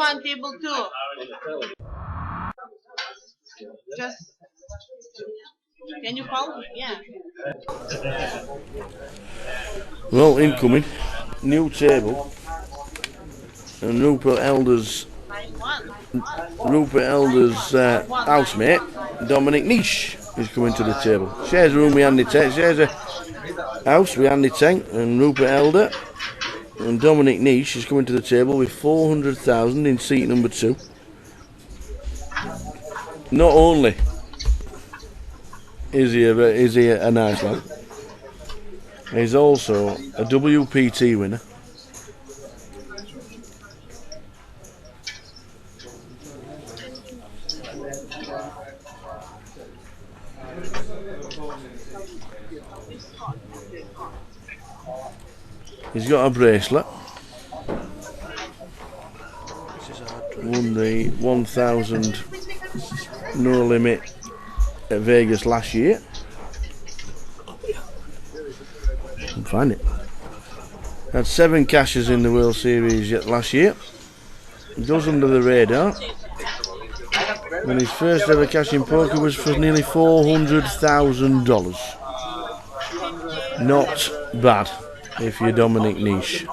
1, table 2. Just, can you call? Yeah. Well, incoming, new table, and Rupert Elder's housemate, Dominic Niche, is coming to the table. Shares a room with Andy Tank, shares a house with Andy Tank and Rupert Elder, and Dominic Niche is coming to the table with 400,000 in seat number 2. Not only is he a nice lad, he's also a WPT winner. He's got a bracelet. Won the 1,000 no limit at Vegas last year. Can't find it. Had 7 cashes in the World Series last year. Goes under the radar. And his first ever cash in poker was for nearly $400,000. Not bad if you're Dominic Niche.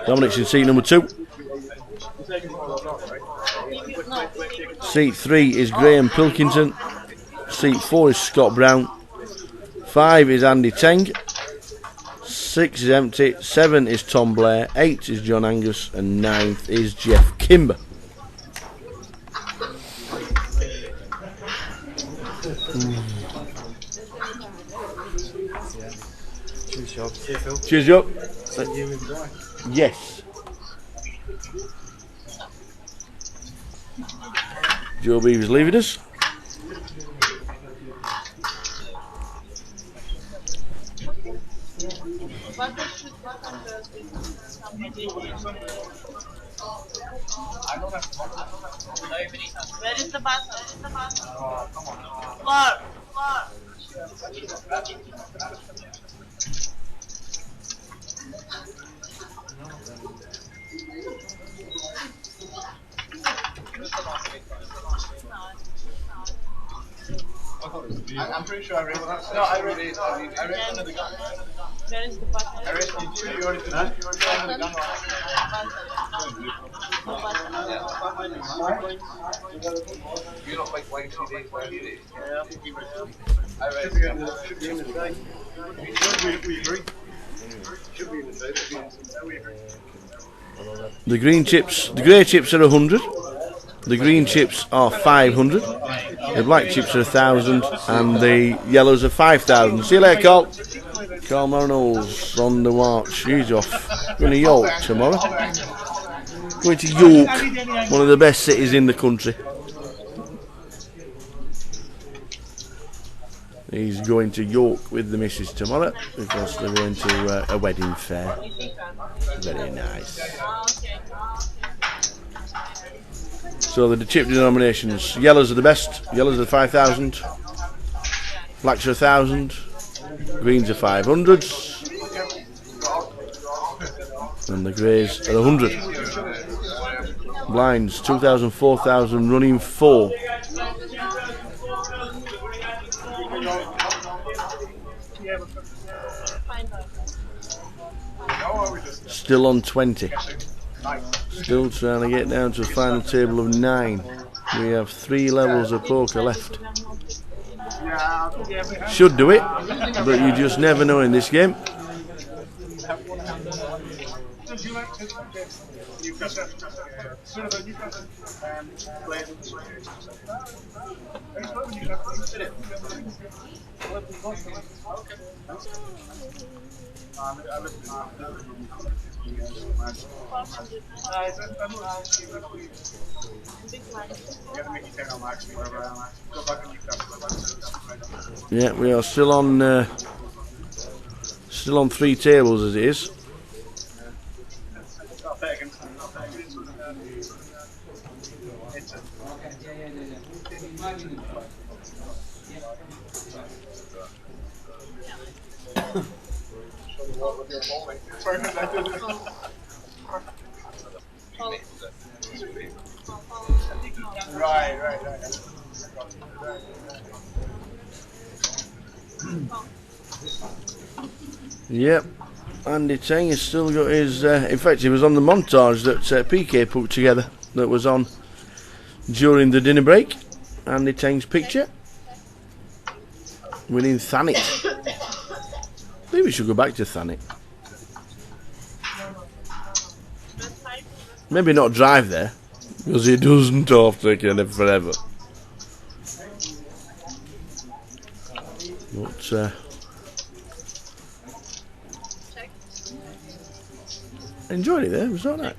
Dominic's in seat number 2. Seat 3 is Graham Pilkington. Seat 4 is Scott Brown. 5 is Andy Teng. 6 is empty. 7 is Tom Blair. 8 is John Angus. And 9th is Jeff Kimber. Cheers, Joe. Yes. Joe Beaver's leaving us. Where is the bus? Floor. I'm pretty sure I read that. No, I read it. I read another guy. Where is the bus? I read you already did that. You look like white TV. Yeah. I read we agree. Should be in the same. We agree. The grey chips are 100. The green chips are 500. The black chips are 1,000, and the yellows are 5,000. See you later, Carl. Carl Morinals on the march. He's off. Going to York tomorrow. Going to York, one of the best cities in the country. He's going to York with the missus tomorrow because they're going to a wedding fair. Very nice. So the chip denominations: yellows are the best. Yellows are 5,000. Blacks are 1,000. Greens are 500s. And the greys are 100. Blinds 2,000, 4,000, running 4. Still on 20. Still trying to get down to a final table of 9. We have 3 levels of poker left. Should do it, but you just never know in this game. Yeah, we are still on 3 tables as it is. Yep. Andy Tang has still got his. In fact, he was on the montage that PK put together. That was on during the dinner break. Andy Tang's picture. Winning Thanet. Maybe we should go back to Thanet. Maybe not drive there, because he doesn't have to take it forever. But enjoyed it there, it was alright.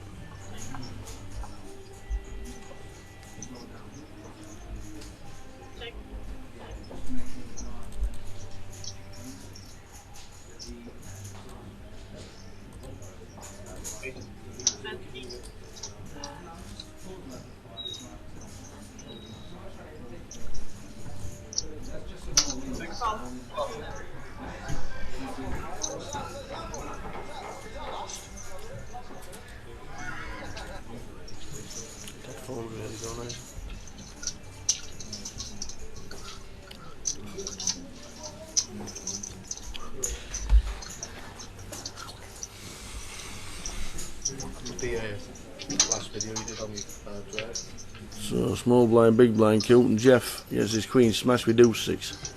Last video you did on me drive. So small blind, big blind, Kilton Jeff gets his queen smash with deuce 6.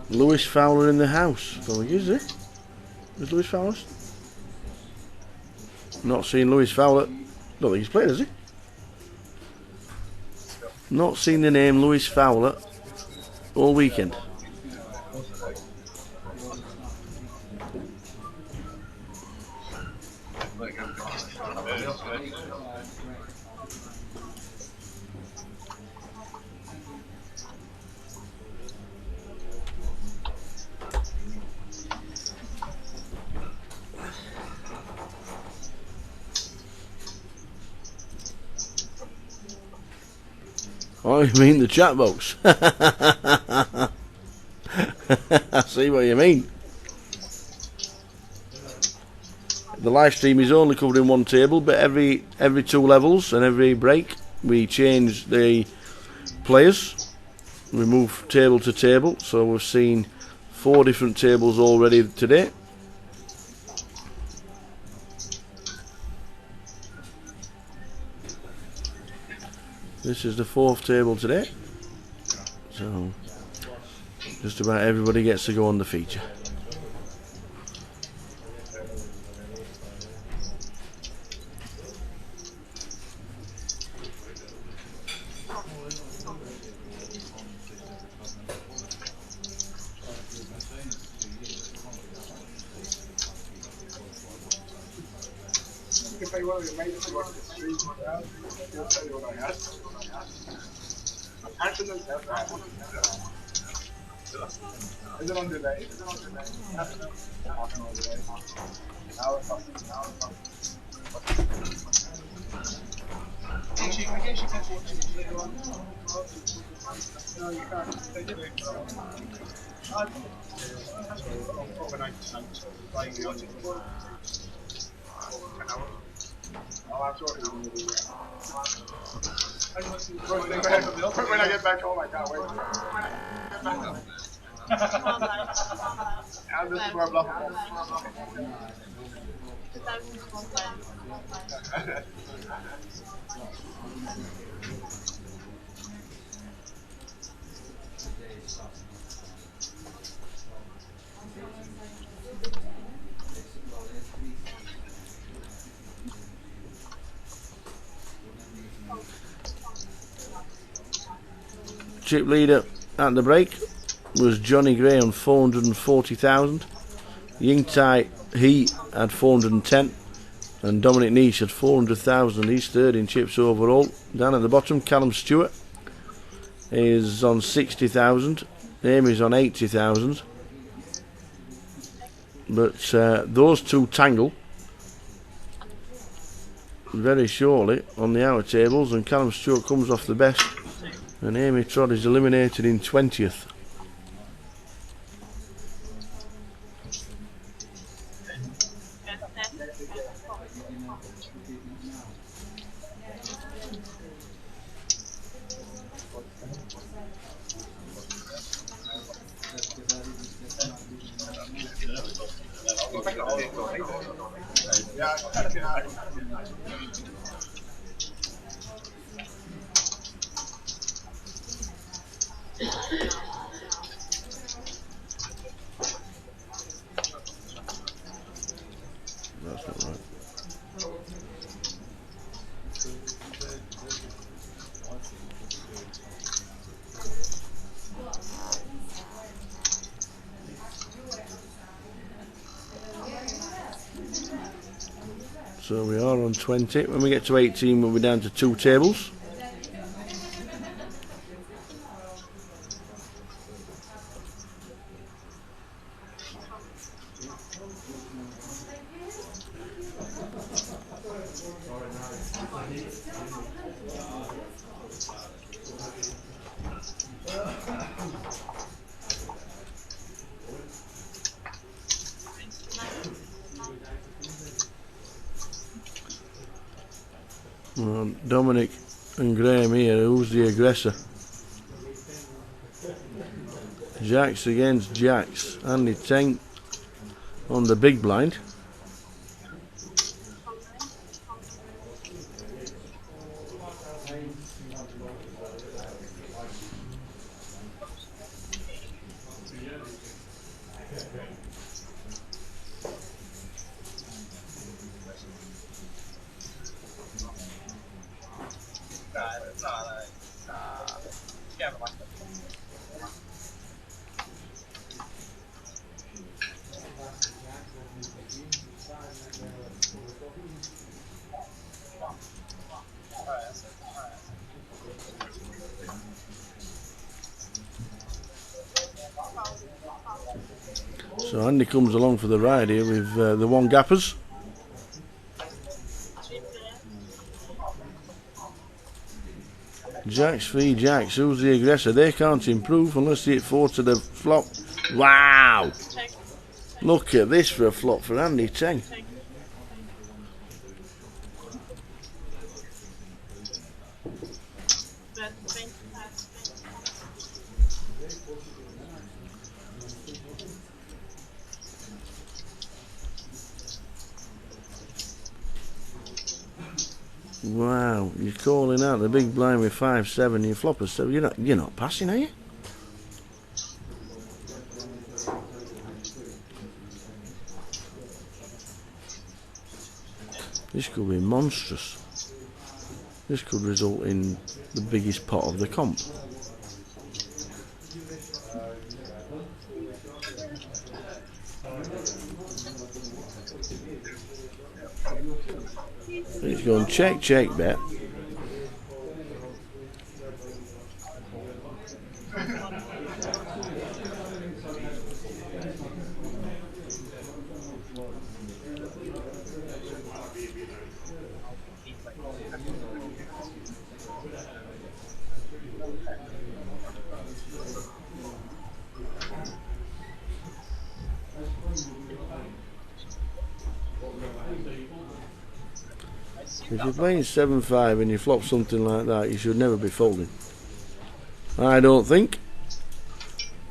Lewis Fowler in the house. Don't think is it? Is Lewis Fowler? Not seen Lewis Fowler. Don't think he's played, has he? Not seen the name Lewis Fowler all weekend. Oh, you mean the chat box? I see what you mean. The live stream is only covering one table, but every 2 levels and every break we change the players. We move table to table, so we've seen 4 different tables already today. This is the 4th table today, so just about everybody gets to go on the feature. If I want to make it work, I'll tell you what I had. Actually, is it on delay? Is it on delay? Half an hour delay. Hour something. I guess you can watch it later on. No, you can't. They did it. Overnight, like the audio. 10 hours. Oh, I'm sorry. When I get back home, I can't wait. And this is where I'm laughing. Chip leader at the break was Johnny Gray on 440,000. Ying Tai he had 410, and Dominic Niche had 400,000. He's third in chips overall. Down at the bottom, Callum Stewart is on 60,000. Amy's on 80,000. But those two tangle very shortly on the outer tables, and Callum Stewart comes off the best And Amy Trod is eliminated in 20th. That's not right. So we are on 20. When we get to 18, we'll be down to 2 tables. Well, Dominic and Graham here, who's the aggressor? Jacks against Jacks. Andy Teng on the big blind. So Andy comes along for the ride here with the one gappers. Jacks v Jacks, who's the aggressor? They can't improve unless they hit 4 to the flop. Wow! Look at this for a flop for Andy Teng. Wow, you're calling out the big blind with 5-7, you flop a 7. You're not passing, are you? This could be monstrous. This could result in the biggest pot of the comp. He's going check, check, bet. If you're playing 7-5 and you flop something like that, you should never be folding. I don't think.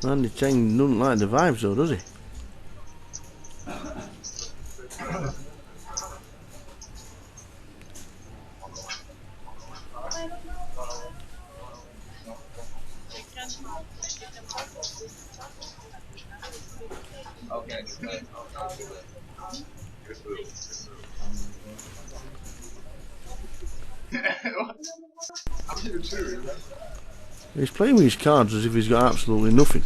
Andy Teng doesn't like the vibes though, does he? He's playing with his cards as if he's got absolutely nothing.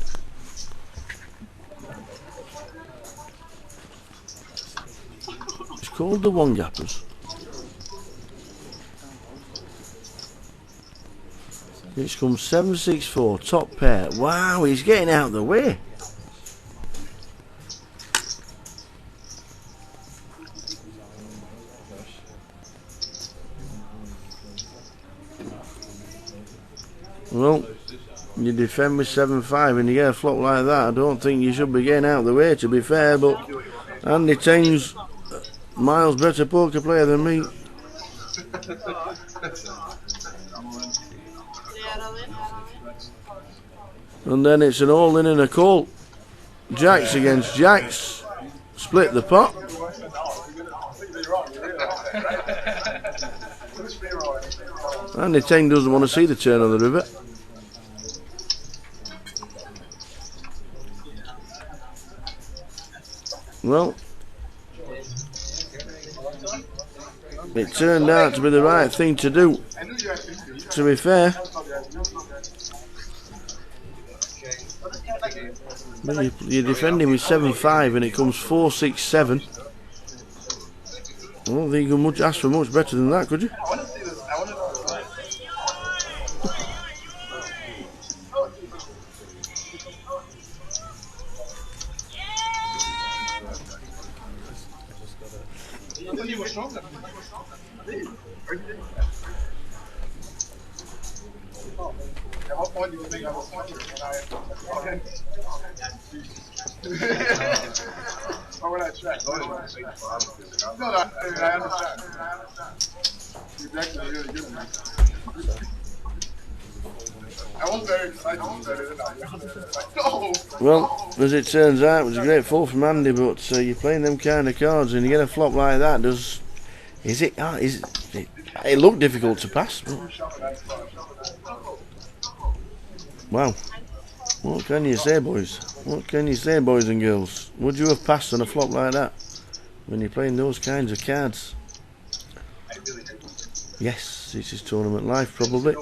It's called the one gappers. It's come 7-6-4, top pair. Wow, he's getting out of the way. Well, you defend with 7-5 and you get a flop like that. I don't think you should be getting out of the way, to be fair, but Andy Tain's miles better poker player than me. And then it's an all-in and a call. Jacks against Jacks. Split the pot. Andy Tain doesn't want to see the turn of the river. Well, it turned out to be the right thing to do, to be fair. But you're defending with 7-5 and it comes 4-6-7. I don't think you could ask for much better than that, could you? At what point do you think I was stronger when I checked? No, I understand. He's actually really good at me. I was very excited. No! Well, as it turns out, it was a great fall from Andy, but you're playing them kind of cards and you get a flop like that. It looked difficult to pass. Wow. What can you say, boys? What can you say, boys and girls? Would you have passed on a flop like that when you're playing those kinds of cards? Yes, this is tournament life, probably.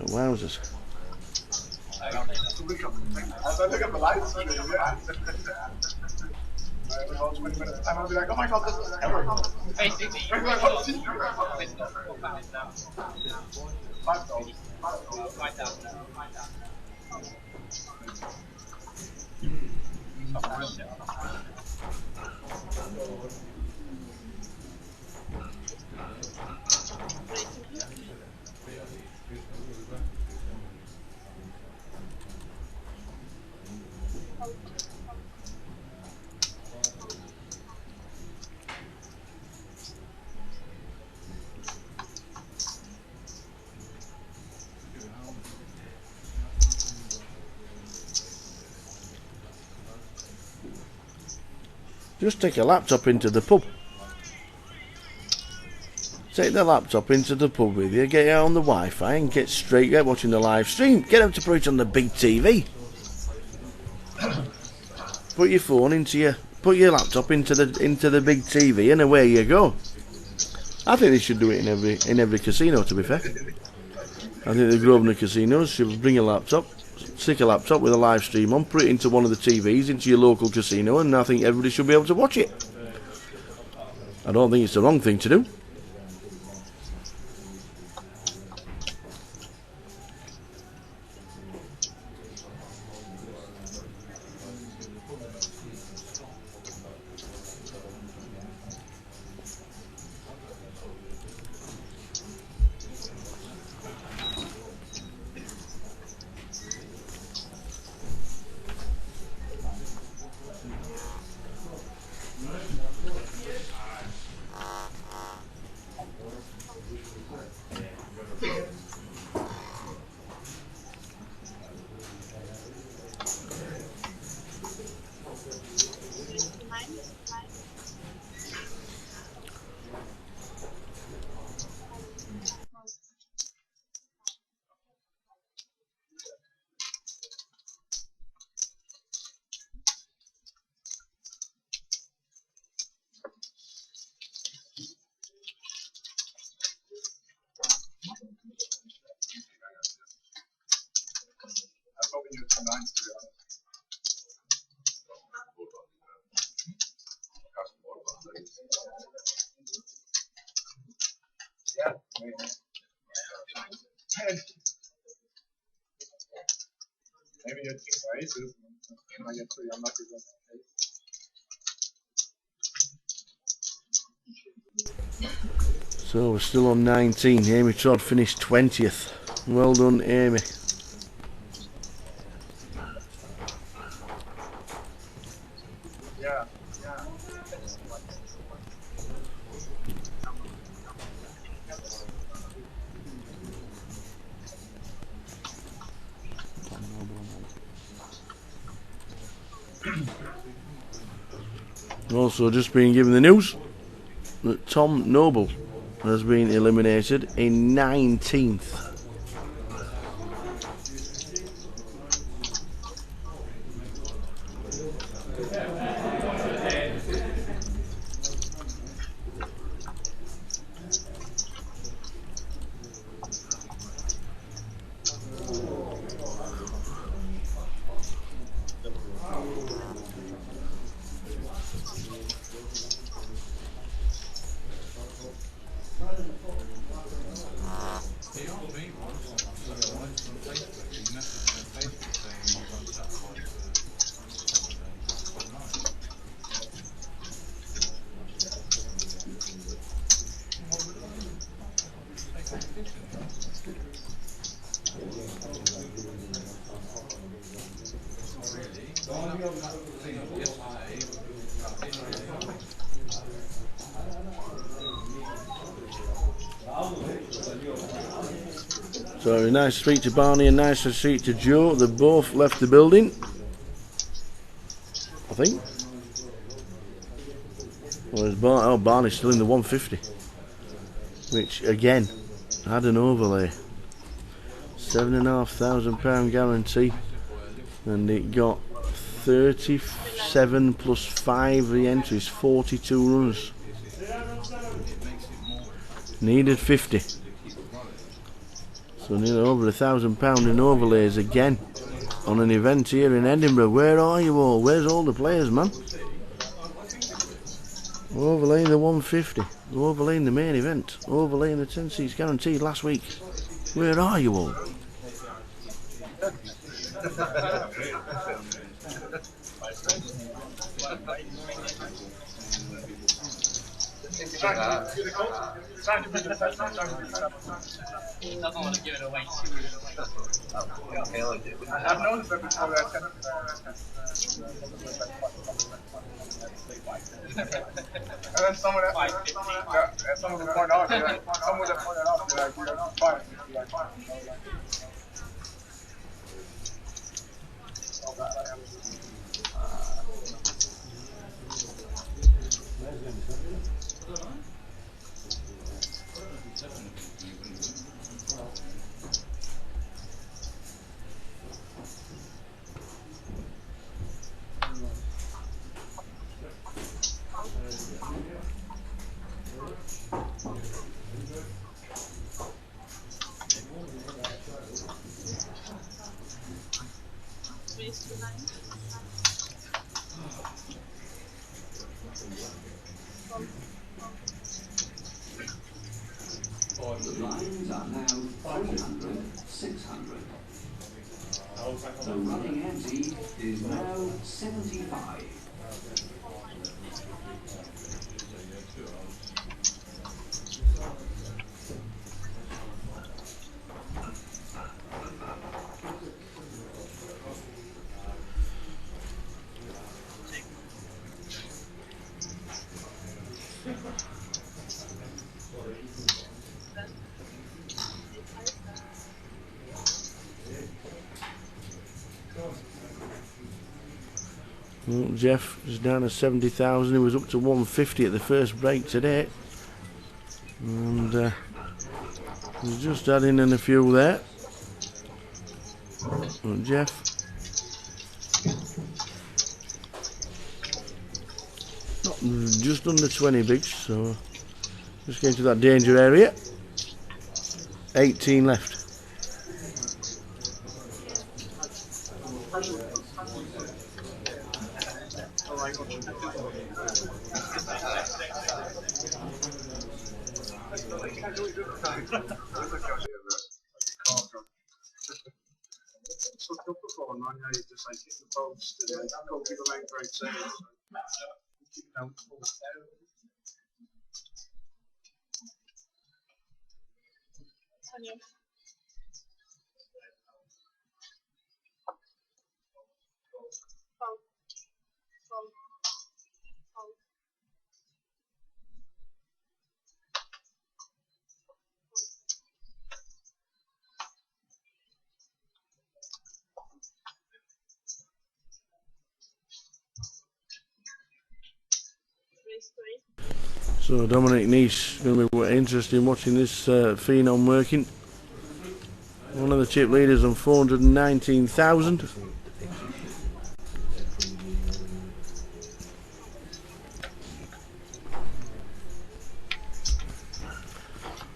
Wowzers. Look at the lights. About 20 minutes time, I'll be like, oh my god, this is terrible. Basically, you $5,000. Just take your laptop into the pub. Take the laptop into the pub with you, get it on the Wi-Fi and get straight out watching the live stream. Get them to put it on the big TV. Put your phone into put your laptop into the big TV and away you go. I think they should do it in every casino, to be fair. I think the Grosvenor casinos should bring a laptop, stick a laptop with a live stream on, put it into one of the TVs, into your local casino, and I think everybody should be able to watch it. I don't think it's the wrong thing to do. I probably knew some nines, to be honest. Yeah, maybe. 10. Maybe you're king for aces, and I get pretty unlucky with ace. So we're still on 19. Amy Todd finished 20th. Well done, Amy. Yeah, yeah. Also, just been given the news that Tom Noble has been eliminated in 19th. So nice to speak to Barney and nice to speak to Joe. They both left the building, I think. Well, there's Barney's still in the 150, which again had an overlay. £7,500 guarantee, and it got 37 plus 5 re-entries, 42 runners. Needed 50. So nearly over £1,000 in overlays again on an event here in Edinburgh. Where are you all? Where's all the players, man? Overlaying the 150, overlaying the main event, overlaying the 10 seats guaranteed last week. Where are you all? Doesn't want to give it away too much. I've noticed that before that I and then someone that someone would point out, someone that pointed out, like, you know, fine. The blinds are now 300, 600. The running ante is now 75. Well, Jeff is down to 70,000. He was up to 150 at the first break today, and he's just adding in a few there. Well, Jeff, not just under 20 bigs, so just getting to that danger area. 18 left. So football on you just like hit the post and then go people make great saves. So Dominic Nice going to be interested in watching this phenom working. One of the chip leaders on 419,000.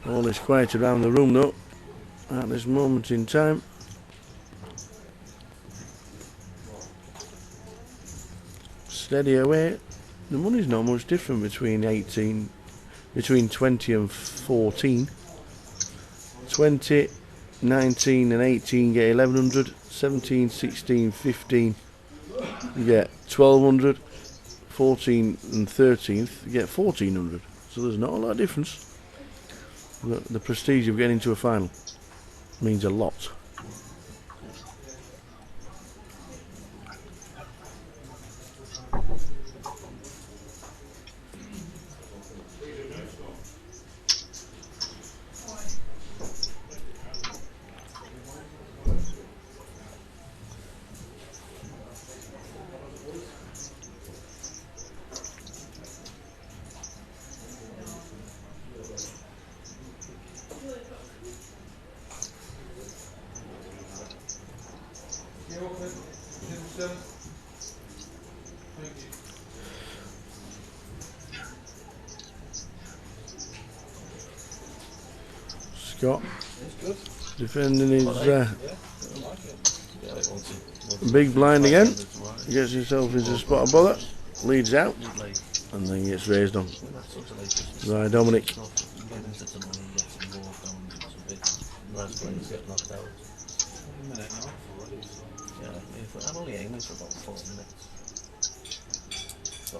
All is quiet around the room though at this moment in time. Steady away. The money's not much different between 20 and 14. 20, 19 and 18 get 1100, 17, 16, 15 you get 1200, 14 and 13th you get 1400. So there's not a lot of difference. The prestige of getting into a final means a lot. Scott defending his big blind again. Gets himself into a spot of bother, leads out, and then gets raised on by Dominic. I'm only aiming for about 4 minutes. So,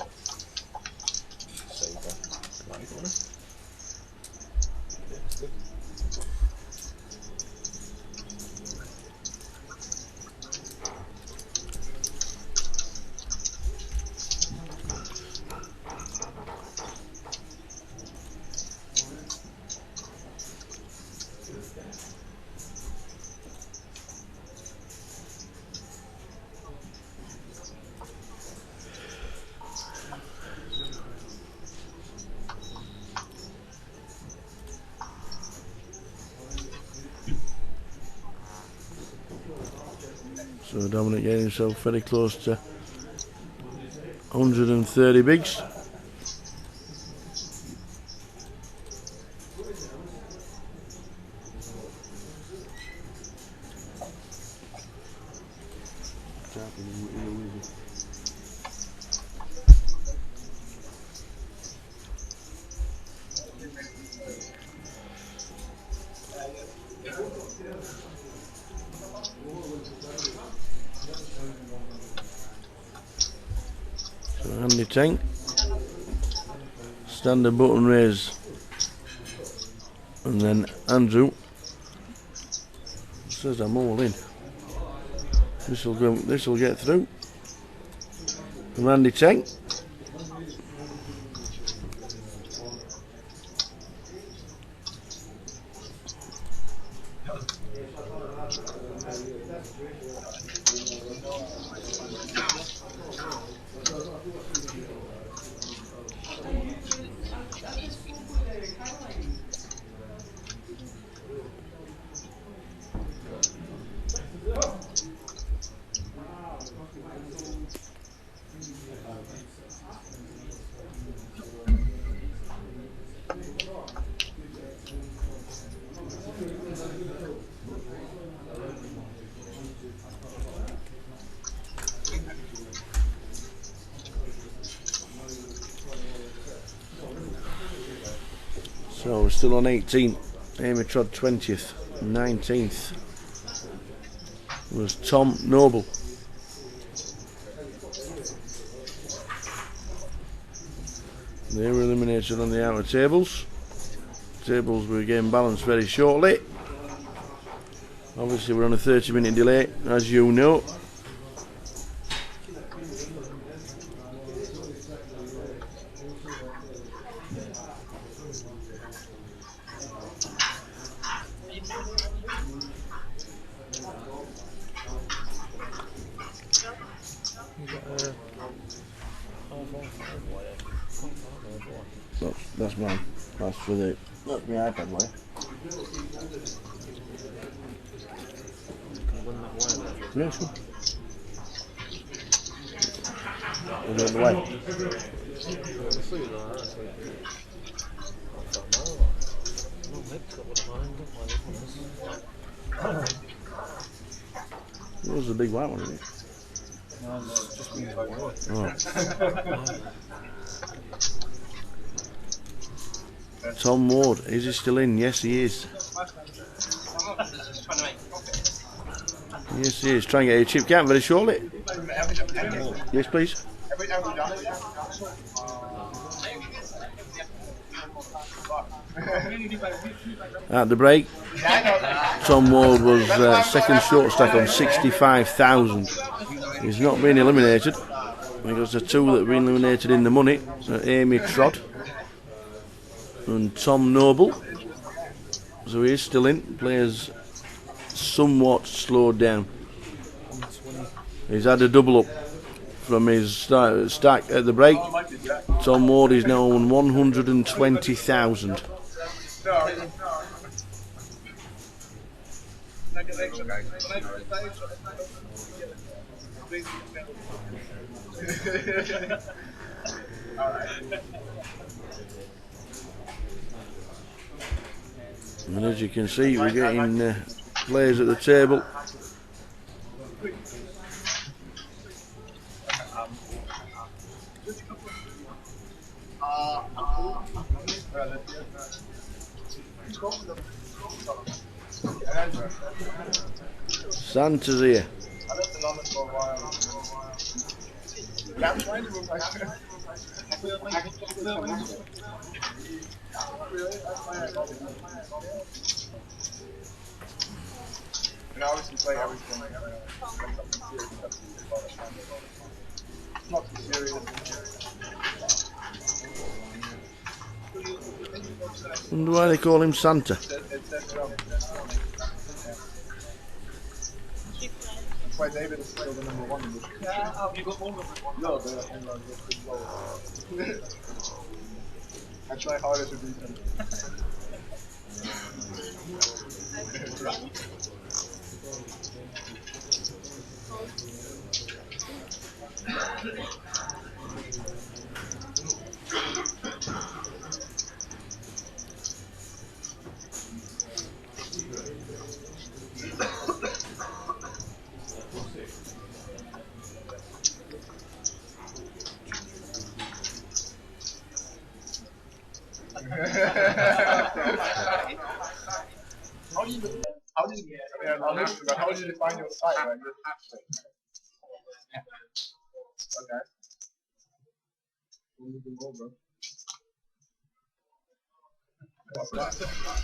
save that. Right, on it. Yeah, it's good. So Dominic getting himself very close to 130 bigs. So Andy Tank, standard button raise, and then Andrew says I'm all in. This will get through. From Andy Tank. So we're still on 18. Amy trod 20th. 19th was Tom Noble. They were eliminated on the outer tables. Tables were getting balanced very shortly. Obviously we're on a 30-minute delay, as you know. That's mine. That's for the. That's my iPad, way. Yeah, sure. We'll go the way. Yours is a big white one, isn't it? No, it's just been away. Oh. Tom Ward, is he still in? Yes, he is. Yes, he is. Try and get a chip count very shortly. Yes, please. At the break, Tom Ward was second short stack on 65,000. He's not been eliminated because the two that have been eliminated in the money are Amy Trott and Tom Noble. So he is still in. Players somewhat slowed down. He's had a double up from his stack at the break. Tom Ward is now on 120,000. And as you can see, we're getting players at the table. Santa's here. And obviously play everything. It's not too serious. Wonder why they call him Santa. That's why David is still the number one in this. No, I try harder to beat him. How do you define your site? Right? Okay. Over.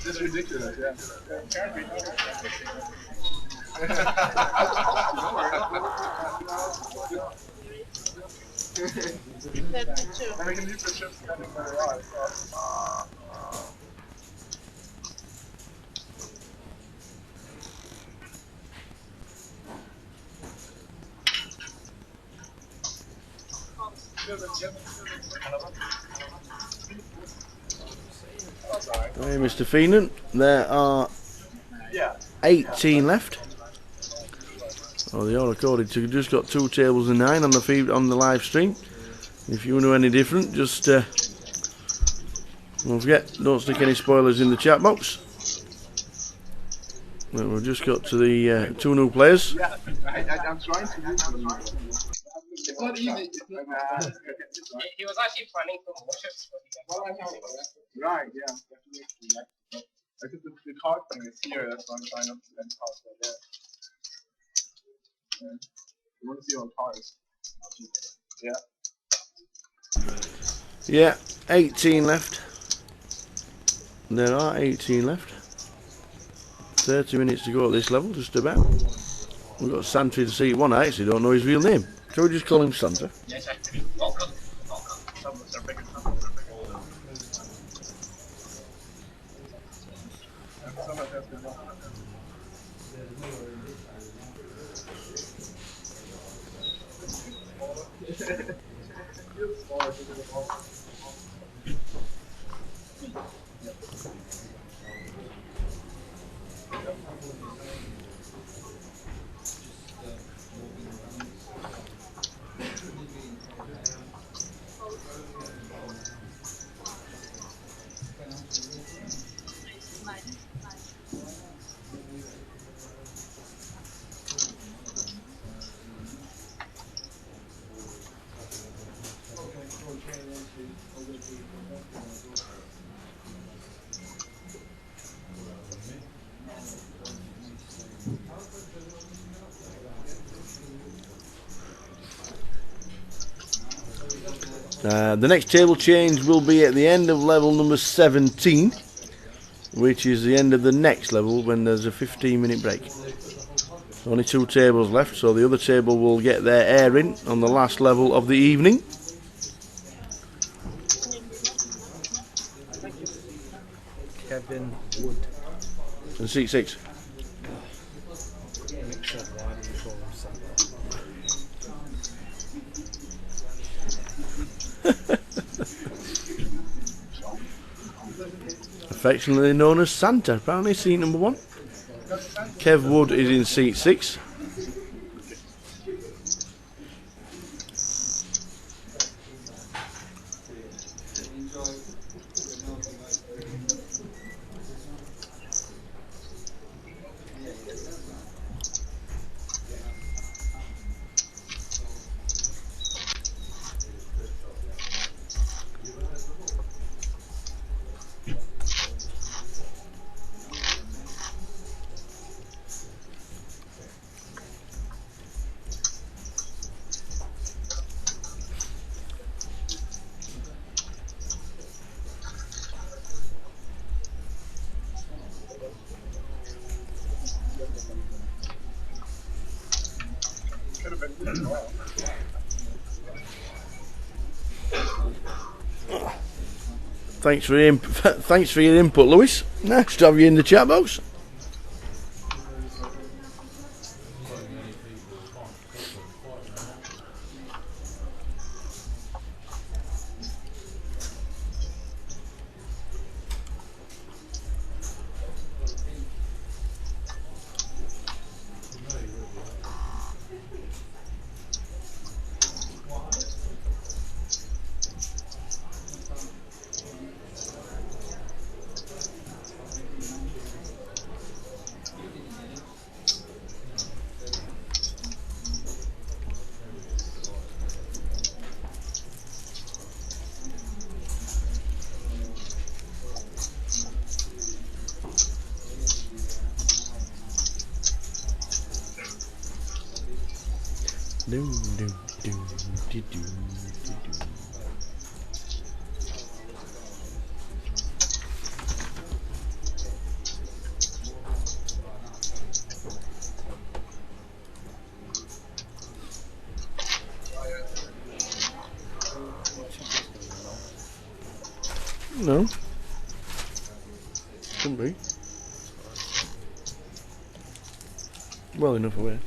This is ridiculous, yeah. I can leave the ship standing where they are. Hey, Mr. Feenan, there are 18 left. Oh, they all recorded. So you've just got 2 tables and 9 on the feed on the live stream. If you know any different, just don't forget, don't stick any spoilers in the chat box. Well, we've just got to the 2 new players. Yeah, I'm trying to use them. It's not easy. He was actually planning for more. Right, yeah. Because the card thing is here, that's why I'm trying not to spend cards right there. Yeah. You want to see all cards. Yeah. Yeah, 18 left. There are 18 left. 30 minutes to go at this level, just about. We've got Santa to see one. I actually don't know his real name. Shall we just call him Santa? Yes, actually. Welcome. The next table change will be at the end of level number 17, which is the end of the next level when there's a 15-minute break. Only 2 tables left, so the other table will get their air in on the last level of the evening. Kevin Wood. And seat 6. Nick said, why do you call him Santa? Affectionately known as Santa, apparently, seat number 1. Kev Wood is in seat 6. Thanks for your input, Lewis. Nice to have you in the chat box. No. Shouldn't be. Well enough away.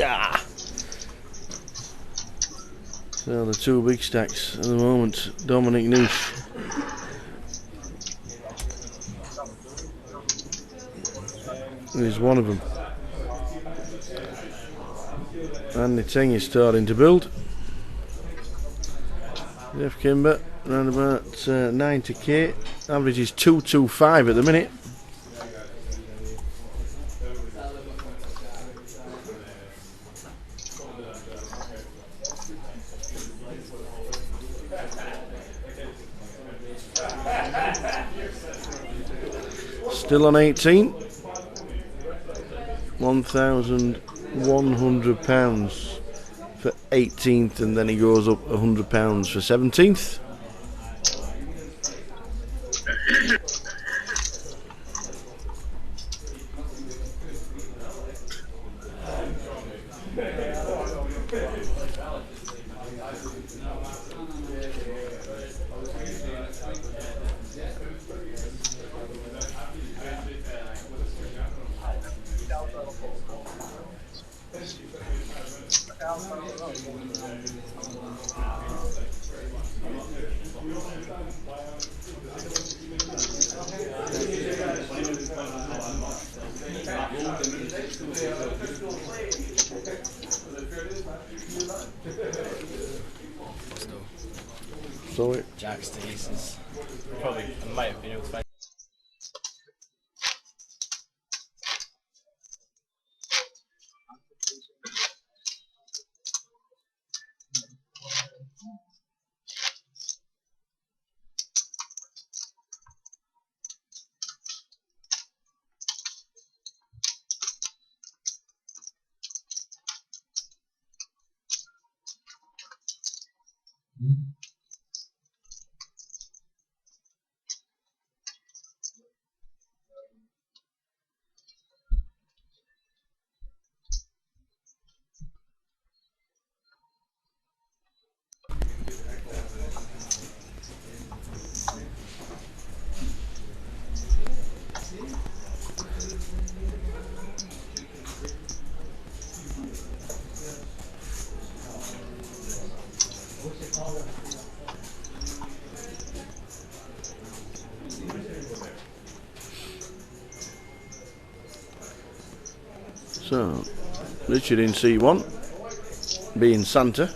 Yeah. So the two big stacks at the moment. Dominic Niche is one of them. And the thing is starting to build. Jeff Kimber around about 90k. Average is 225 at the minute. Still on 18. £1,100 for 18th, and then he goes up £100 for 17th. So Jack's to aces. Probably, I might have been able to find. So, Richard in C1, being Santa.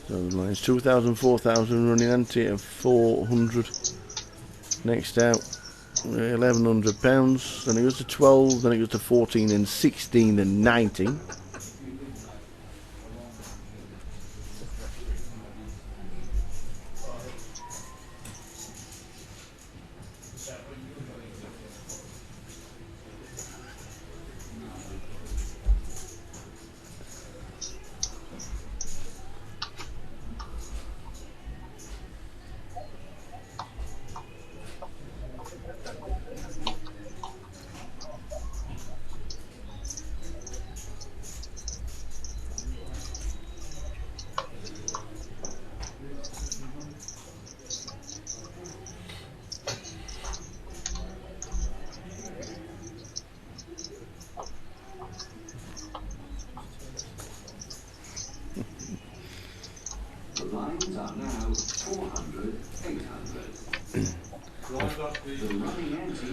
So the mine's 2,000, 4,000 running ante of 400. Next out, £1,100. Then it goes to 12. Then it goes to 14 and 16 and 19.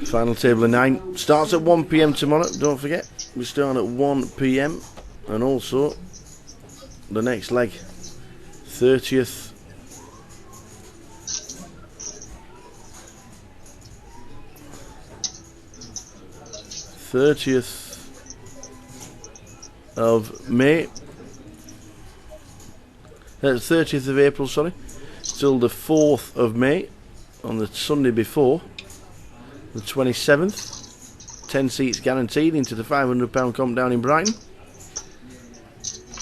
Final table of 9 starts at 1 p.m. tomorrow. Don't forget, we start at 1 p.m. and also the next leg, 30th of May. That's 30th of April, sorry. Till the 4th of May on the Sunday before, the 27th. 10 seats guaranteed into the £500 comp down in Brighton.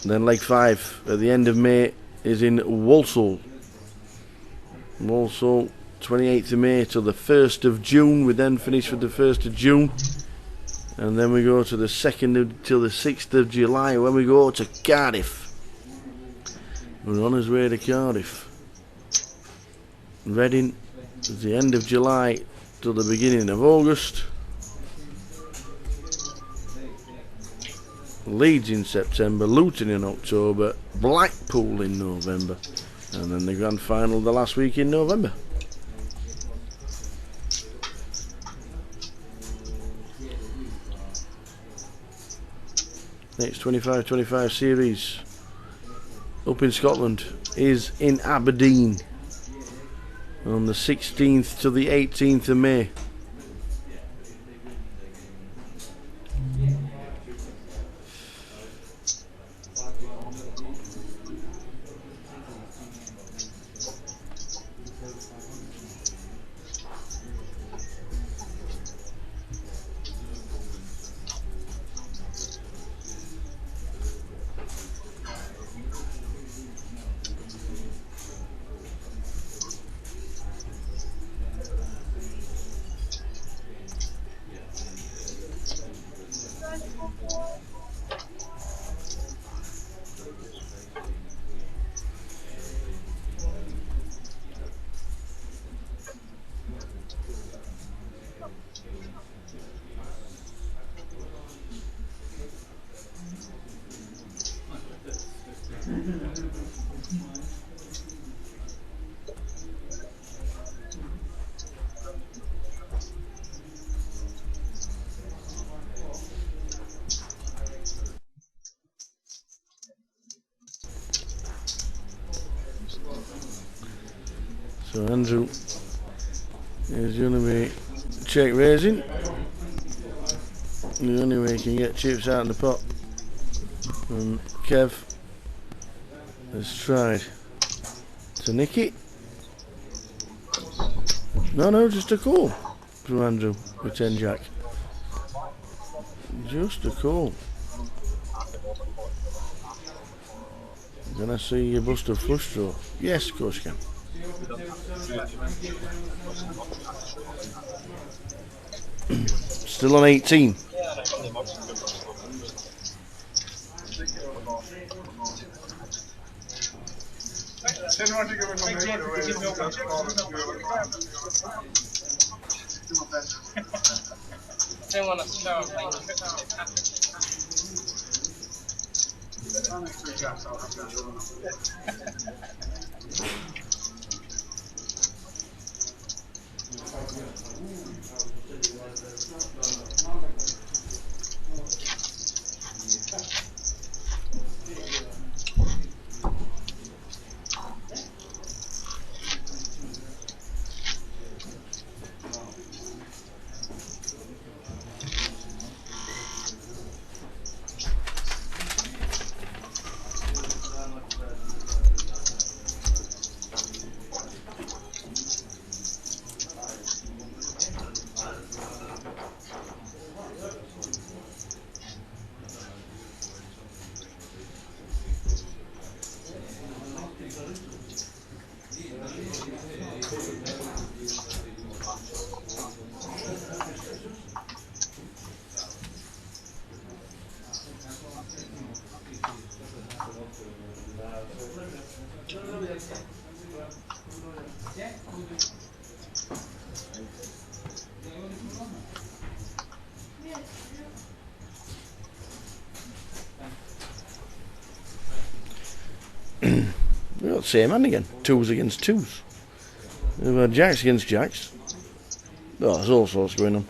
Then leg 5 at the end of May is in Walsall. Walsall, 28th of May to the 1st of June. We then finish with the 1st of June. And then we go to the 2nd till the 6th of July when we go to Cardiff. We're on our way to Cardiff. Reading is the end of July till the beginning of August. Leeds in September, Luton in October, Blackpool in November, and then the grand final the last week in November. Next 25-25 series up in Scotland is in Aberdeen on the 16th to the 18th of May. So Andrew is going to be check raising. The only way he can get chips out of the pot. And Kev has tried to nick it. No, just a call from Andrew with 10 jack. Just a call. Can I see your busted flush draw? Yes, of course you can. Still on 18. Didn't want to show up like we got the same hand again. Twos against twos. We've had jacks against jacks. Oh, there's all sorts going on.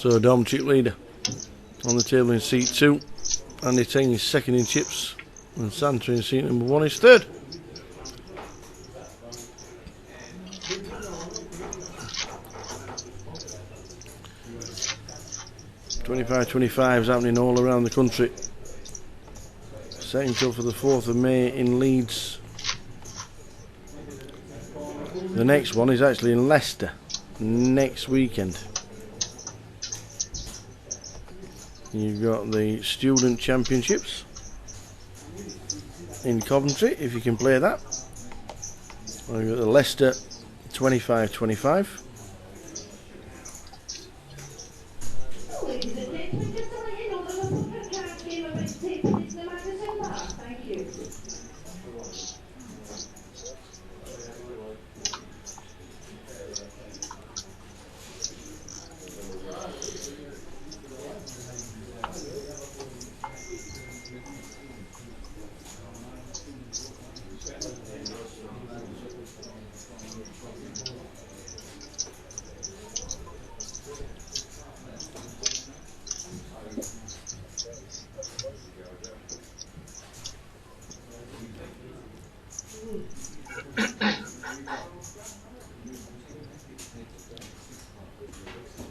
So Dom chip leader on the table in seat 2. Andy Ting is second in chips, and Santa in seat number 1 is third. $25.25 is happening all around the country. Setting till for the 4th of May in Leeds. The next one is actually in Leicester next weekend. You've got the Student Championships in Coventry, if you can play that. We've got the Leicester 25-25.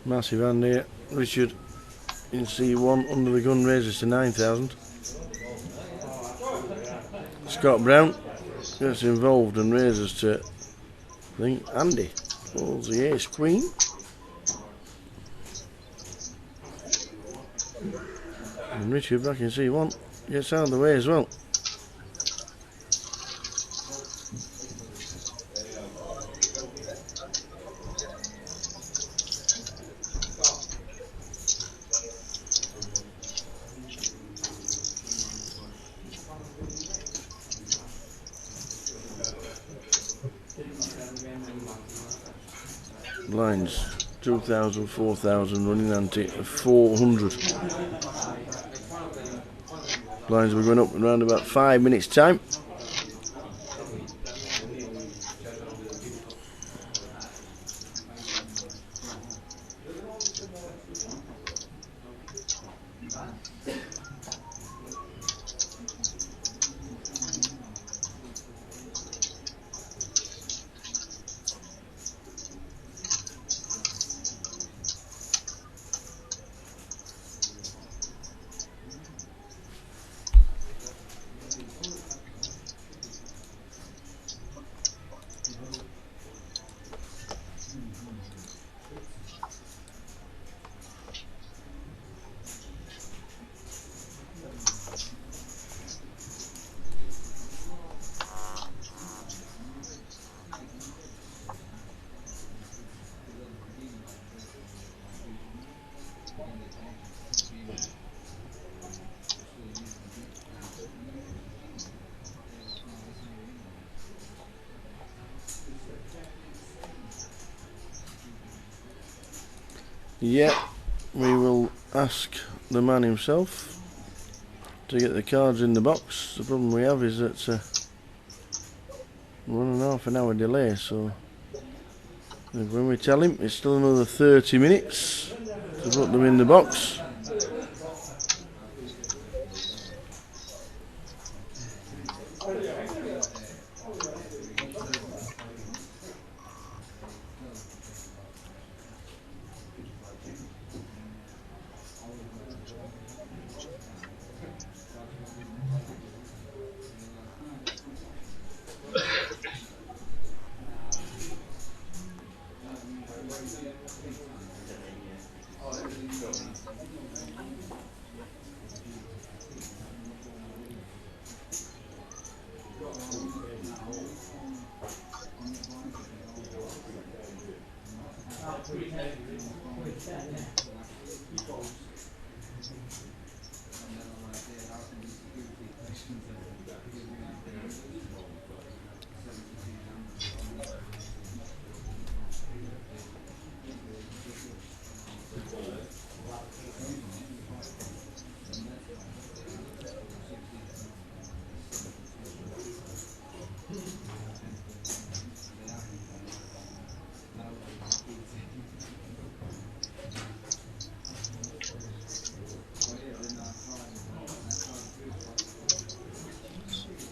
Massive hand here. Richard in C1 under the gun raises to 9,000. Scott Brown gets involved and raises to, I think, Andy holds the ace queen. And Richard back in C1 gets out of the way as well. Lines 2,000, 4,000, running ante 400. Blinds will be going up in around about 5 minutes time. Yeah, we will ask the man himself to get the cards in the box. The problem we have is that 1.5 hour delay, so when we tell him it's still another 30 minutes to put them in the box.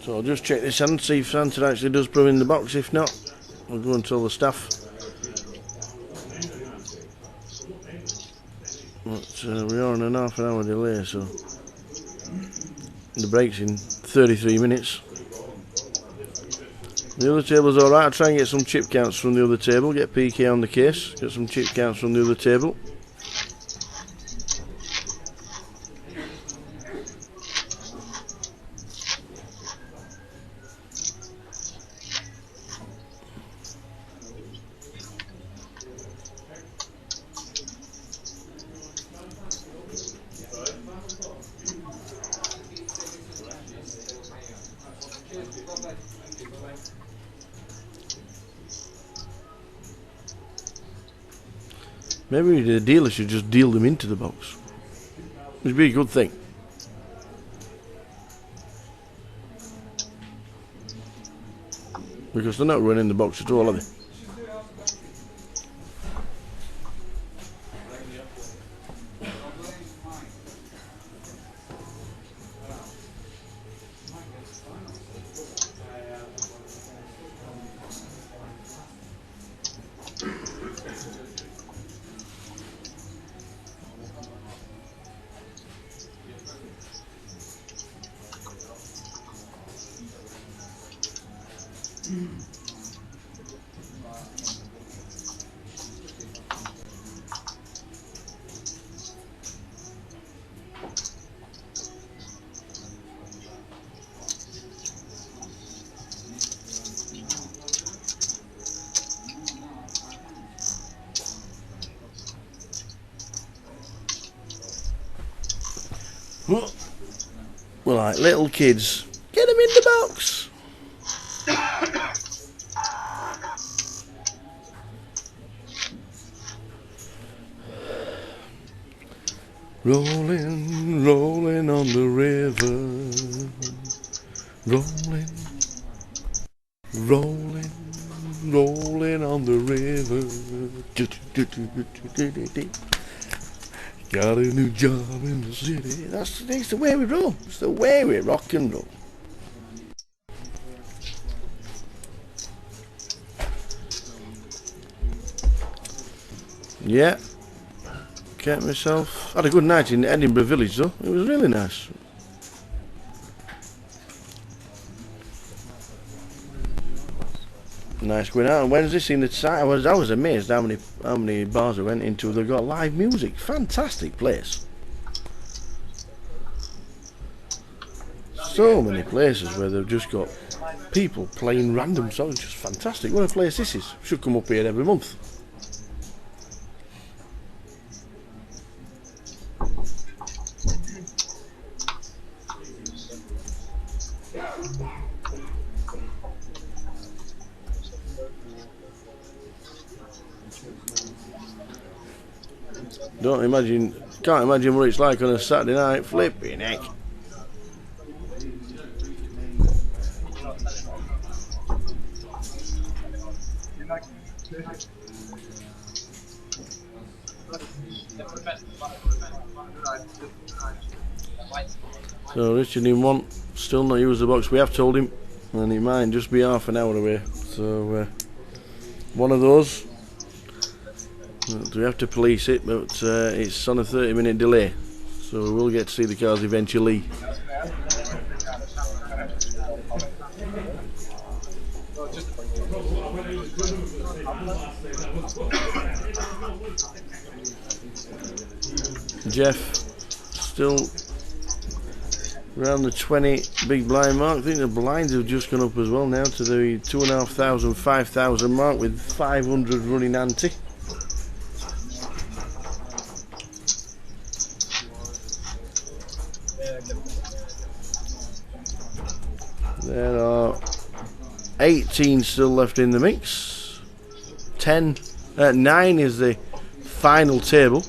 So I'll just check this hand, see if Santa actually does put them in the box. If not, I'll go and tell the staff. But we are on a half an hour delay, so the break's in 33 minutes. The other table's alright. I'll try and get some chip counts from the other table, get PK on the case, get some chip counts from the other table. Maybe the dealer should just deal them into the box. Which would be a good thing. Because they're not running in the box at all, are they? Well, like little kids, get them in the box. Rolling, rolling on the river. Rolling, rolling, rolling on the river. Got a new job in the city. That's the way we roll. It's the way we rock and roll. Yeah. Kept myself. Had a good night in Edinburgh Village though. It was really nice. Nice going out on Wednesday, seeing the site. I was amazed how many bars I went into. They've got live music. Fantastic place. So many places where they've just got people playing random songs. Just fantastic. What a place this is. Should come up here every month. Can't imagine what it's like on a Saturday night. Flipping heck. So Richard in one, still not used the box. We have told him, and it might just be half an hour away. So one of those. We have to police it, but it's on a 30-minute delay, so we will get to see the cars eventually. Jeff still around the 20 big blind mark. I think the blinds have just gone up as well now to the 2,500, 5,000 mark with 500 running ante. There are 18 still left in the mix. 9 is the final table,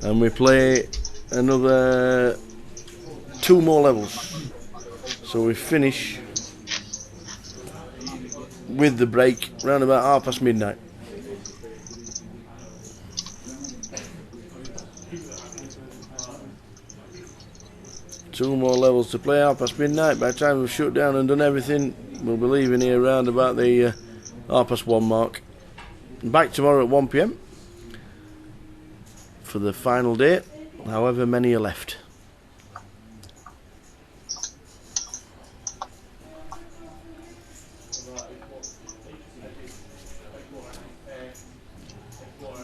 and we play another 2 more levels, so we finish with the break round about midnight. Two more levels to play, midnight. By the time we've shut down and done everything, we'll be leaving here around about the 1:30 mark. Back tomorrow at 1 PM for the final day, however many are left.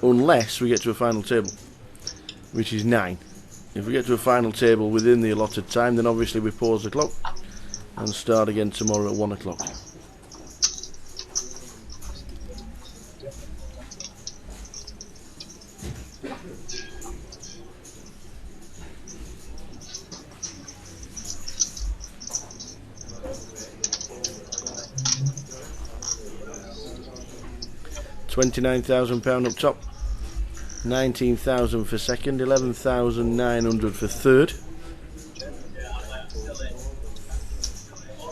Unless we get to a final table, which is 9. If we get to a final table within the allotted time, then obviously we pause the clock and start again tomorrow at 1 o'clock. £29,000 up top. 19,000 for second, 11,900 for third.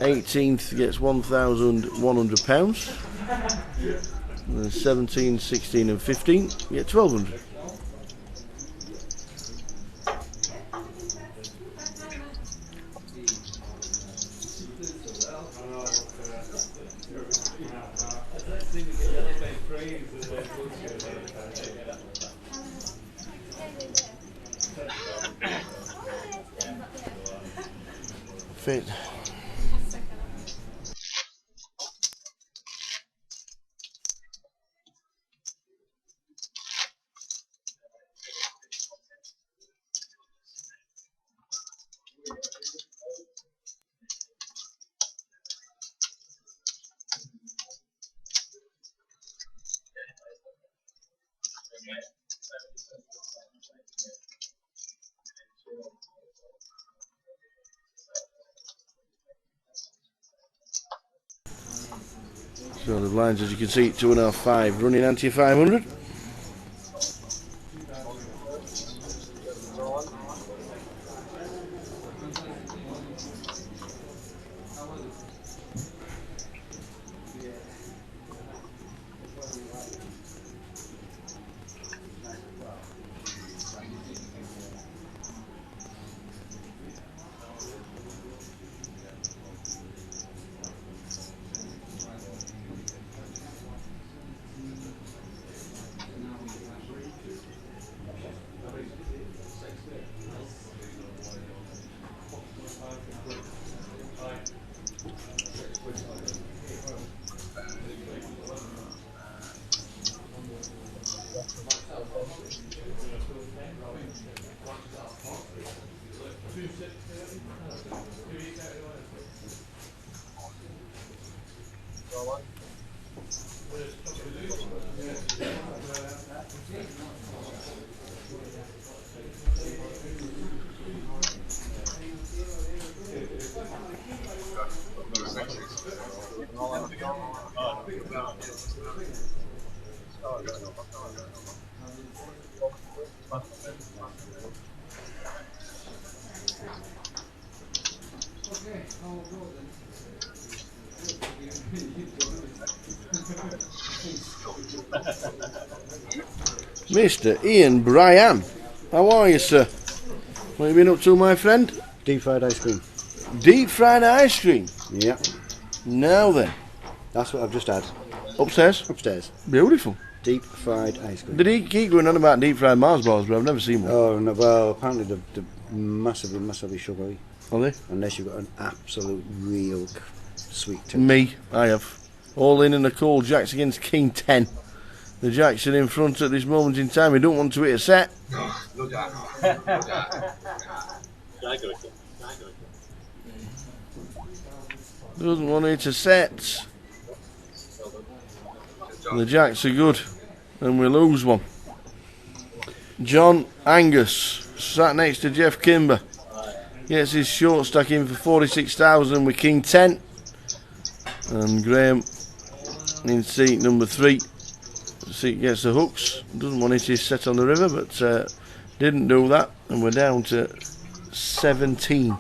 18th gets £1,100. And then 17, 16 and 15 get 1,200. Fit. So the blinds, as you can see, 2.5, 5, running ante 500. Mr. Ian Bryan, how are you, sir? What have you been up to, my friend? Deep fried ice cream. Deep fried ice cream. Yeah. Now then, That's what I've just had. upstairs. Upstairs. Beautiful. Deep fried ice cream. Did he keep going on about deep fried Mars bars, but I've never seen one. Oh, no, well, apparently they're massively sugary. Are they? Unless you've got an absolute real sweet tooth. Me, I have. All in a call. Jacks against King 10. The Jacks are in front at this moment in time. We don't want to hit a set. Doesn't want to hit a set. The Jacks are good. And we lose one. John Angus, sat next to Jeff Kimber. Gets his short stack in for 46,000 with King 10. And Graham in seat number 3. Seat gets the hooks. Doesn't want it to set on the river, but didn't do that. And we're down to 17.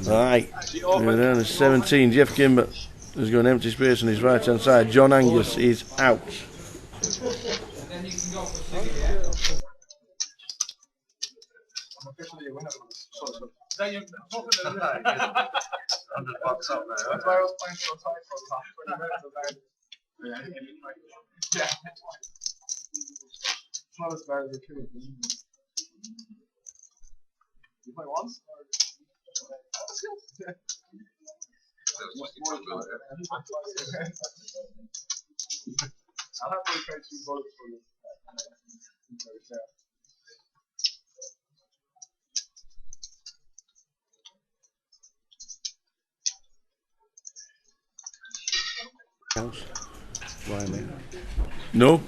Right, we're down to 17. Jeff Kimber has got an empty space on his right hand side. John Angus is out. Officially a winner. That you're talking to $100 up there. That's why I was playing so tight for the last 20 minutes. Yeah. It's not as bad as it could have been. You play once? Yeah. I'll have to trade 2 votes for you. Why me? No,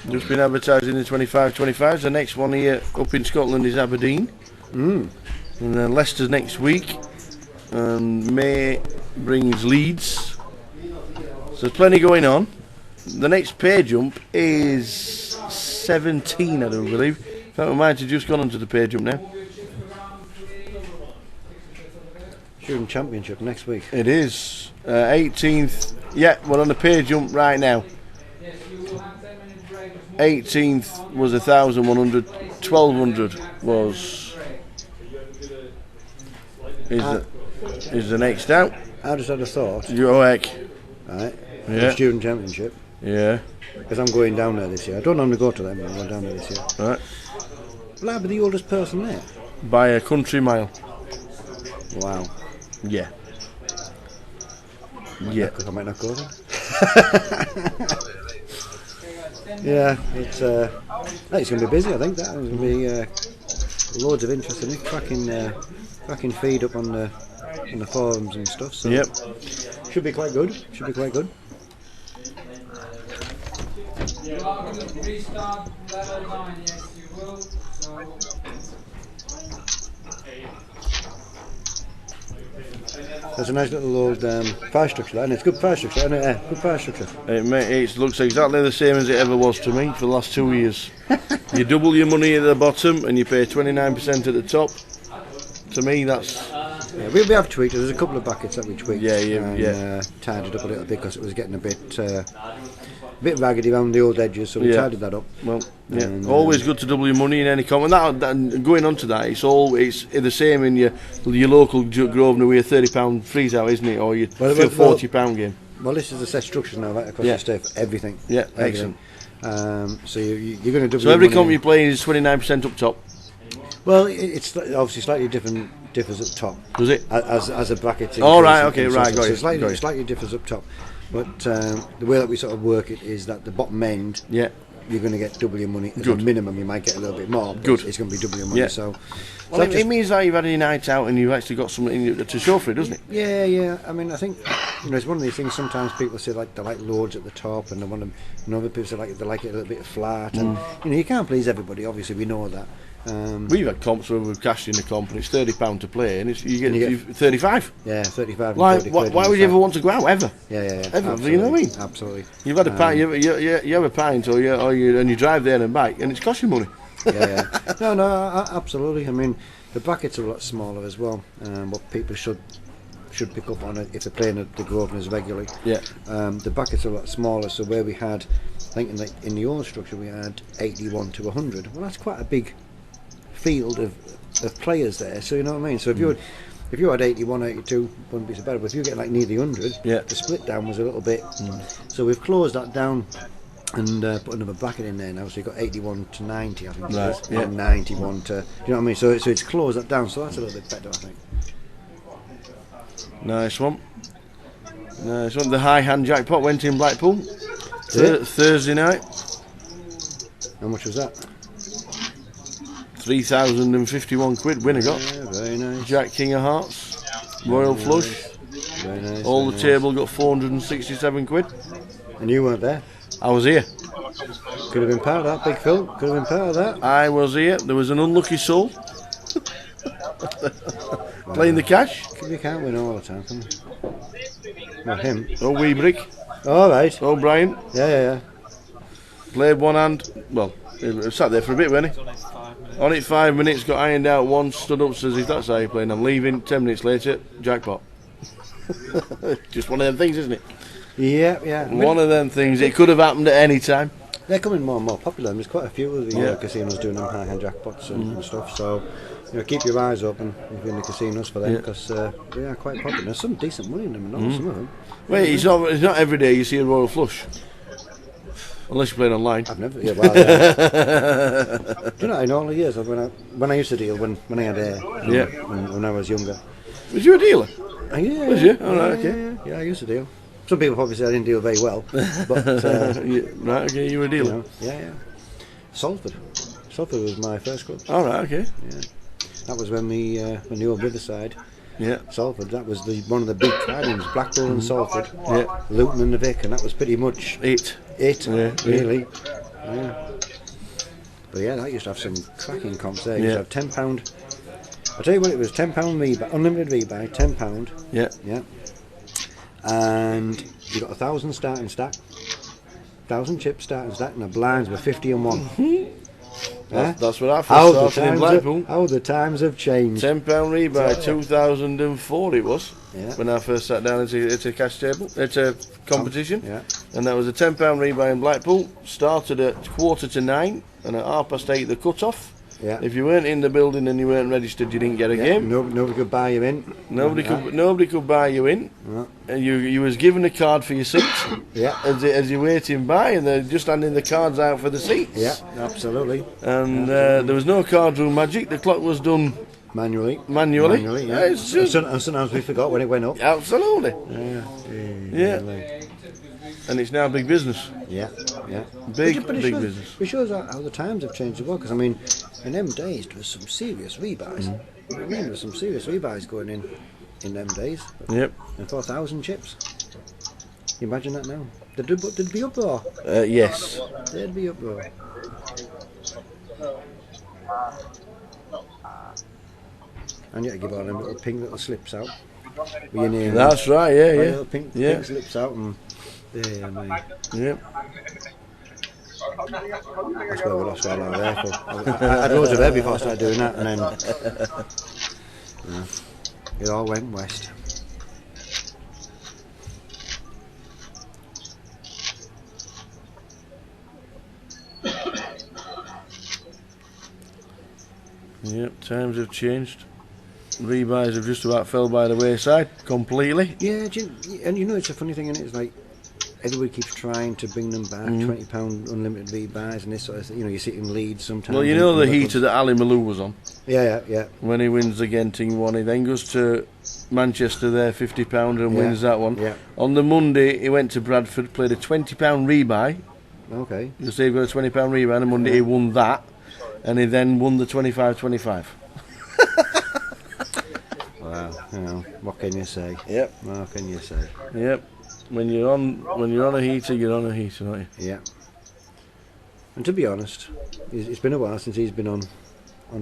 just been advertising the 25-25s. The next one here up in Scotland is Aberdeen. And then Leicester's next week. And May brings Leeds. So there's plenty going on. The next pay jump is 17, I do believe. In fact, we might have just gone onto the pay jump now. Shooting Championship next week. It is 18th. Yeah, we're on the pay jump right now. 18th was 1,100. 1,200 was is the next out. I just had a thought. Go heck. Right. Yeah. The Student Championship. Yeah. Because I'm going down there this year. I don't normally go to them, but I'm going down there this year. Right. Will I be the oldest person there? By a country mile. Wow. Yeah. Yeah. I might not go then. Yeah, it's going to be busy. I think that there's going to be loads of interest in it. Cracking feed up on the forums and stuff. So Yep. should be quite good. Should be quite good. You are going to restart level 9, yes you will. So That's a nice little old fire structure, and it's good fire structure, isn't it? Good fire structure. It looks exactly the same as it ever was to me for the last 2 years. You double your money at the bottom and you pay 29% at the top. To me, that's... Yeah, we have tweaked it. There's a couple of buckets that we tweaked and tidied up a little bit because it was getting a bit raggedy around the old edges, so we tidied that up. Well, yeah, and, always good to double your money in any comp. And going on to that, it's the same in your local Grosvenor with your £30 freeze out, isn't it, or your £40 game. Well, this is the set structures now, right across the state for everything. Yeah, excellent. So you're going to double. So every comp you play is 29% up top. Well, it's obviously slightly differs up top. Does it? As a bracket. Oh, right, okay, right, got so it. Slightly differs up top. But the way that we sort of work it is that the bottom end, you're going to get double your money. As a minimum, you might get a little bit more, but it's going to be double your money. So, well, it means that you've had a night out and you've actually got something to show for it, doesn't it? Yeah. I mean, I think it's one of these things. Sometimes people say they like loads at the top, and and other people say they like it a little bit flat. And you can't please everybody. Obviously, we know that. We've had comps where we've cashed in a comp and it's £30 to play, and you get 35. Yeah, 35. Why would you ever want to go out ever? Yeah. Ever, you know what I mean? Absolutely. You've had a pint, you have a pint, and you drive there and back, and it's cost you money. Yeah. No, absolutely. I mean, the brackets are a lot smaller as well. What people should pick up on it if they're playing the Grosvenors regularly. Yeah. The brackets are a lot smaller, so where we had, I think in the old structure we had 81 to 100. Well, that's quite a big field of players there, so you know what I mean. So if you had 81, 82, wouldn't be so bad. But if you get like near the 100, the split down was a little bit. So we've closed that down and put another bracket in there now. So you've got 81 to 90, I think. Right. And 91 to, you know what I mean. So it's closed that down. So that's a little bit better, I think. Nice one. The high hand jackpot went in Blackpool Thursday night. How much was that? 3,051 quid winner got. Yeah, very nice. Jack King of Hearts, Royal Flush. Very nice. All the table got 467 quid. And you weren't there? I was here. Could have been part of that, Big Phil. Could have been part of that. I was here. There was an unlucky soul playing the cash. We can't win all the time, can we? Not him. Oh, Weebrick. All right. Oh, Brian. Yeah. Played one hand. Well, he sat there for a bit, wasn't he? On it 5 minutes, got ironed out once, stood up, says, if that's how you're playing, I'm leaving. 10 minutes later, jackpot. Just one of them things, isn't it? Yeah. One of them things. It could have happened at any time. They're coming more and more popular. There's quite a few of the casinos doing them high-hand jackpots and stuff. So, keep your eyes open in the casinos for them because they are quite popular. There's some decent money in them, and some of them. Wait, it's not every day you see a Royal Flush. Unless you're playing online. I've never. Yeah, well, do you know? In all the years when I used to deal when I had when I was younger. Was you a dealer? Yeah. Was you? All right. Okay. Yeah, I used to deal. Some people probably say I didn't deal very well, but right. Okay, you were a dealer. Yeah. Salford was my first club. All right. Okay. Yeah. That was when the old Riverside. Yeah. Salford. That was one of the big ridings. Blackpool and Salford. Yeah. Luton and the Vic, and that was pretty much it. Really. Yeah. But yeah, that used to have some cracking comps there. You used to have £10. I'll tell you what, it was £10 rebuy, unlimited rebuy, £10. Yeah. And you got 1,000 starting stack, 1,000 chips starting stack, and the blinds were 50 and 1. That's what I first started in Blackpool. How the times have changed. £10 rebuy, 2004 it was. Yeah. When I first sat down at a cash table, at a competition, and that was a £10 rebuy in Blackpool. Started at 8:45, and at 8:30 the cut-off. Yeah. If you weren't in the building and you weren't registered, you didn't get a game. Nobody could buy you in. Nobody could buy you in. And you was given a card for your seat. As you're waiting by, and they're just handing the cards out for the seats. Yeah, absolutely. And there was no card room magic. The clock was done manually. Yeah. And sometimes we forgot when it went up. Absolutely. Yeah. And it's now big business. Yeah. Big business. It shows how the times have changed as well. Because I mean, in them days there was some serious rebuys. I mean, there was some serious rebuys going in them days. Yep. And 4,000 chips. Can you imagine that now? They'd be uproar. Yes. They'd be uproar. And you had to give all them little pink little slips out. with your name. That's right, yeah, yeah. Little pink slips out and there, I mean, Yeah. that's where we lost all our hair for. I had loads of hair before I started doing that, and then it all went west. Yep, times have changed. Rebuys have just about fell by the wayside completely. Yeah, and you know it's a funny thing, and it's like everybody keeps trying to bring them back. £20 unlimited rebuys and this sort of thing. You know, you see it in Leeds sometimes. Well, you know the heater that Ali Malou was on. Yeah. When he wins the Genting one, he then goes to Manchester there, £50 and wins that one. Yeah. On the Monday, he went to Bradford, played a £20 rebuy. Okay. You say he got a £20 rebuy. On the Monday, he won that, and he then won the 25-25. Wow. You know, what can you say? Yep. What can you say? Yep. When you're on a heater, you're on a heater, aren't you? Yeah. And to be honest, it's been a while since he's been on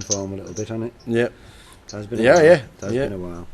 form a little bit, hasn't it? Yep. It has been a while. Yeah. It has been a while.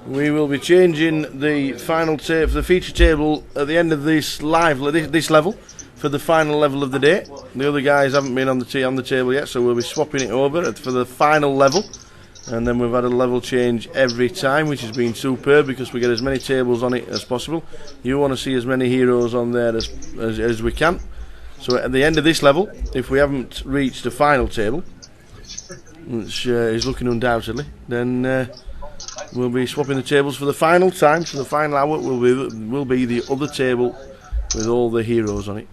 We will be changing the final for the feature table at the end of this this level for the final level of the day. The other guys haven't been on the table yet, so we'll be swapping it over for the final level. And then we've had a level change every time, which has been superb because we get as many tables on it as possible. You want to see as many heroes on there as we can. So at the end of this level, if we haven't reached the final table, which is looking undoubtedly, then we'll be swapping the tables for the final time. So the final hour will be the other table with all the heroes on it.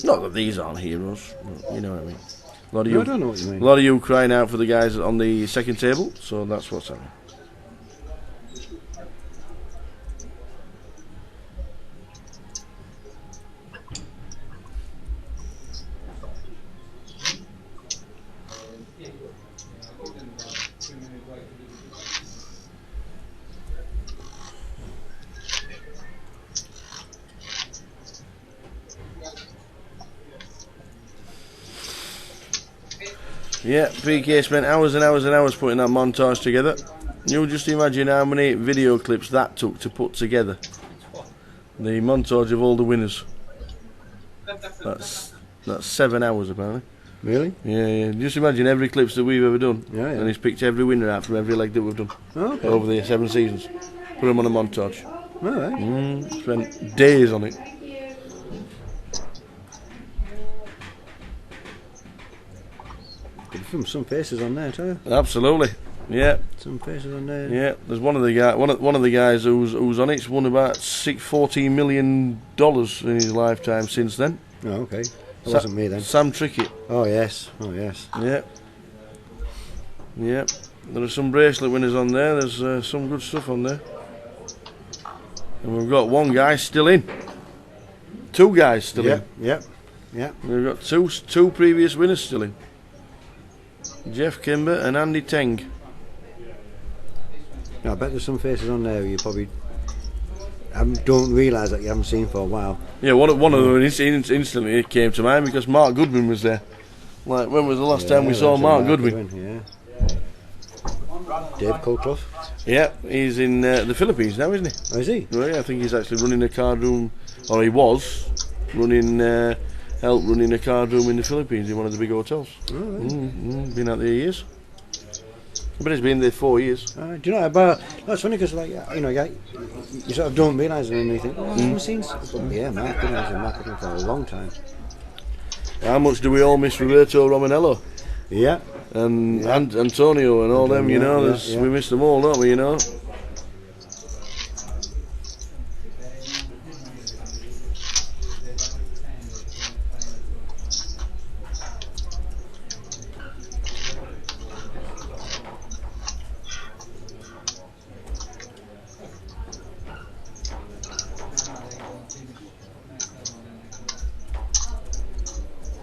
Not that these aren't heroes, but you know what I mean. A lot of you, I don't know what you mean. A lot of you crying out for the guys on the second table, so that's what's happening. Yeah, PK spent hours and hours and hours putting that montage together. You just imagine how many video clips that took to put together. The montage of all the winners. That's 7 hours apparently. Really? Yeah. Just imagine every clips that we've ever done. Yeah. And he's picked every winner out from every leg that we've done. Oh, okay. Over the 7 seasons. Put them on a montage. All right. Spent days on it. Could film some faces on there too. Absolutely. Yeah. Some faces on there. Yeah. There's one of the guys who's on it's won about $14 million in his lifetime since then. Oh, okay. That wasn't me then. Sam Trickett. Oh yes. Yeah. Yeah. There are some bracelet winners on there. There's some good stuff on there. And we've got one guy still in. 2 guys still in. Yeah. We've got two previous winners still in. Jeff Kimber and Andy Teng. I bet there's some faces on there you probably don't realise that you haven't seen for a while. Yeah, one of them instantly came to mind because Mark Goodwin was there. Like, when was the last time we saw Mark Goodwin? Yeah. Dave Colclough. Yeah, he's in the Philippines now, isn't he? Oh, is he? Well, yeah, I think he's actually running a card room, or he was running, help running a card room in the Philippines in one of the big hotels. Oh, right. Been out there years. But he's been there 4 years. Do you know? But that's funny because, like, you sort of don't realise it, and you think, oh, I haven't seen. But yeah, Mark Goodwin's been marketing for a long time. How much do we all miss Roberto Romanello? Yeah. And Antonio and all them, you know. We miss them all, don't we, you know?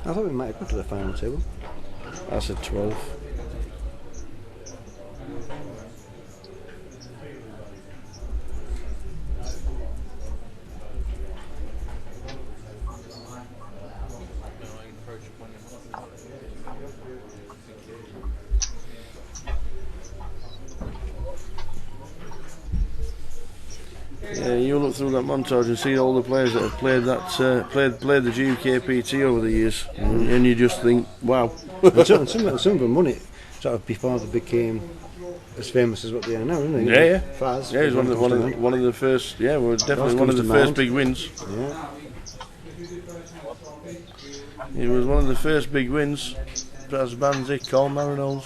I thought we might have got to the final table. I said 12. Yeah, you look through that montage and see all the players that have played that played the GukPT over the years, and you just think, wow. And some of them won it sort of before they became as famous as what they are now, isn't it? Yeah. Faz. Yeah, he was one of the first. Yeah, well, definitely one of the first big wins. Yeah. He was one of the first big wins. Faz Banzi, Carl Marinos.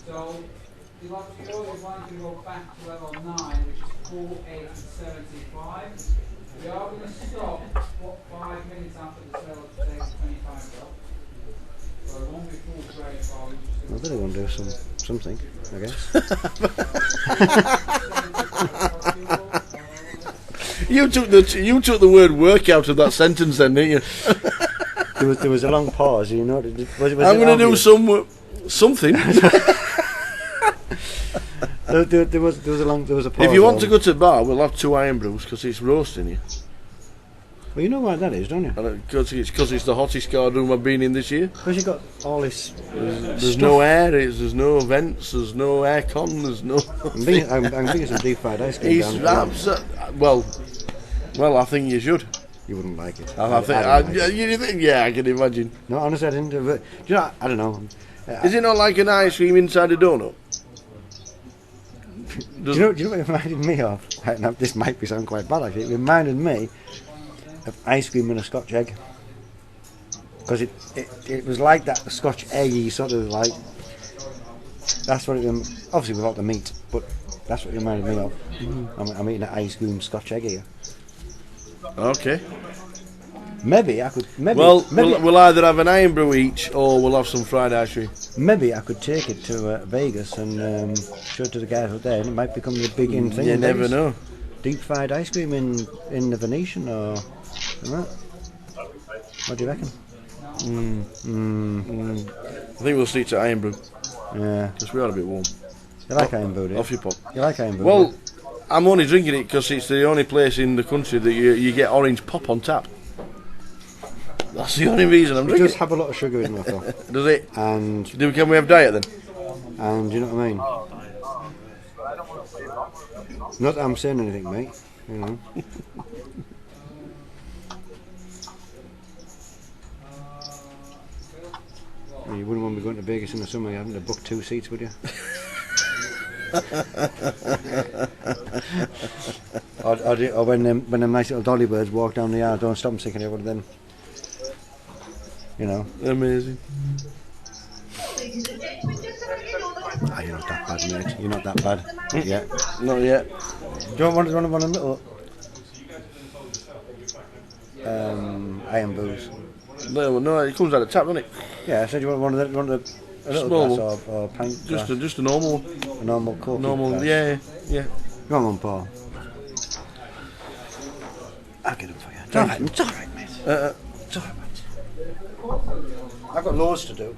So, the Montreal is wanting to go back to level 9, which is 4,875. We are going to stop 5 minutes after the sale to take 25 drop. So it won't be full trade volume. I bet they want to do something, I guess. You took the word work out of that sentence then, didn't you? There was a long pause, you know. Was I'm going to do something. There was a pause. If you want to go to the bar, we'll have 2 iron brews because it's roasting you. Well, you know why that is, don't you? Because it's the hottest card room I've been in this year. Because you got all this. There's no air, there's no vents, there's no aircon, there's no. I'm thinking some deep fried ice cream. Well, I think you should. You wouldn't like it. I can imagine. No, honestly, I didn't. But, you know, I don't know. Is it not like an ice cream inside a donut? Do you know what it reminded me of? Now, this might sound quite bad actually. It reminded me of ice cream and a Scotch egg. Because it was like that, the Scotch eggy sort of like. That's what it. Obviously without the meat, but that's what it reminded me of. I'm eating an ice cream Scotch egg here. Okay. Maybe I could. We'll either have an iron brew each, or we'll have some fried ice cream. Maybe I could take it to Vegas and show it to the guys out there, and it might become the big in thing. You never know. Deep fried ice cream in the Venetian or something like that. What do you reckon? I think we'll stick to iron brew. Yeah. Because we are a bit warm. You like iron brew, do you? Off your pop. You like iron brew? Well, I'm only drinking it because it's the only place in the country that you get orange pop on tap. That's the only reason I'm drinking. It does have a lot of sugar in it, though. Does it? And Can we have diet then? And you know what I mean? Not that I'm saying anything, mate. You know. You wouldn't want me going to Vegas in the summer having to book 2 seats, would you? or when them nice little dolly birds walk down the yard, don't stop them sticking everybody then. You know. Amazing. You're not that bad, mate. You're not that bad. Yeah. Not yet. Do you want a little iron booze? No, it comes out of tap, doesn't it? Yeah, I said you want a little Small glass or pint glass? Just a normal. A normal Coke. Normal, yeah. You want one, Paul? I'll get them for you. It's alright, mate. It's alright, mate. I've got loads to do.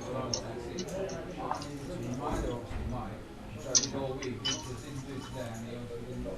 around the taxi. Doesn't mind, obviously, might. So I did all week, just didn't do it today, and he obviously didn't do it.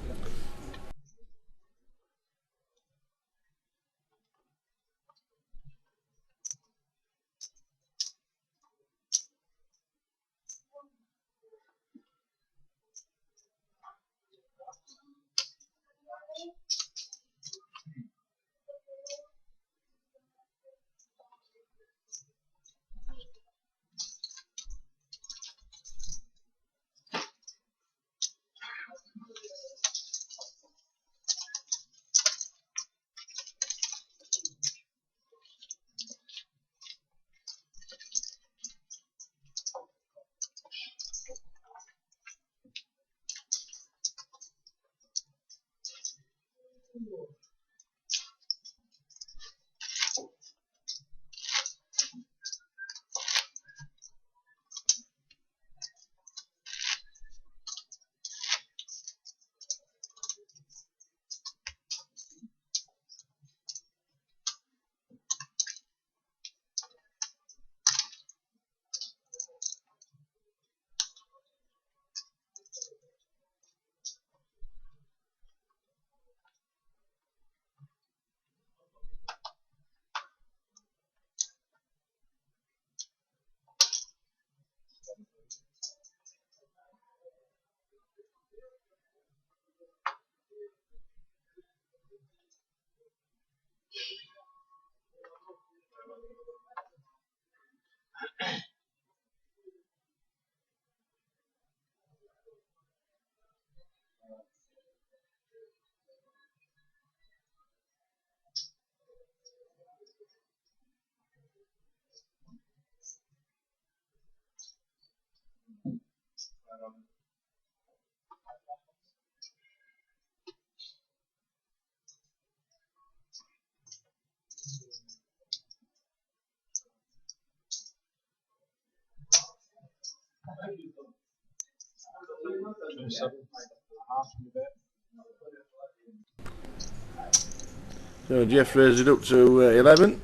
So Jeff raises it up to 11,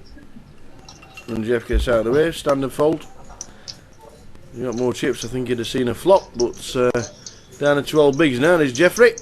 and Jeff gets out of the way, standard fold. You got more chips, I think you'd have seen a flop, but down to 12 bigs now, there's Jeffrey.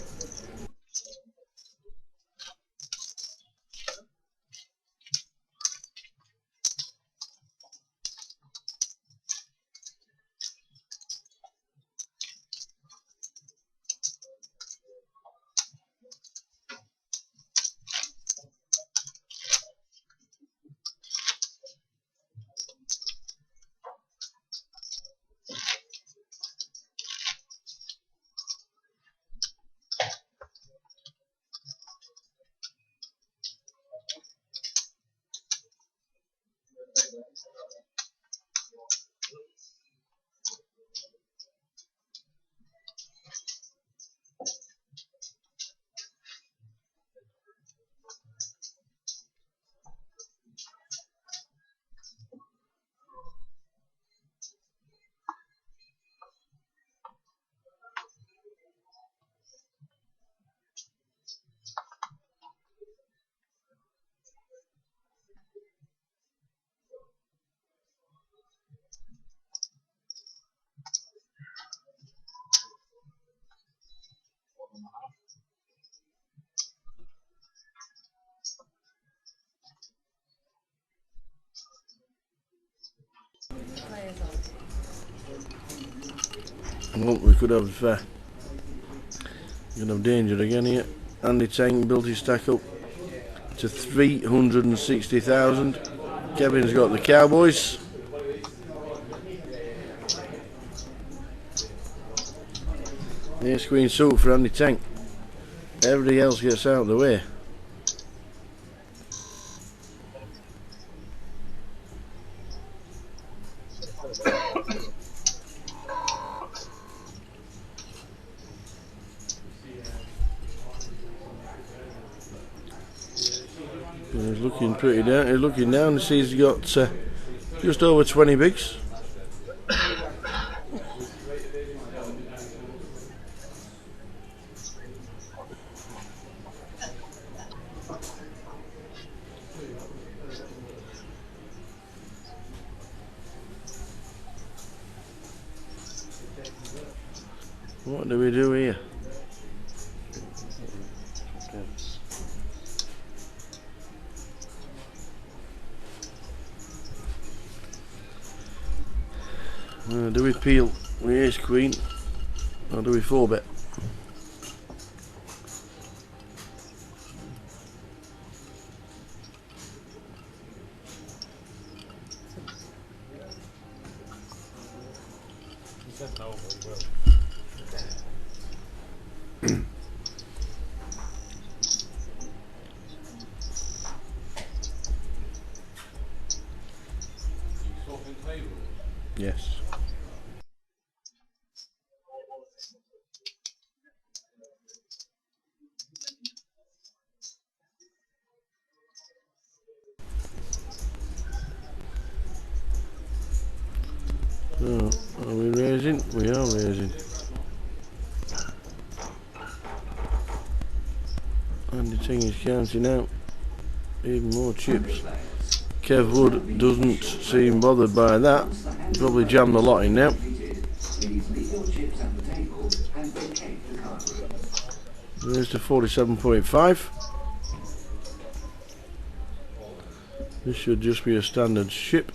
Well, we could have danger again here. Andy Tank built his stack up to 360,000. Kevin's got the Cowboys. Ace Queen suit for Andy Tank. Everybody else gets out of the way. He's looking pretty down. He's looking down. He's got just over 20 bigs. What do we do here? Do we peel with ace queen or do we 4-bet? Yes. So, are we raising? We are raising. And the thing is counting out even more chips. Kev Wood doesn't seem bothered by that. Probably jammed the lot in now. There's to 47.5. This should just be a standard ship.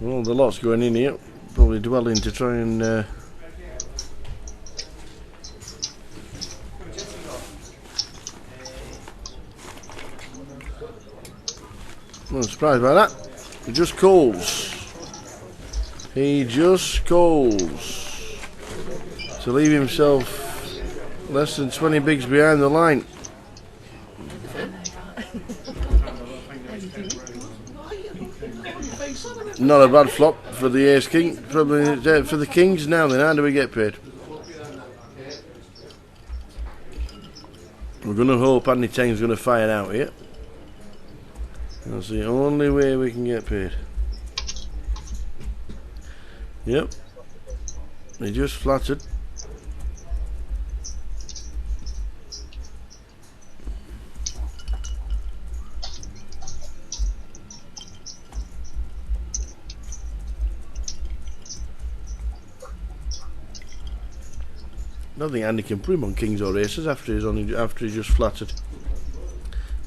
Well, the lot's going in here. Probably dwelling to try and I'm surprised by that. He just calls. He just calls to leave himself less than 20 bigs behind the line. Not a bad flop for the ace king. Probably for the kings now. Then how do we get paid? We're going to hope Andy Tang's going to fire out here. That's the only way we can get paid. Yep. He just flattered. I don't think Andy can put him on kings or aces after he's just flattered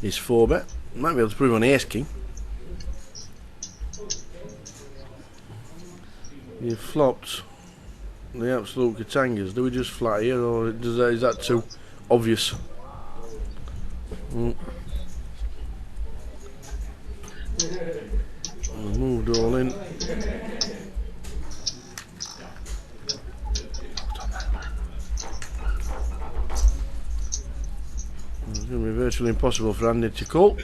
his 4-bet. Might be able to put him on ace king. You flopped the absolute Katangas. Do we just flat here, or is that too obvious? Moved all in. It's going to be virtually impossible for Andy to call.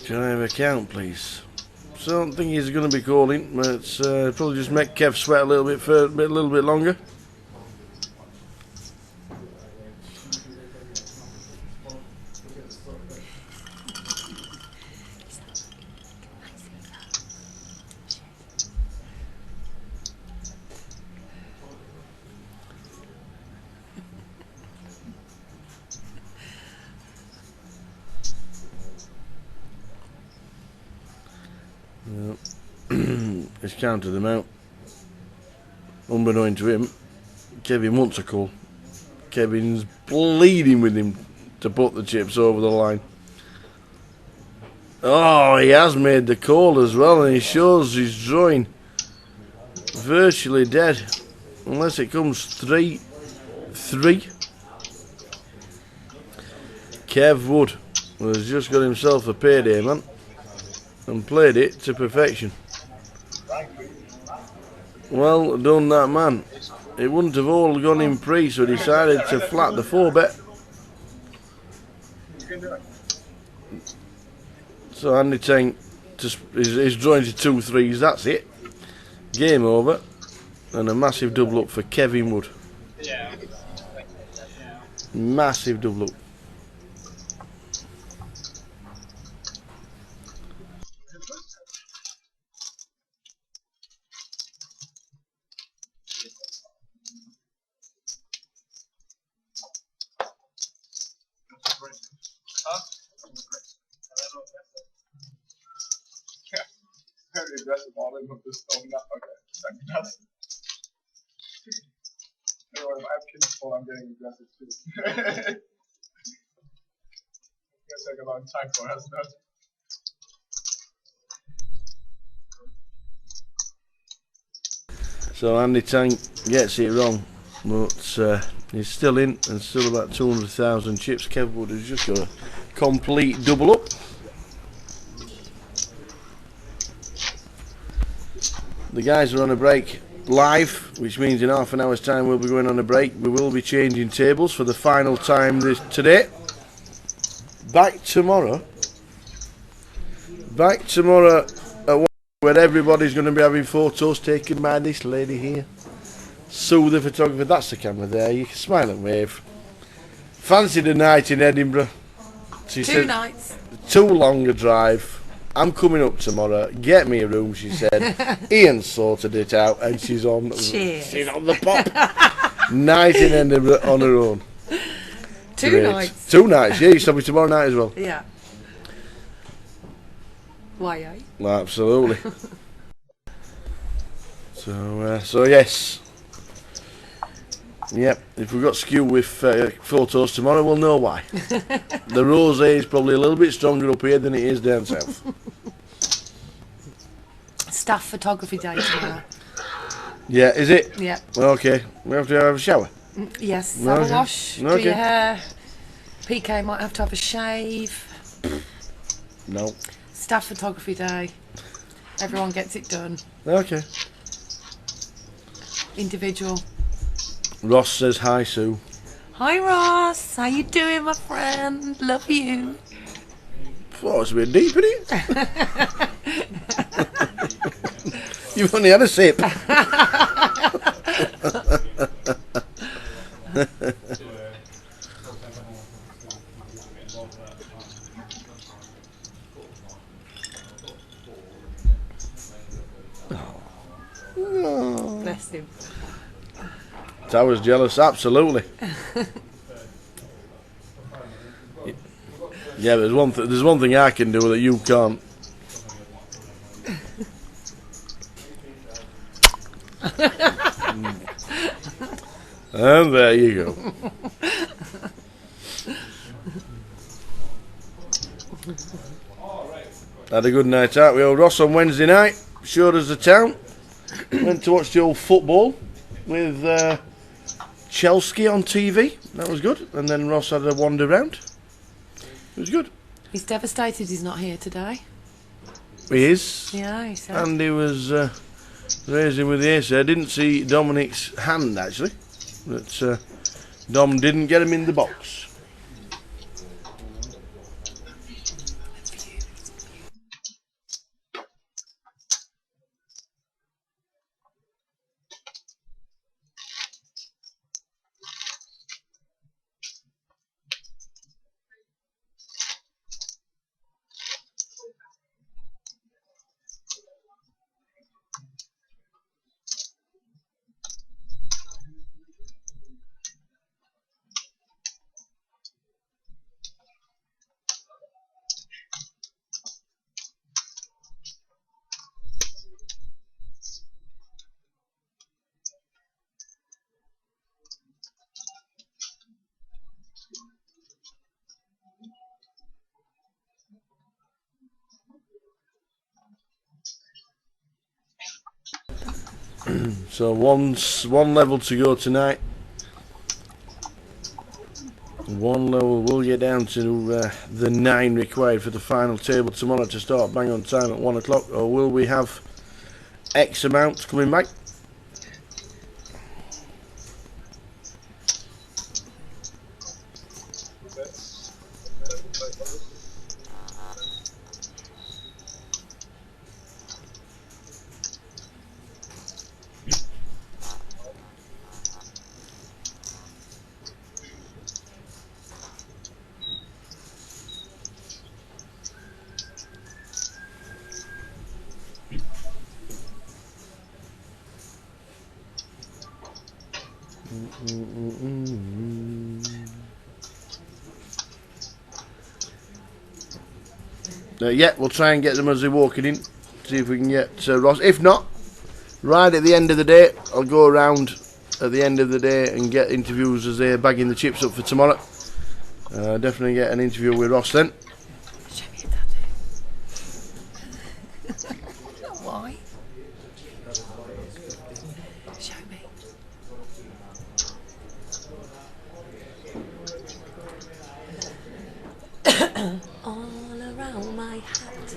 Can I have a count, please? So I don't think he's going to be calling, but it's probably just make Kev sweat a little bit for a little bit longer. He's counted them out. Unbeknown to him, Kevin wants a call. Kevin's pleading with him to put the chips over the line. Oh, he has made the call as well, and he shows his drawing virtually dead. Unless it comes 3-3. Kev Wood has just got himself a payday, man. And played it to perfection. Well done, that man. It wouldn't have all gone in pre, so he decided to flat the 4-bet. So Andy Tank is drawing to 2 threes, that's it. Game over. And a massive double up for Kevin Wood. Massive double up. Very aggressive all in, but just throwing that. Okay, second pass. Anyway, if I have kids before, I'm getting aggressive too. It's gonna take a long time for us, no? So Andy Tank gets it wrong, but he's still in and still about 200,000 chips. Kev Wood has just got a complete double up. The guys are on a break live, which means in half an hour's time we'll be going on a break. We will be changing tables for the final time today. Back tomorrow at 1, where everybody's going to be having photos taken by this lady here. Sue the photographer, that's the camera there, you can smile and wave. Fancied a night in Edinburgh. She said, nights. Too long a drive. I'm coming up tomorrow. Get me a room, she said. Ian sorted it out, and she's on. Cheers. She's on the pop. Night in Edinburgh on her own. 2 Great. nights. 2 nights. Yeah, you stop me tomorrow night as well. Yeah. Why, eh? Absolutely. So yes. Yep. If we've got skew with photos tomorrow, we'll know why. The rosé is probably a little bit stronger up here than it is down south. Staff photography day tomorrow. Yeah, is it? Yeah. Okay. We have to have a shower. Yes. Have Okay. a wash. Do Okay. your hair. PK might have to have a shave. No. Staff photography day. Everyone gets it done. Okay. Individual. Ross says hi, Sue. Hi Ross, how you doing, my friend? Love you. Oh, it's a bit deep, isn't it? You've only had a sip. Bless him. I was jealous, absolutely. Yeah, there's one thing I can do that you can't. And there you go. Had a good night out with old Ross on Wednesday night. Showed us the town. Went to watch the old football with Chelsea on TV. That was good. And then Ross had a wander round. It was good. He's devastated he's not here today. He is. Yeah, he said. And he was raising with the ace. I didn't see Dominic's hand actually. But Dom didn't get him in the box. So one level to go tonight. One level will get down to the 9 required for the final table tomorrow to start bang on time at 1 o'clock, or will we have X amount coming back? Yeah, we'll try and get them as they're walking in. See if we can get Ross. If not, right at the end of the day, I'll go around at the end of the day and get interviews as they're bagging the chips up for tomorrow. Definitely get an interview with Ross then. Show me a tattoo. Why? Show me. All around my hat,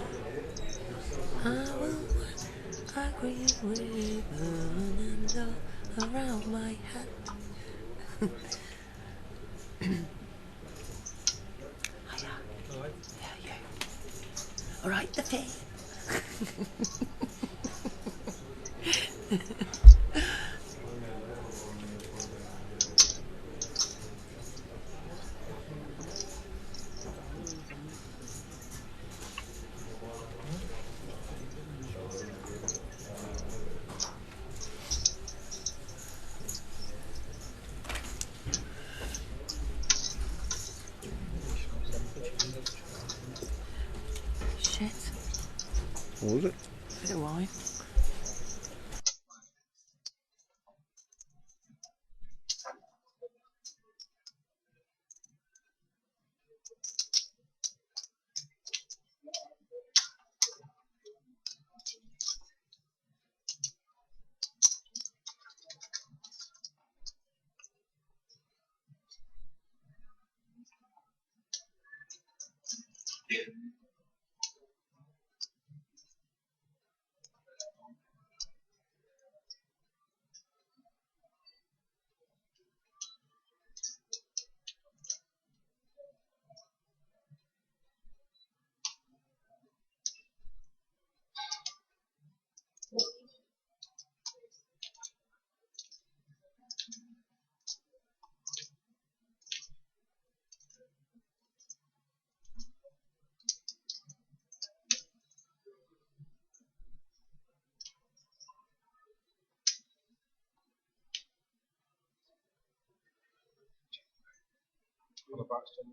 I will agree with and all around my hat. Hiya. Yeah, you. All right, the pig. Shit. What was it? Bit of wine. On the back stand.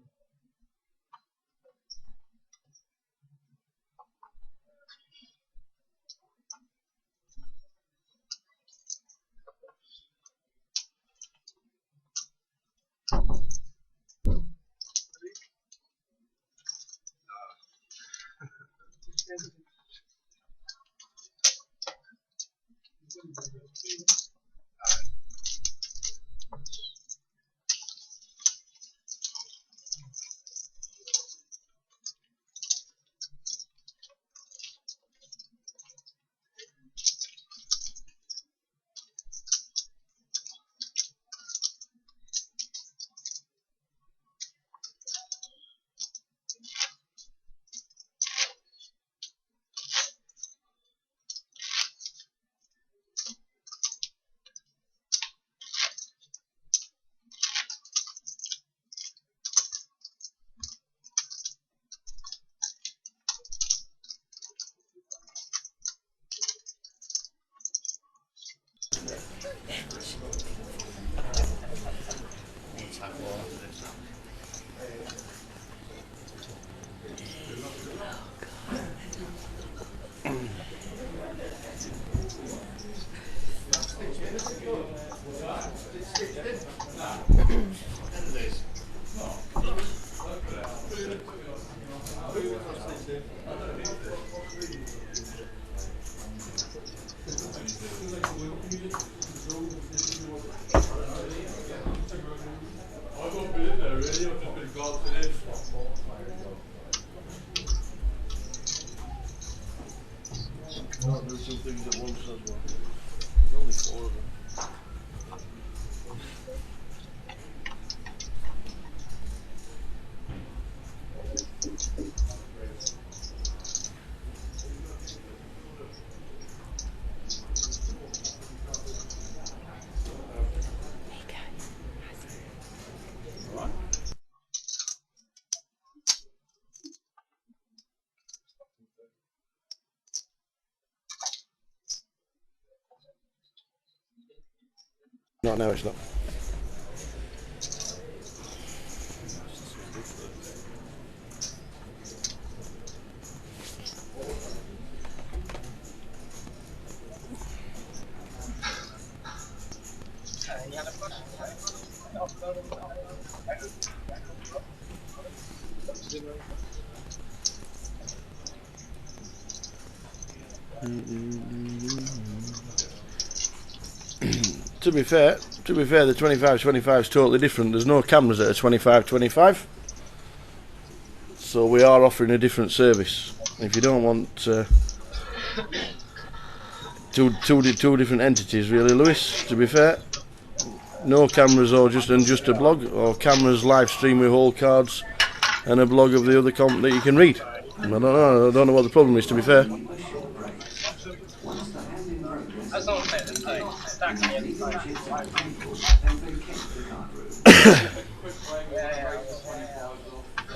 Can't do two things at once as well. There's only 4 of them. No, no, it's not. Any other questions? To be fair, the 25-25 is totally different. There's no cameras at a 25-25, so we are offering a different service. If you don't want two different entities, really, Lewis. To be fair, no cameras or just a blog, or cameras live stream with whole cards and a blog of the other comp that you can read. I don't know what the problem is. To be fair. As long as it's like stacking it.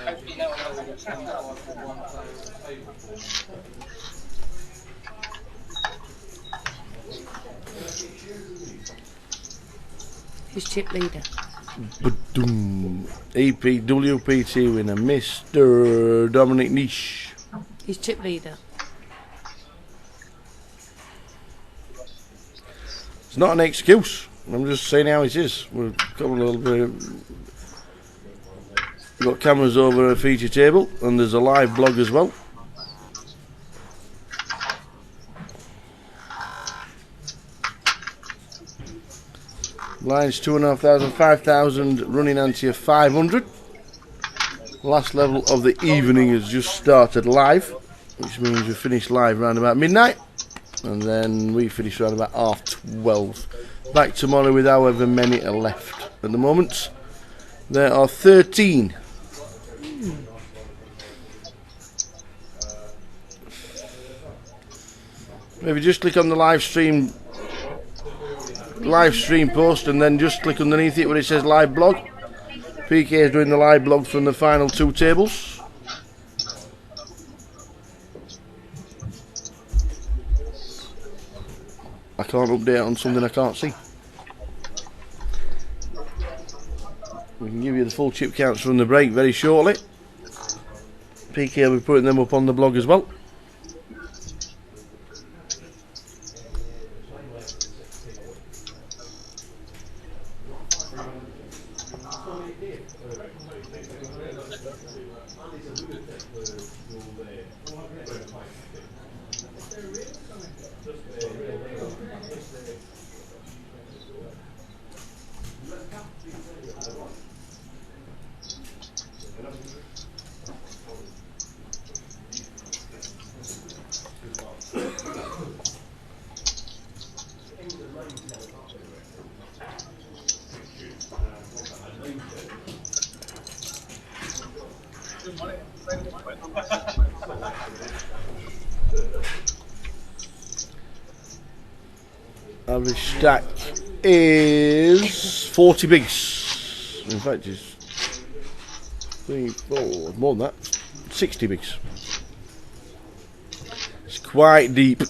Hopefully no one else understands that. Who's chip leader? GukPT winner, Mr. Dominic Niche. Who's chip leader? It's not an excuse. I'm just saying how it is. We've got a little bit. We've got cameras over a feature table, and there's a live blog as well. Blinds 2,500, 5,000, running onto your 500. Last level of the evening has just started live, which means we finished live around about midnight, and then we finish around about 12:30. Back tomorrow with however many are left. At the moment, there are 13. Maybe just click on the live stream post and then just click underneath it where it says live blog. PK is doing the live blog from the final 2 tables. I can't update on something I can't see. We can give you the full chip counts from the break very shortly. PK will be putting them up on the blog as well. Average stack is 40 bigs. In fact, it's 3, 4, more than that, 60 bigs. It's quite deep.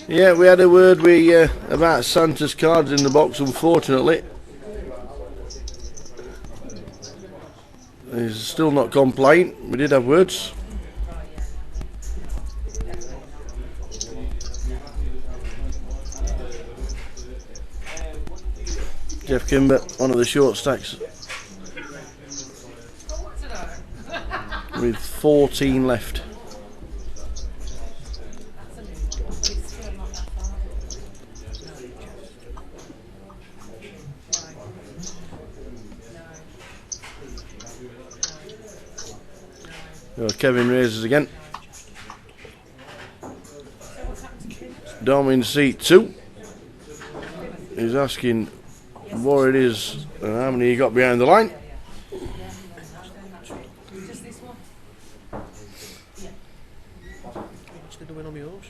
Yeah, we had a word about Santa's cards in the box, unfortunately. He's still not complying. We did have words. Jeff Kimber, one of the short stacks, with 14 left. Kevin raises again. Dom in seat 2. He's asking what it is and how many you got behind the line. What's they doing on my horse?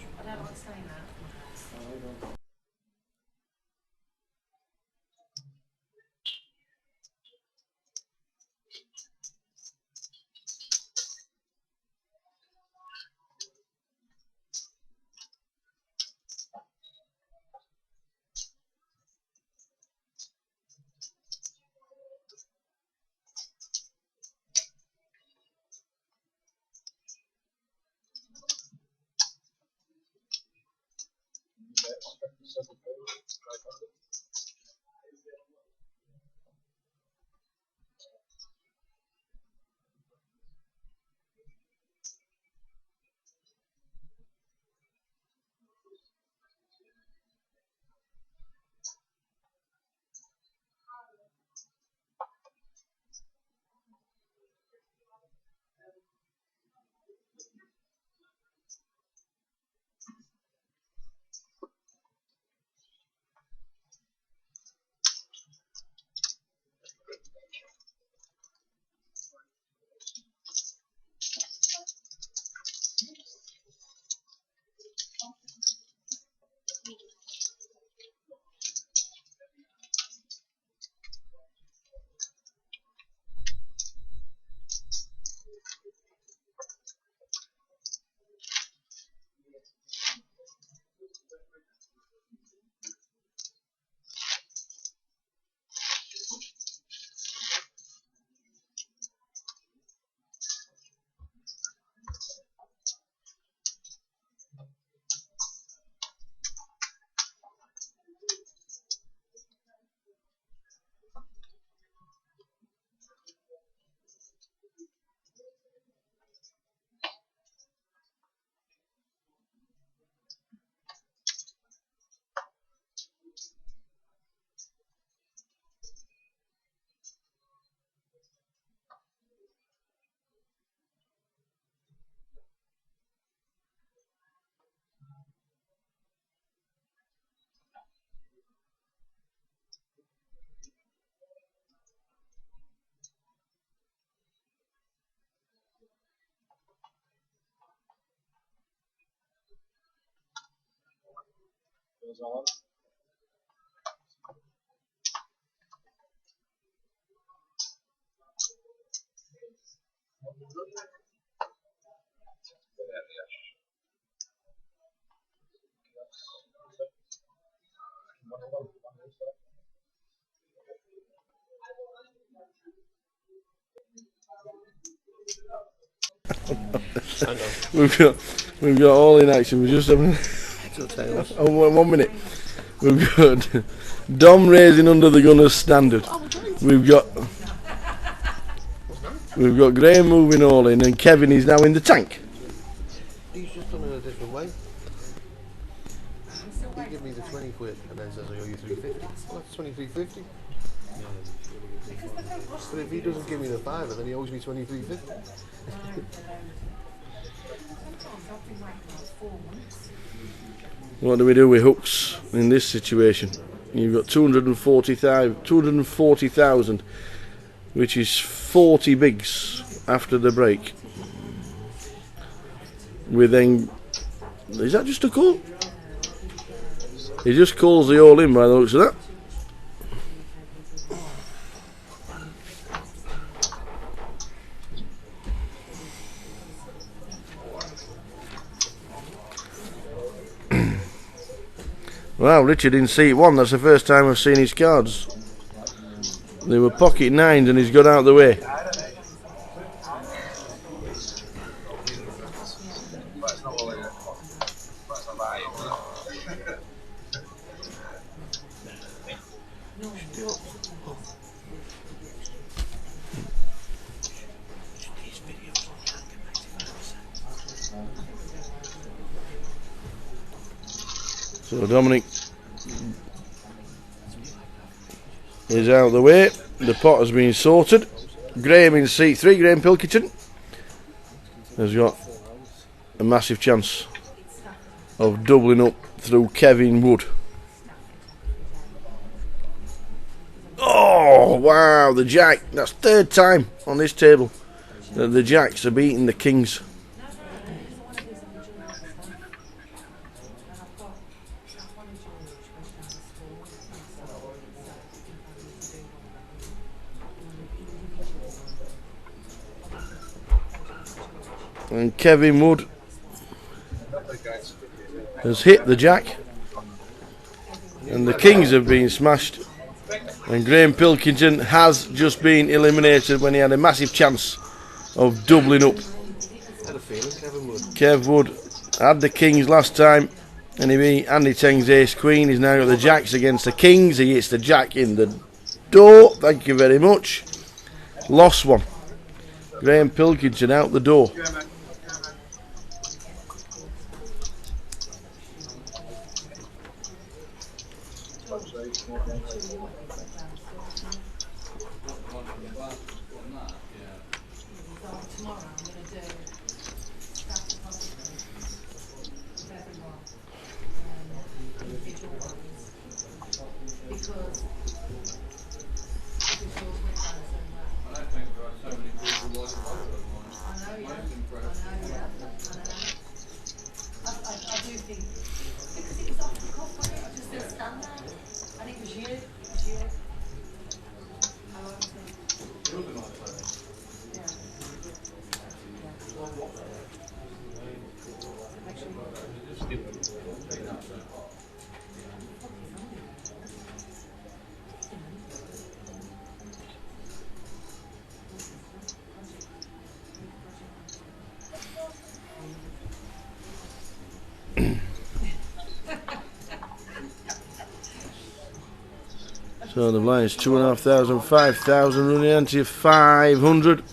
We've got all in action. We're just having 1 minute. We've got Dom raising under the gunner's standard. We've got Graham moving all in, and Kevin is now in the tank. He's just done it a different way. He gave me the 20 quid and then says I owe you 350. Well, that's 23.50. But if he doesn't give me the fiver, then he owes me 23.50. What do we do with hooks in this situation? You've got 240,000, which is 40 bigs after the break. We then, is that just a call? He just calls the all in by the looks of that. Wow, Richard in seat 1, that's the first time I've seen his cards. They were pocket 9s and he's got out of the way. So Dominic is out of the way. The pot has been sorted. Graham in seat 3, Graham Pilkington, has got a massive chance of doubling up through Kevin Wood. Oh wow, the jack. That's third time on this table that the jacks are beating the kings. And Kevin Wood has hit the jack and the kings have been smashed, and Graham Pilkington has just been eliminated when he had a massive chance of doubling up. Kev Wood had the kings last time and he beat Andy Teng's ace queen. He's now got the jacks against the kings. He hits the jack in the door. Thank you very much. Lost one. Graham Pilkington out the door. So the blinds 2,500, 5,000, running into 500.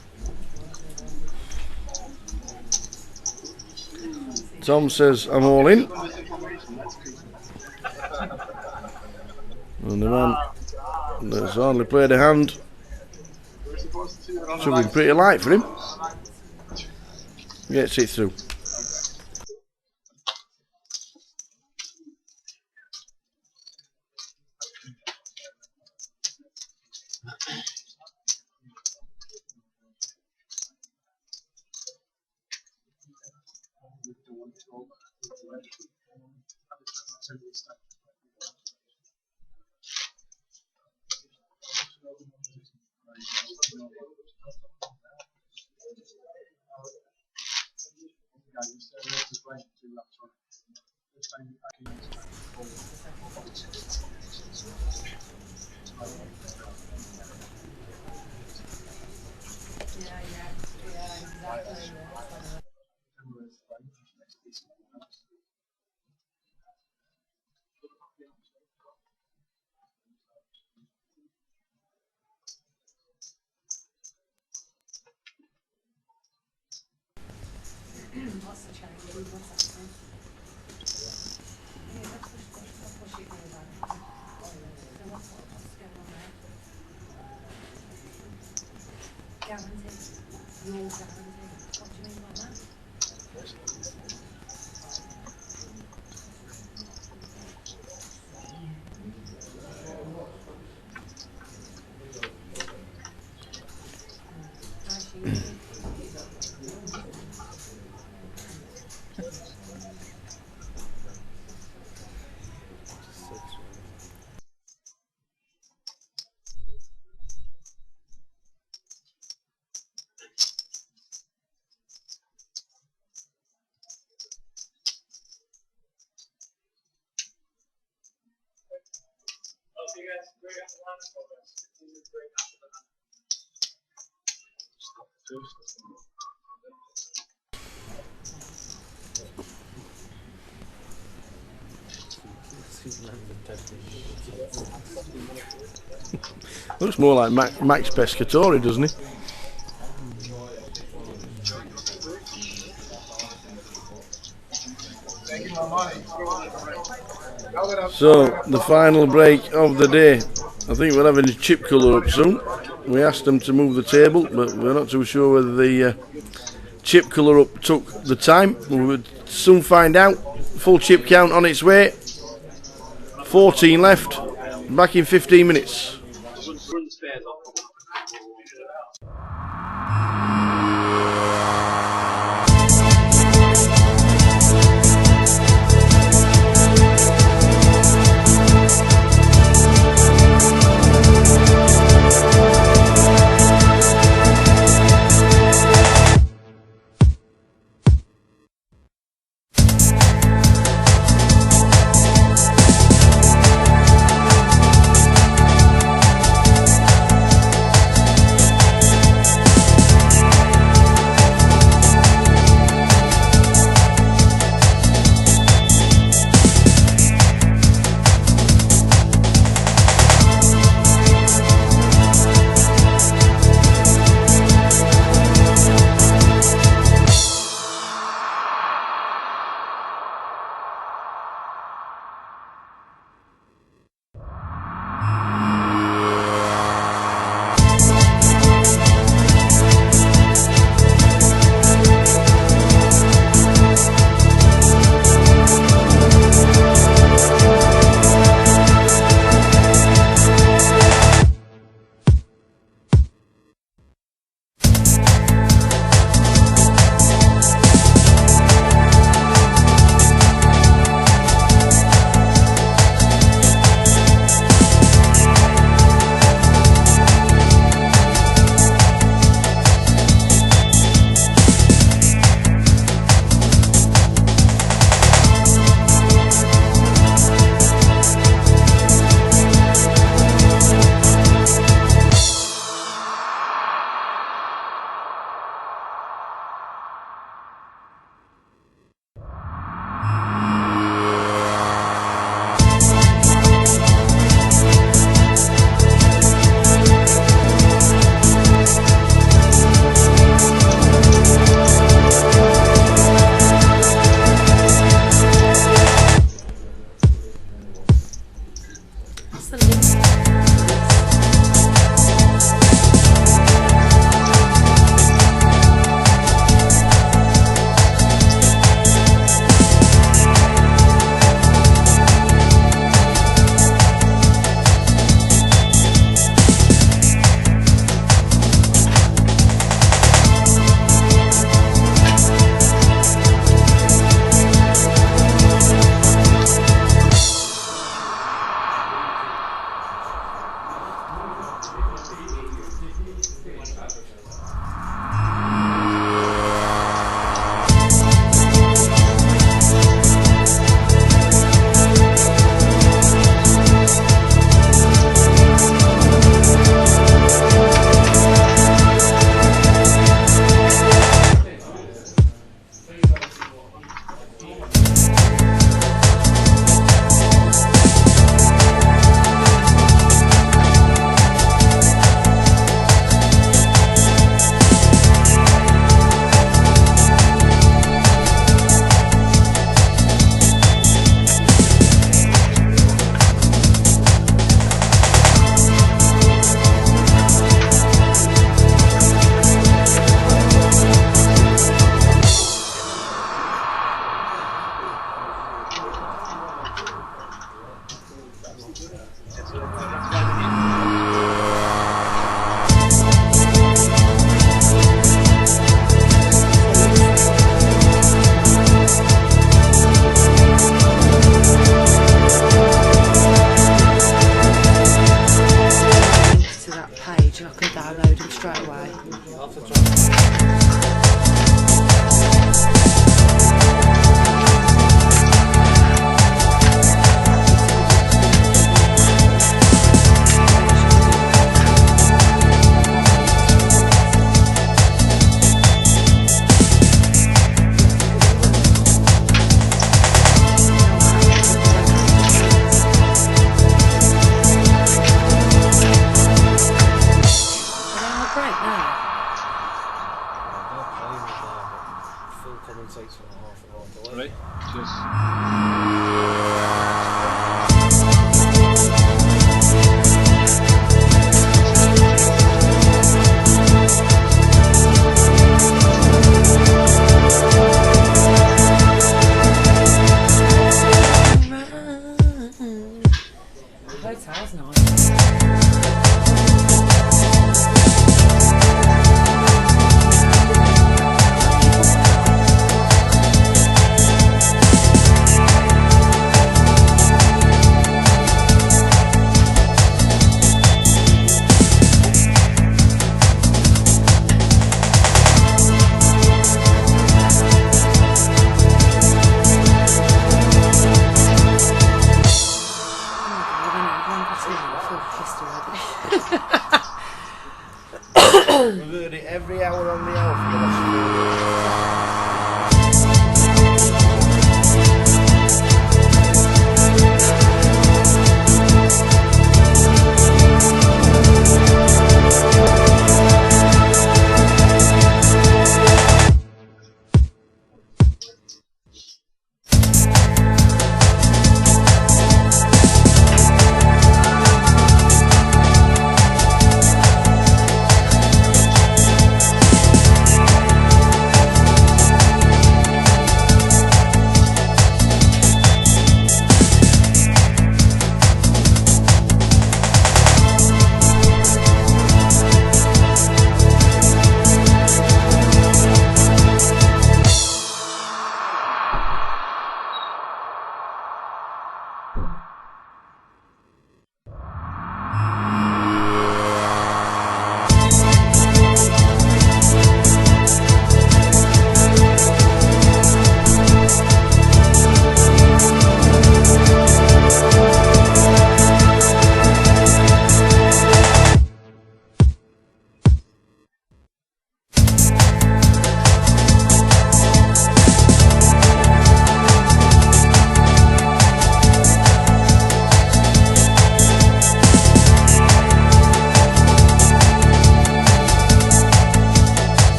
Tom says I'm all in. And the man that's hardly played a hand, should be pretty light for him. Gets it through. Looks more like Max Pescatore, doesn't he? So, the final break of the day. I think we're having a chip colour up soon. We asked them to move the table, but we're not too sure whether the chip colour up took the time. We would soon find out. Full chip count on its way. 14 left. Back in 15 minutes. Hotel's nice. We've heard it every hour on the hour for the last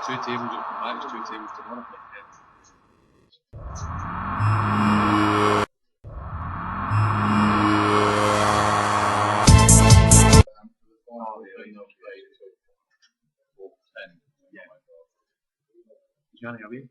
2 tables up from that, it's 2 tables to 1. Johnny, are we?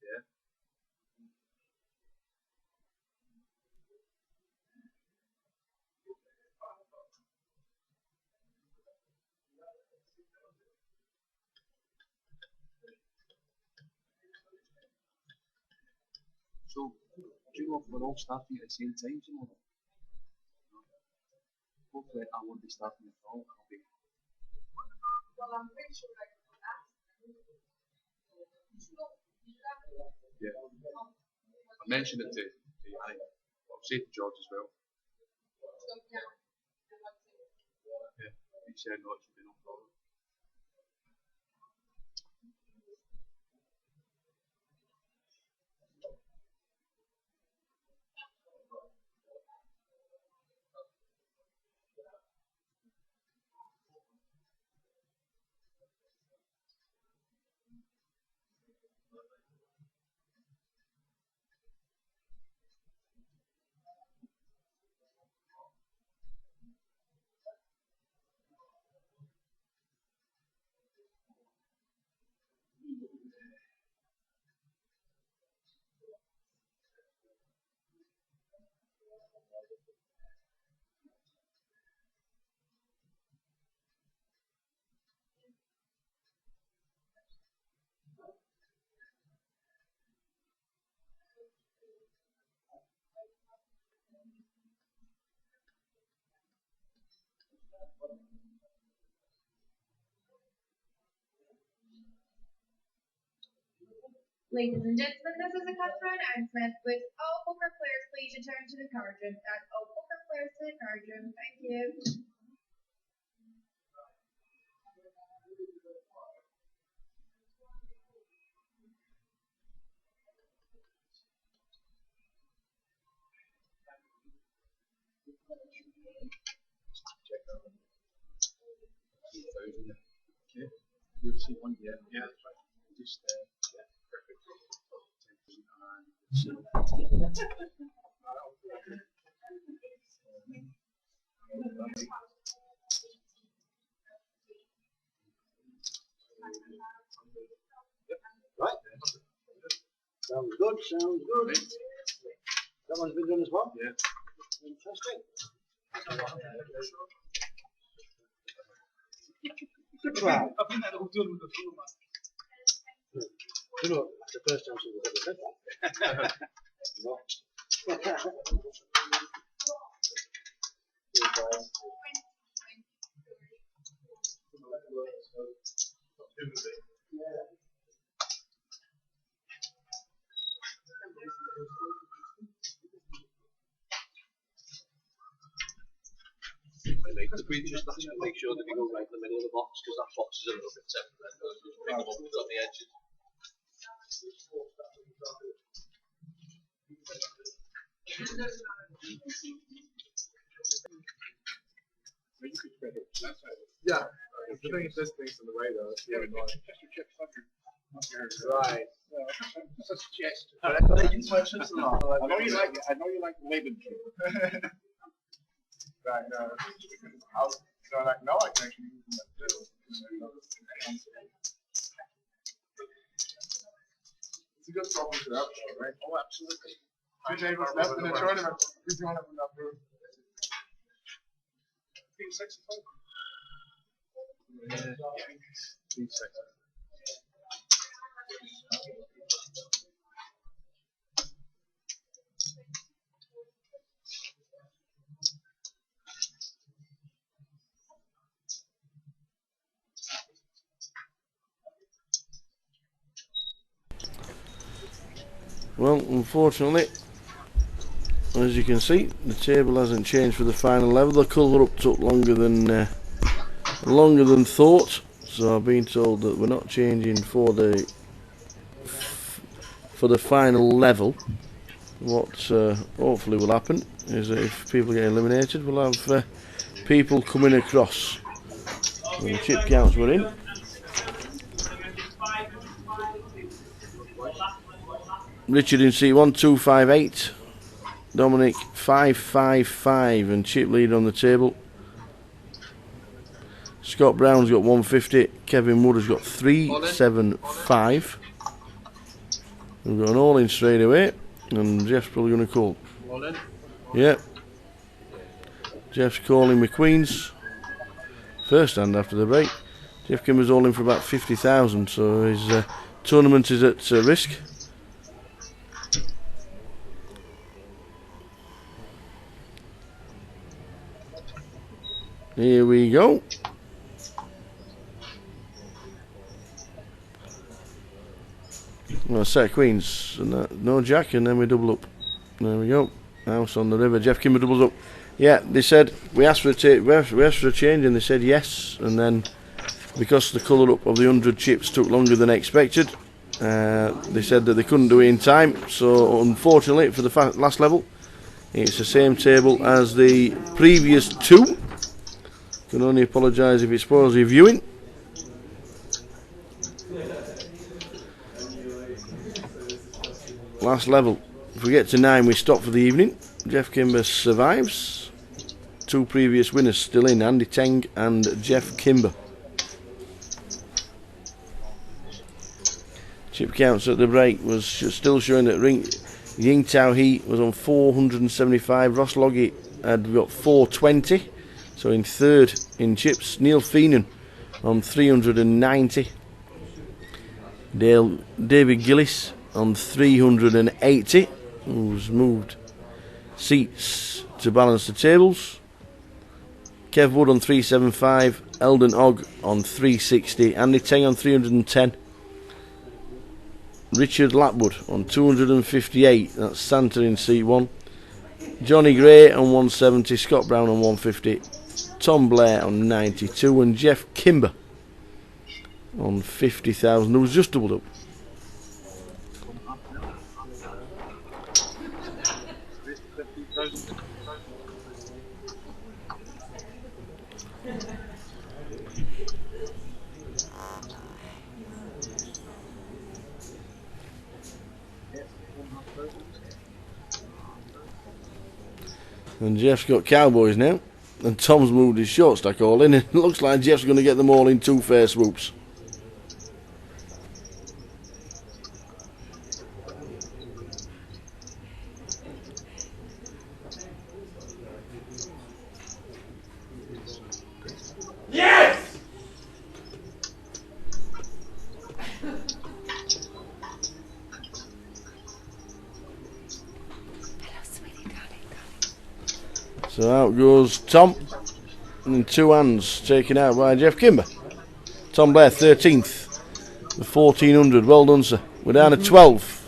Yeah. So, do you know if we're all starting at the same time tomorrow? Hopefully I won't be starting at all. I'll be. Yeah. I mentioned it to Yanni. I'll say to George as well. Yeah. He said no, it should be no problem. Ladies and gentlemen, this is a customer announcement. With all poker players, please return to the card room. That's all poker players to the card room. Thank you. Check out. 2,000. Okay. You'll see one here. Yeah, that's right. Just yeah, perfect. 10,000 and Right. Sounds good, sounds good. right. That one's been done as well? Yeah. Fantastic. Good try. I think that will do with the full man. You know, that's the first time someone's ever said that. No. We just have to make sure that we go right in the middle of the box because that box is a little bit separate. Just bring them up on the edges. Yeah. The thing is, this thing's in the way though. It's really annoying. Right. Such a chest. I know you like it. I know you like Laban. Right, no. So like now I can actually use them too. It's a good problem to have, right? Oh, absolutely. 2 tables left in the tournament. Who's the one up in that room? Team 65. Yeah. Team 6. Well, unfortunately, as you can see, the table hasn't changed for the final level. The colour-up took longer than thought, so I've been told that we're not changing for the final level. what hopefully will happen is that if people get eliminated, we'll have people coming across. And the chip counts were in. Richard in seat 1, 258. Dominic 555 and chip lead on the table. Scott Brown's got 150. Kevin Wood has got 375. We've got an all in straight away, and Jeff's probably going to call. All in? Yep. Jeff's calling McQueen's. First hand after the break. Jeff Kimber's all in for about 50,000, so his tournament is at risk. Here we go. Well, set of queens, and no jack, and then we double up. There we go. House on the river. Jeff Kimber doubles up. Yeah, they said we asked for a change, and they said yes. And then because the colour up of the 100 chips took longer than expected, they said that they couldn't do it in time. So unfortunately, for the last level, it's the same table as the previous two. Can only apologise if it spoils your viewing. Last level. If we get to 9, we stop for the evening. Jeff Kimber survives. Two previous winners still in, Andy Teng and Jeff Kimber. Chip counts at the break was still showing that Ying Tao He was on 475. Ross Logie had got 420. So in third in chips. Neil Feenan on 390. David Gillis on 380, who's moved seats to balance the tables. Kev Wood on 375, Eldon Ogg on 360, Andy Teng on 310, Richard Lapwood on 258, that's Santa in seat 1, Johnny Gray on 170, Scott Brown on 150, Tom Blair on 92, and Jeff Kimber on 50,000, who was just doubled up. And Jeff's got Cowboys now, and Tom's moved his short stack all in, and it looks like Jeff's going to get them all in 2 fair swoops. Yes! So out goes Tom, and in 2 hands, taken out by Jeff Kimber. Tom Blair 13th, the 1400. Well done, sir. We're down to 12.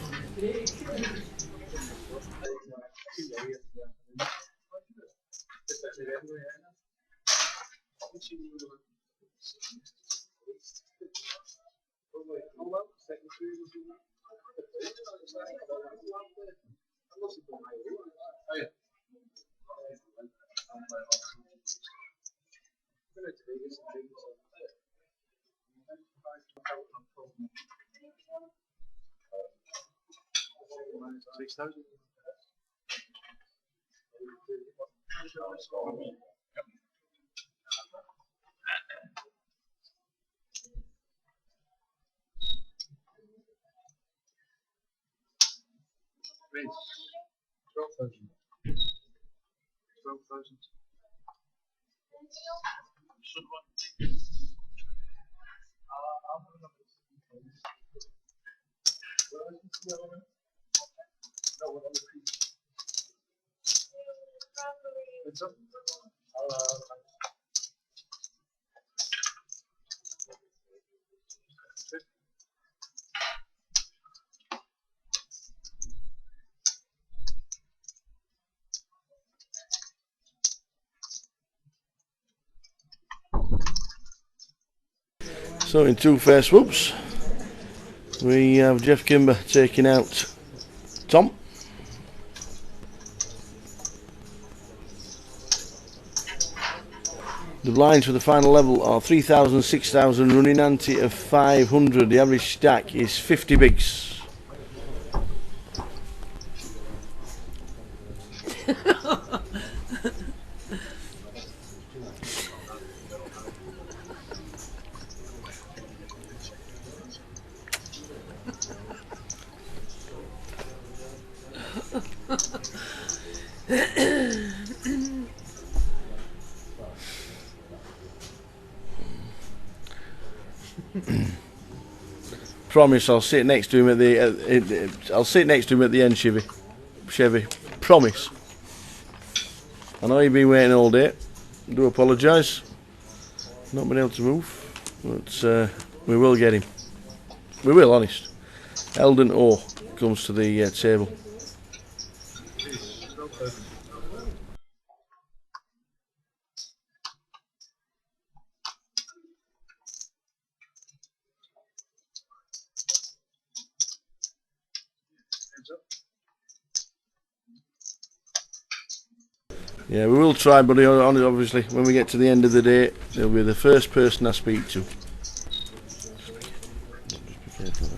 Prince, 12,000. 12,000. So in 2 fair swoops, we have Jeff Kimber taking out Tom. The blinds for the final level are 3,000, 6,000, running ante of 500. The average stack is 50 bigs. Promise I'll sit next to him at the I'll sit next to him at the end, Chevy. Promise. I know you've been waiting all day. I do apologise. Not been able to move, but we will get him. We will, honest. Eldon O comes to the table. Yeah, we will try, buddy. Obviously, when we get to the end of the day, he'll be the first person I speak to. Just be careful of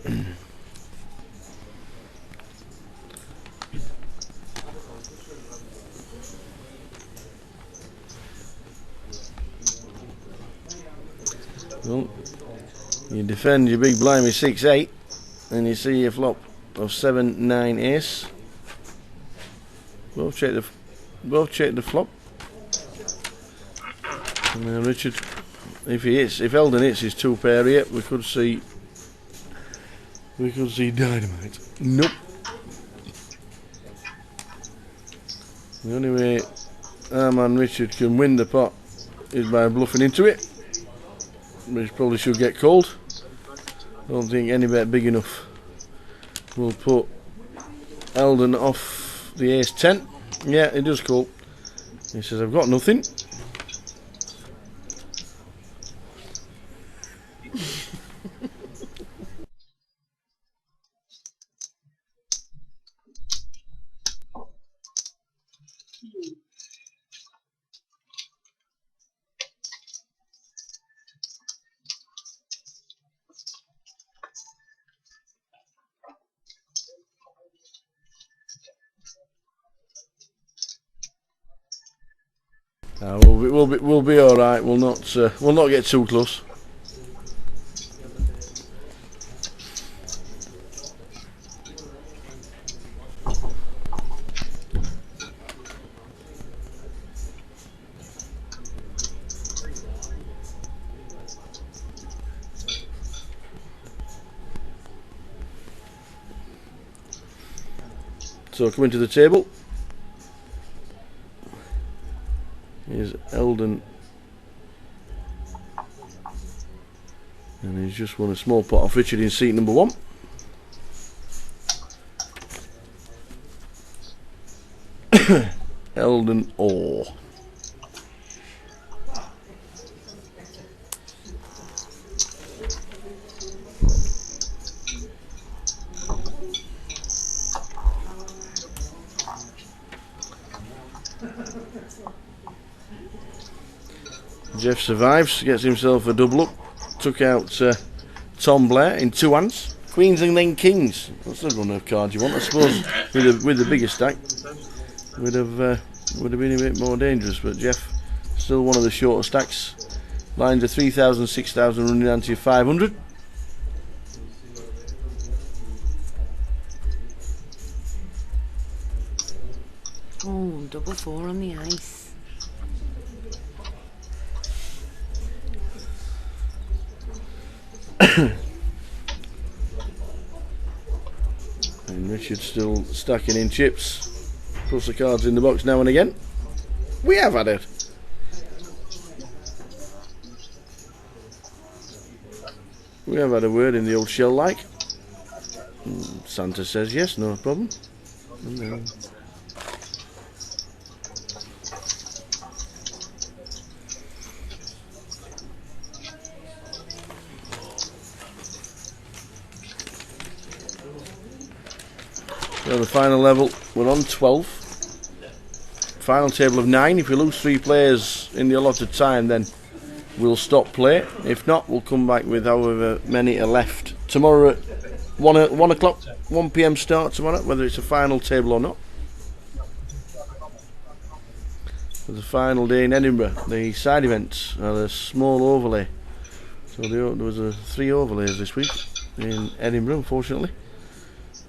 that. Well, you defend your big blind with 6-8, and you see your flop of 7-9 ace. Both check the flop. And then Richard, if Eldon hits his 2 pair here, we could see dynamite. Nope. The only way our man Richard can win the pot is by bluffing into it, which probably should get called. I don't think any bet big enough will put Eldon off the ace 10. Yeah, it does call. He says, I've got nothing. We'll be all right. We'll not get too close. So coming to the table is Eldon, and he's just won a small pot off Richard in seat number 1. Eldon O. Jeff survives, gets himself a double up, took out Tom Blair in 2 hands, queens and then kings. That's the run of cards you want, I suppose. With the bigger stack, would have been a bit more dangerous. But Jeff, still one of the shorter stacks. Lines of 3,000, 6,000, running down to 500. Oh, double 4 on the ice. And Richard's still stacking in chips, plus the cards in the box now and again. We have had it. We have had a word in the old shell like. Santa says yes, no problem. So the final level, we're on 12. final table of 9. If we lose 3 players in the allotted time, then we'll stop play. If not, we'll come back with however many are left tomorrow at 1 o'clock, 1 p.m. start tomorrow, whether it's a final table or not. For the final day in Edinburgh, the side events are a small overlay. So there was 3 overlays this week in Edinburgh, unfortunately.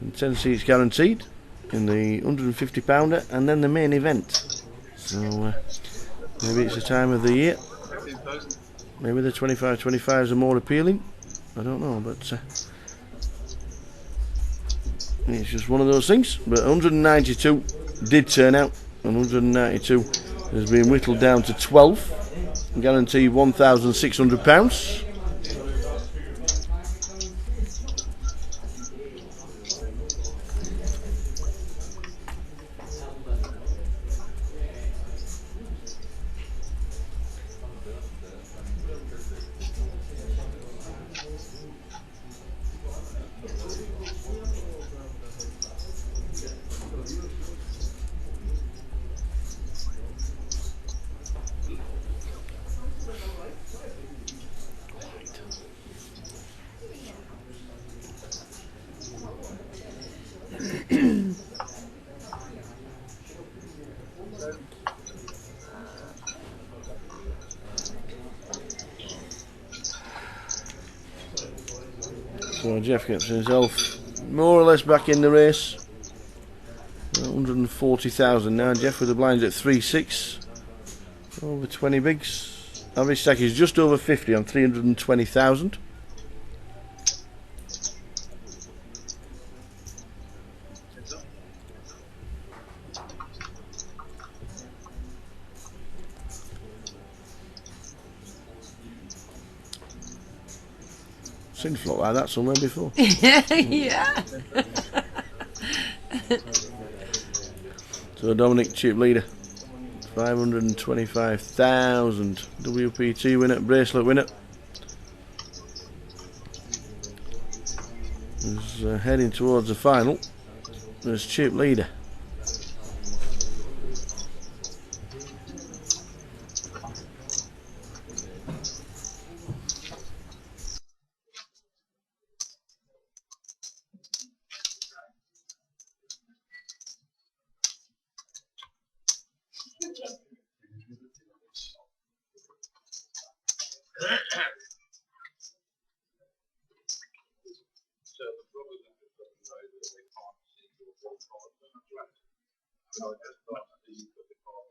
And 10 seats guaranteed in the £150 and then the main event. So maybe it's the time of the year. Maybe the 25-25s are more appealing. I don't know, but it's just one of those things. But 192 did turn out, and 192 has been whittled down to 12, guaranteed £1,600. So Jeff gets himself more or less back in the race. 140,000 now. Jeff with the blinds at 3-6. Over 20 bigs. Average stack is just over 50 on 320,000. Seen float like that somewhere before. Yeah. So Dominic, chip leader, 525,000. WPT winner, bracelet winner. Is heading towards the final. There's chip leader.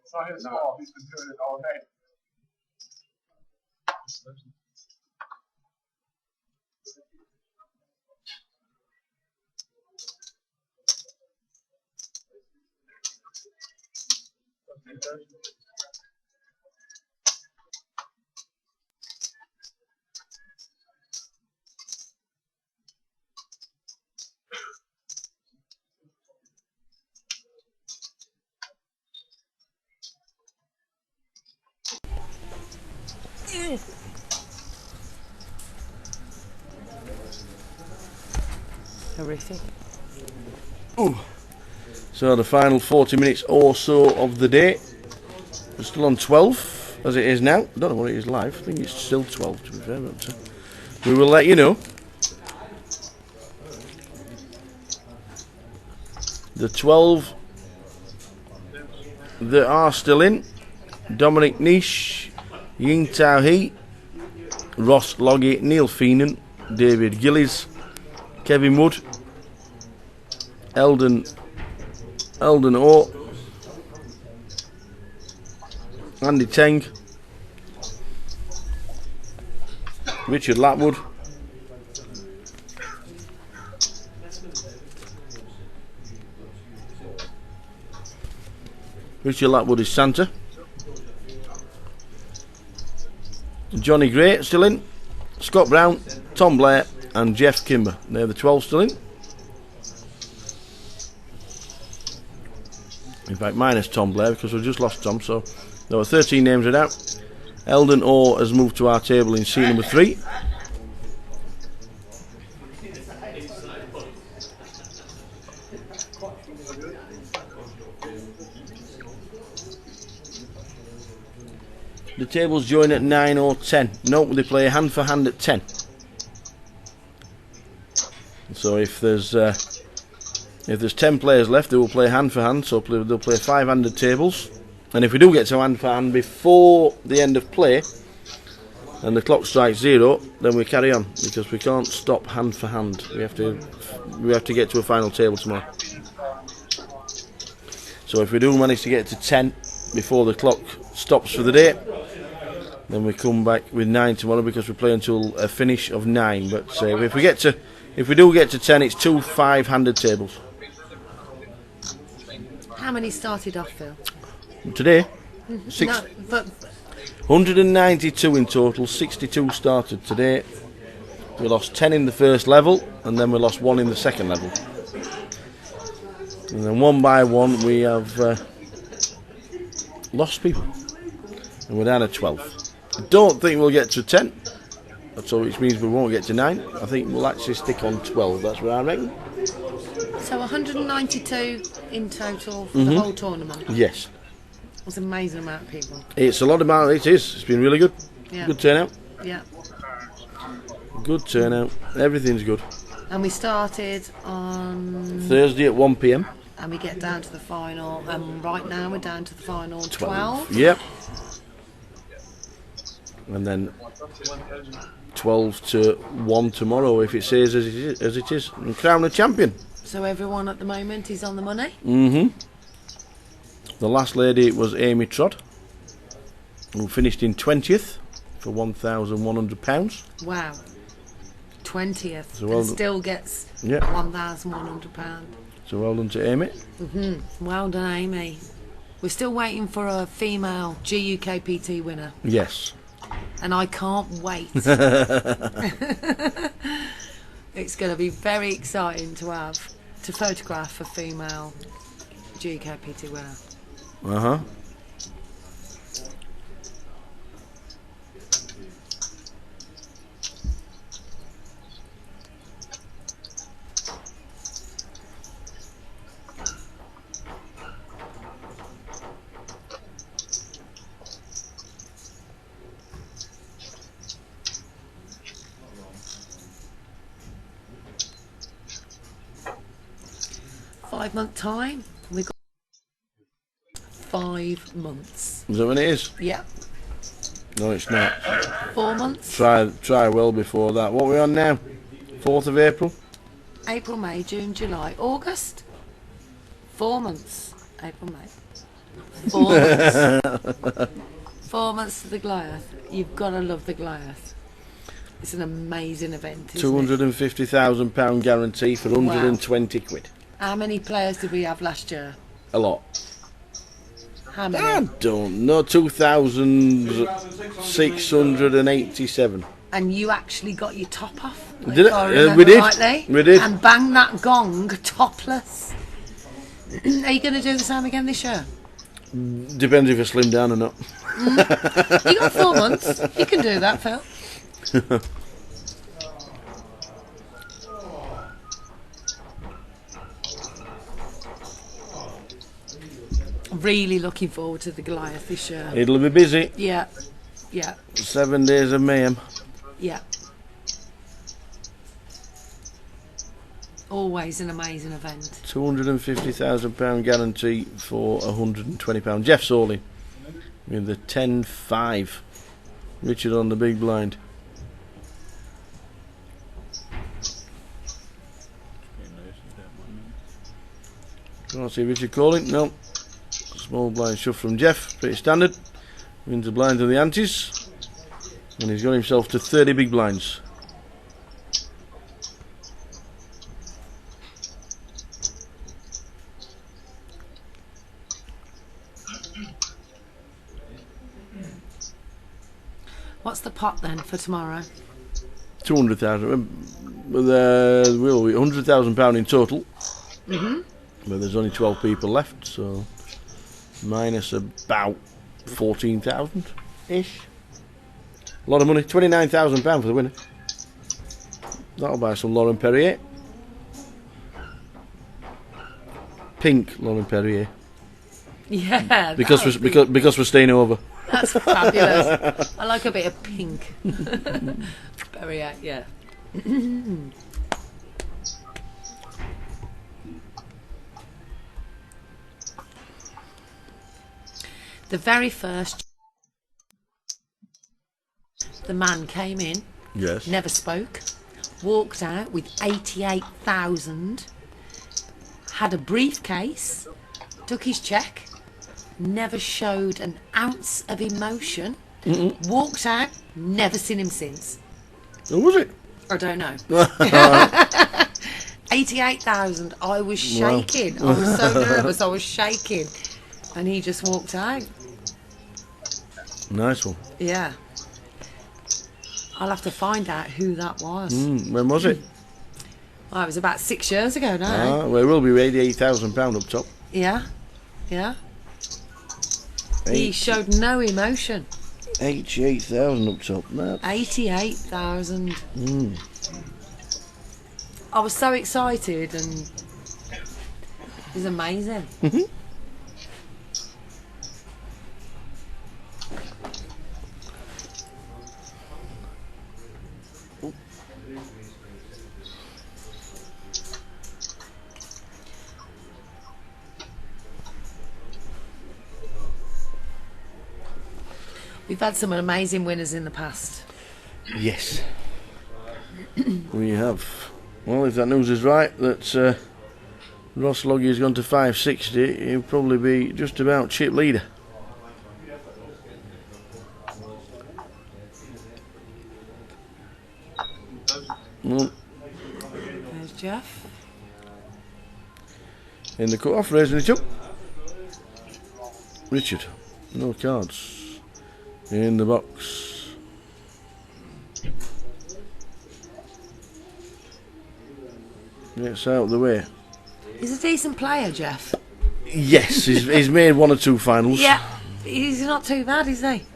It's not his fault, he's been doing it all day. Horrific. Ooh. So the final 40 minutes or so of the day. We're still on 12 as it is now. I don't know what it is live. I think it's still 12 to be fair, but we will let you know. The 12 that are still in: Dominic Nish, Ying Tao He, Ross Loggy, Neil Feenan, David Gillies, Kevin Wood, Eldon O, Andy Teng, Richard Lapwood, Richard Lapwood is Santa, Johnny Gray still in, Scott Brown, Tom Blair and Jeff Kimber. They're the 12 still in. In fact, minus Tom Blair because we've just lost Tom, so there were 13 names read out. Eldon O has moved to our table in seat number 3. tables join at 9 or 10. No, they play hand for hand at 10. So if there's 10 players left, they will play hand for hand. So they'll play 5-handed tables. And if we do get to hand for hand before the end of play, and the clock strikes 0, then we carry on, because we can't stop hand for hand. We have to get to a final table tomorrow. So if we do manage to get to 10 before the clock stops for the day, then we come back with 9 tomorrow, because we play until a finish of 9. But if we do get to 10, it's 2 5-handed tables. How many started off, Phil? Today, No, but 192 in total. 62 started today. We lost 10 in the first level, and then we lost 1 in the second level. And then one by one we have lost people, and we're down at 12. I don't think we'll get to 10, so which means we won't get to 9. I think we'll actually stick on 12. That's what I reckon. so 192 in total for the whole tournament. Yes, That's an amazing amount of people. it's a lot of amount. It is. It's been really good. Yeah. Good turnout. Yeah. Good turnout. Everything's good. And we started on Thursday at 1 p.m. and we get down to the final, and right now we're down to the final 12. Yep. And then 12 to 1 tomorrow, if it says as it is, and crown a champion. So everyone at the moment is on the money. The last lady was Amy Trott, who finished in 20th for £1,100. Wow. 20th. So well and done. still gets Yeah. £1,100. So well done to Amy. Well done, Amy. We're still waiting for a female GukPT winner, Yes. and I can't wait. It's going to be very exciting to photograph a female GukPT winner. Uh-huh. Five-month time. We've got 5 months. Is that when it is? Yeah. No, it's not. 4 months. Try well before that. What are we on now? 4th of April? April, May, June, July, August. 4 months. April, May. 4 months. 4 months to the Goliath. You've got to love the Goliath. It's an amazing event, isn't it? £250,000 guarantee for 120 quid. How many players did we have last year? A lot. How many? I don't know. 2,687. And you actually got your top off? Did it? if I remember We did. rightly, We did. And bang that gong topless. Are you going to do the same again this year? Depends if I slim down or not. You got 4 months. You can do that, Phil. Really looking forward to the Goliath this year. It'll be busy. Yeah, yeah, 7 days of mayhem. yeah. Always an amazing event. £250,000 guarantee for £120. Jeff Sawley with the 10-5. Richard on the big blind. Can't see Richard calling. No. Small blind shove from Jeff. Pretty standard. Wins the blind to the antes. And he's got himself to 30 big blinds. What's the pot then for tomorrow? 200,000. There will be £100,000 in total. But there's only 12 people left, so minus about 14,000 ish. A lot of money. £29,000 for the winner. That'll buy some Lauren Perrier. Pink Lauren Perrier. Yeah. Because we're staying over. That's fabulous. I like a bit of pink. Very, yeah. The very first, the man came in, Yes. never spoke, walked out with 88,000, had a briefcase, took his cheque, never showed an ounce of emotion, walked out, never seen him since. Who was it? I don't know. 88,000. I was shaking. I was so nervous. I was shaking. And he just walked out. Nice one. Yeah. I'll have to find out who that was. When was it? Well, it was about 6 years ago now. Well, it will be £88,000 up top. Yeah. Yeah. He showed no emotion. 88,000 up top. No. 88,000. I was so excited and it was amazing. We've had some amazing winners in the past. Yes. We have. Well, if that news is right, that Ross Loggy has gone to 560, he'll probably be just about chip leader. There's Jeff. In the cut-off, raising it up. Richard. No cards. In the box. It's out of the way. He's a decent player, Jeff. Yes, he's made 1 or 2 finals. Yeah, he's not too bad, is he?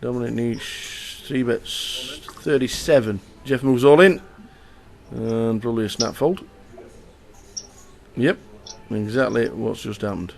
Dominic Niche, 3 bets, 37. Jeff moves all in. And probably a snap fold. Yep, exactly what's just happened.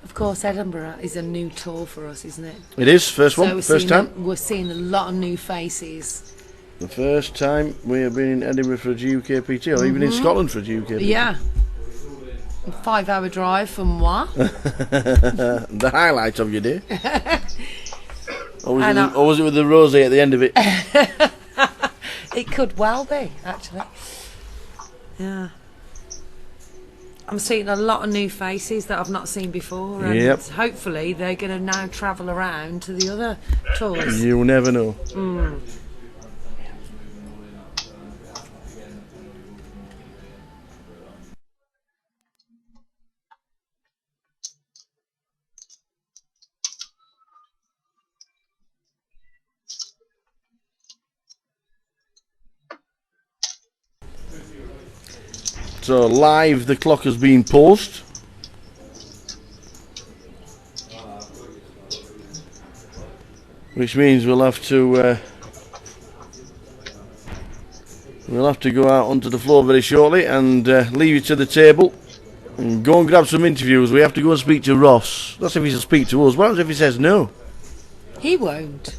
Of course, Edinburgh is a new tour for us, isn't it? It is, first one, So first time. we're seeing a lot of new faces. The first time we have been in Edinburgh for a GukPT, or even in Scotland for a GukPT. Yeah. A 5-hour drive from moi. The highlight of your day. Or was it with the rosé at the end of it? It could well be, actually. Yeah. I'm seeing a lot of new faces that I've not seen before, and hopefully they're going to now travel around to the other tours. You never know. So live, the clock has been paused. Which means we'll have to go out onto the floor very shortly and leave you to the table and go and grab some interviews. We have to go and speak to Ross. That's if he'll speak to us. What happens if he says no? He won't.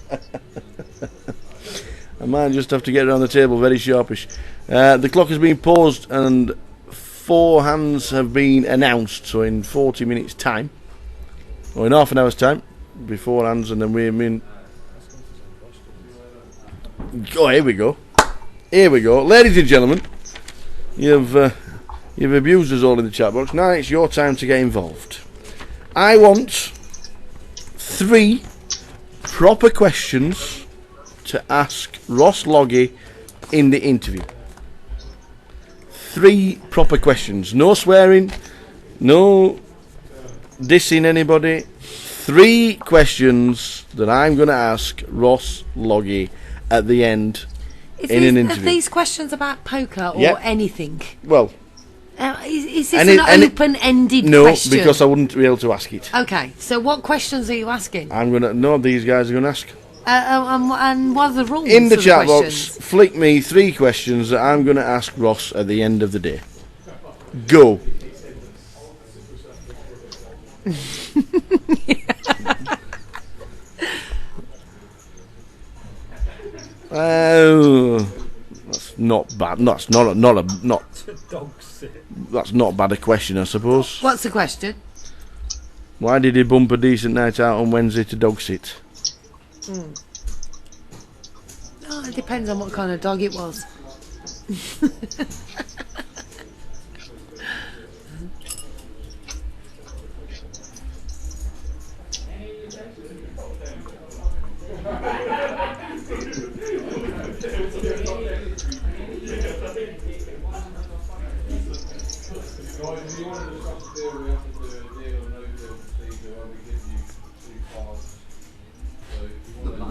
I might just have to get around the table very sharpish. The clock has been paused and 4 hands have been announced, so in 40 minutes time, or in half an hour's time, before hands, and then we're in. Oh, here we go. Here we go. Ladies and gentlemen, you've abused us all in the chat box. Now it's your time to get involved. I want 3 proper questions to ask Ross Loggy in the interview. 3 proper questions. No swearing, no dissing anybody. 3 questions that I'm going to ask Ross Loggy at the end in an interview. Are these questions about poker or Yep. anything? Well, is this an open-ended question? No, because I wouldn't be able to ask it. Okay, so what questions are you asking? I'm going to... No, these guys are going to ask. And what are the rules In the of chat questions? box, flick me 3 questions that I'm going to ask Ross at the end of the day. Go. That's not bad. That's That's not bad a question, I suppose. What's the question? Why did he bump a decent night out on Wednesday to dog sit? Oh, it depends on what kind of dog it was.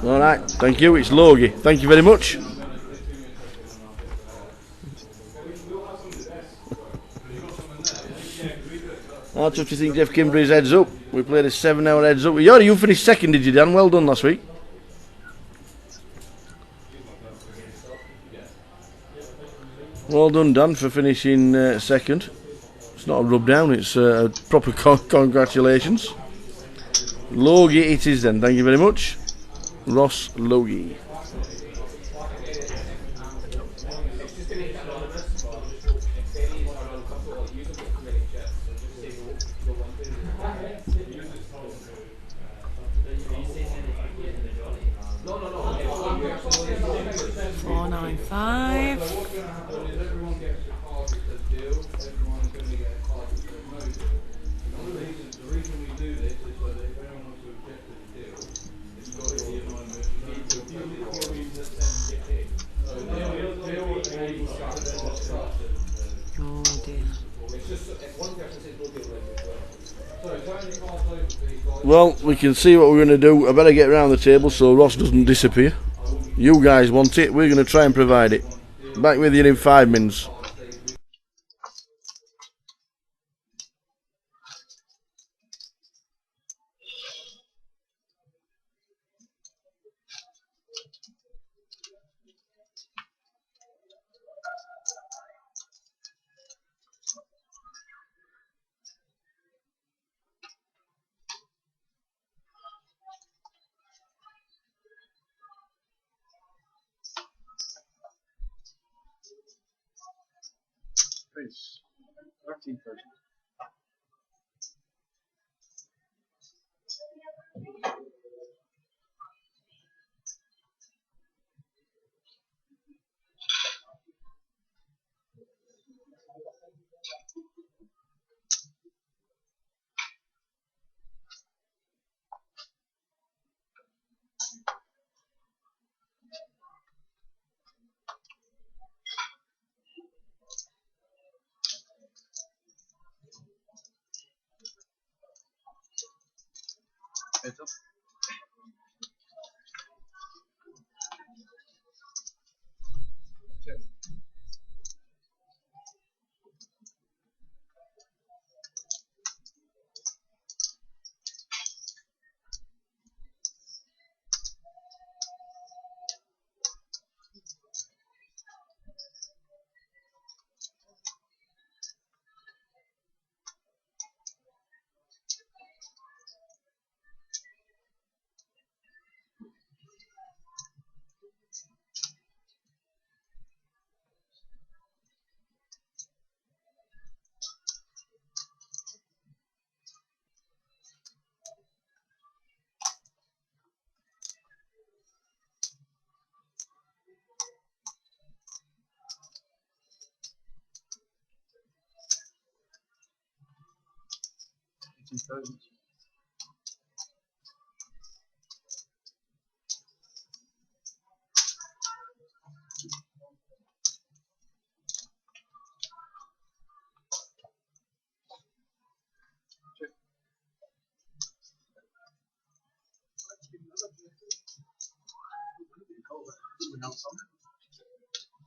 Alright, thank you, it's Logie. Thank you very much. How tough do you think Jeff Kimberly's heads up? We played a 7-hour heads up. You finished second, did you, Dan? Well done last week. Well done, Dan, for finishing second. It's not a rub down, it's a proper congratulations. Logie it is then, thank you very much. Ross Logie. Well, we can see what we're going to do. I better get around the table so Ross doesn't disappear. You guys want it, we're going to try and provide it. Back with you in 5 minutes. Please. 13:30. Heads up. else on it.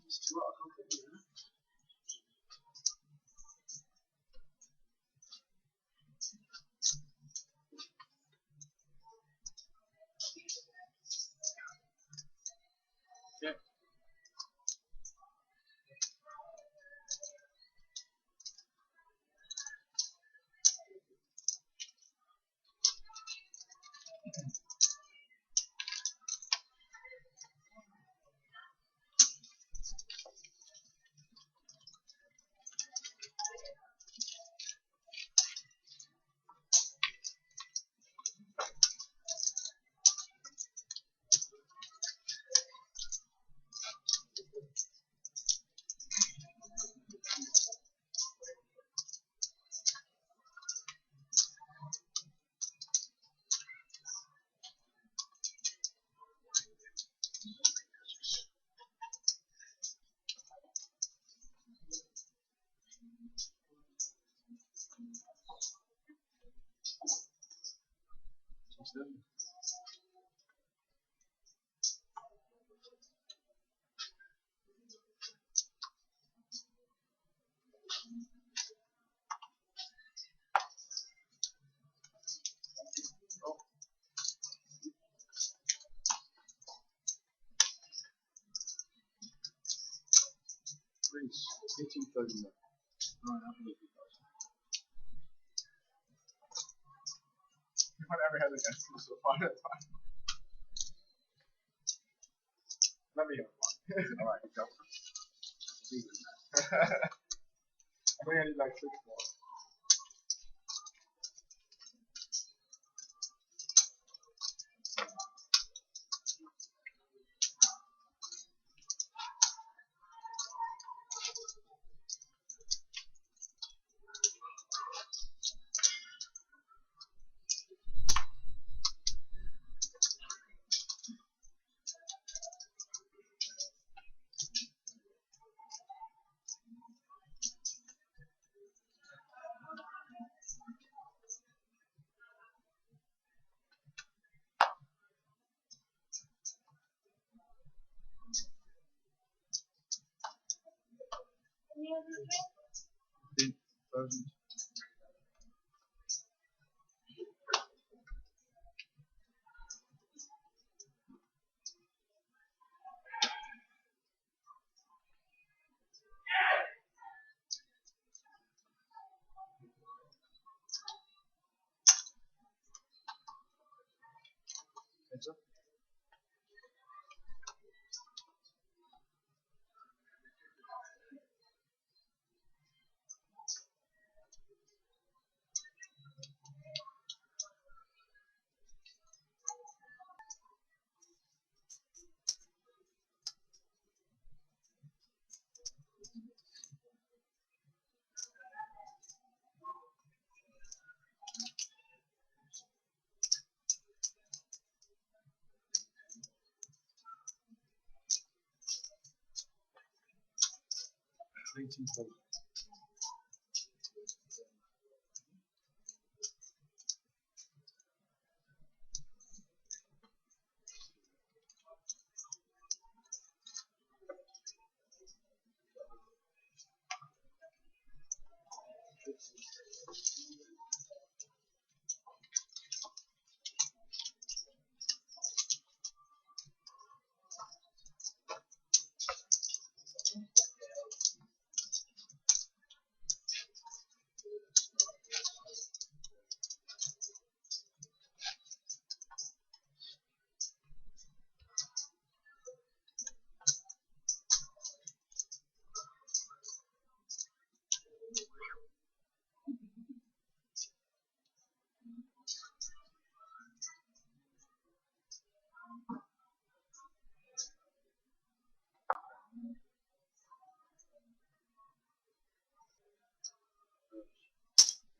It's too hard. Yeah. Please, 1839. Right, I believe it does. Whatever had against him so far, that's fine. Let me have one. Alright, go. I think I need like 6 more. Any other thing? 15,000. Heads up.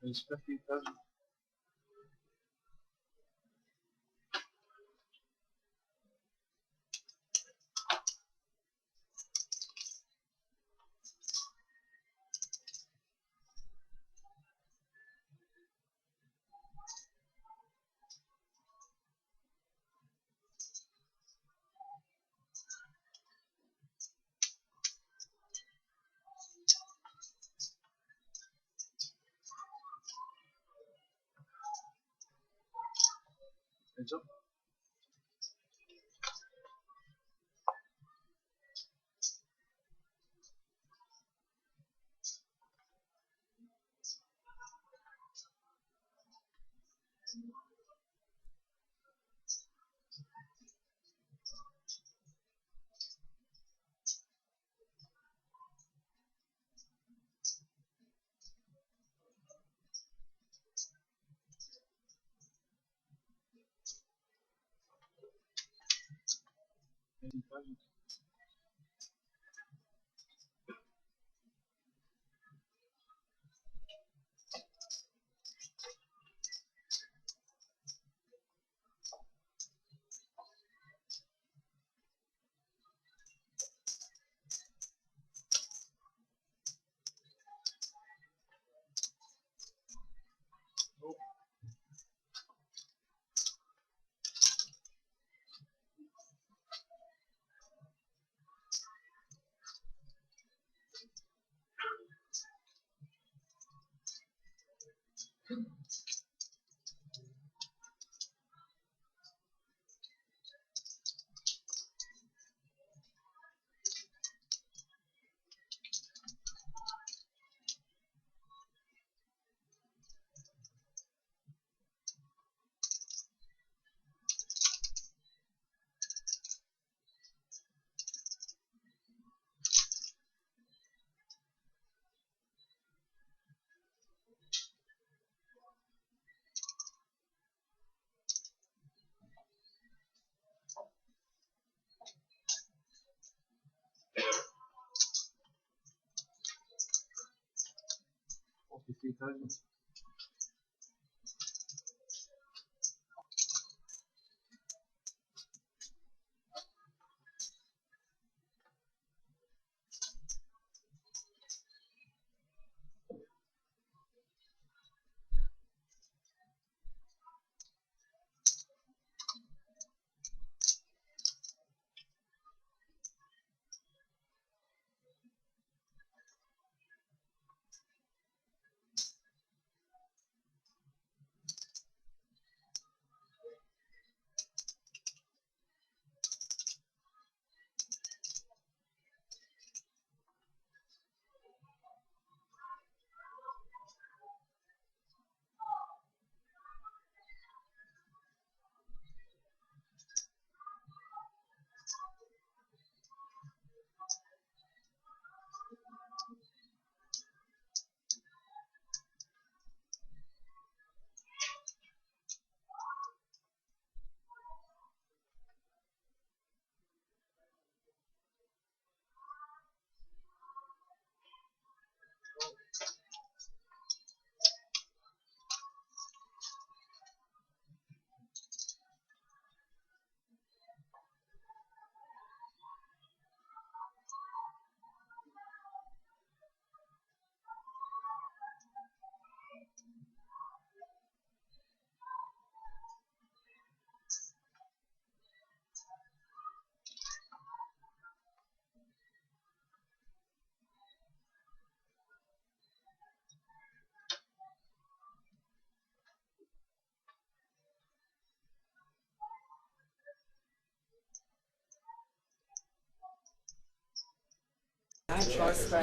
It's 15,000. things up.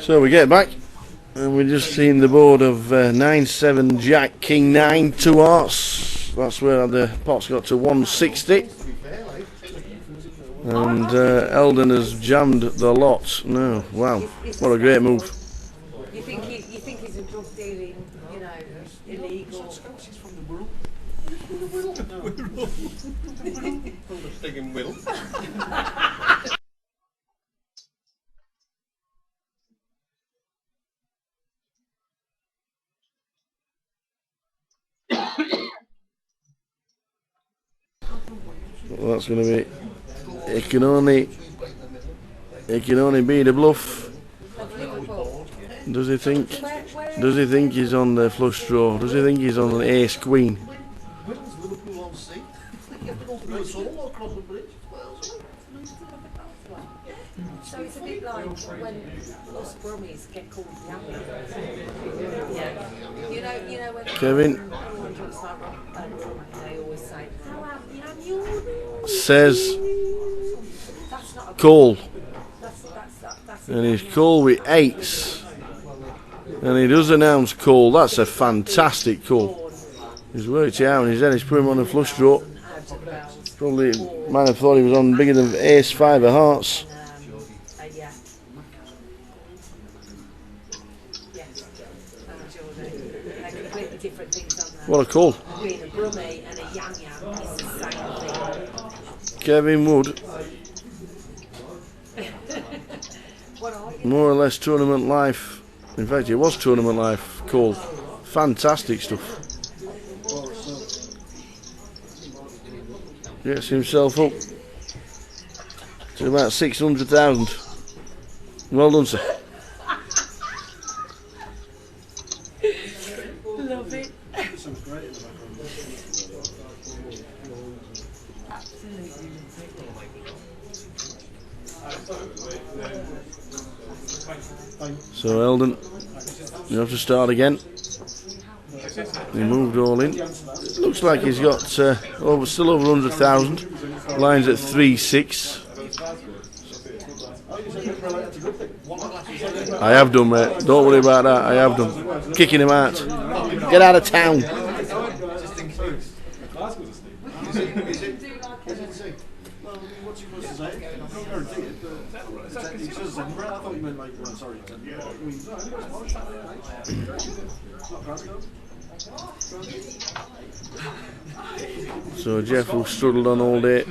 So we get back and we've just seen the board of 9-7 Jack King 9 2 hearts. That's where the pot's got to 160. And Eldon has jammed the lot. No, wow, what a great move. You think he's a drug dealing, you know, illegal? He's from the Wirral. From the Wirral. From the friggin' Wirral. Well, that's going to be. It can only be the bluff. Does he think? Does he think he's on the flush draw? Does he think he's on the ace queen? Wirral's Liverpool on sea. You have to go through us all across the bridge. So it's a bit like when us Brummies get called yapping. Yeah. You know when Kevin. everyone talks about rock, they always say, "Oh, you know, says call. And he's call with 8s. And he does announce call. That's a fantastic call. He's worked it out in his head. He's put him on a flush draw. Probably might have thought he was on bigger than ace 5 of hearts. What a call. Kevin Wood. More or less tournament life. In fact, it was tournament life call. Fantastic stuff. Gets himself up to about 600,000. Well done, sir. Love it. So Eldon, you have to start again. He moved all in. Looks like he's got still over 100,000. Lines at 3-6. I have done, mate. Don't worry about that. I have done. Kicking him out. Get out of town. So Jeff, who struggled on all day,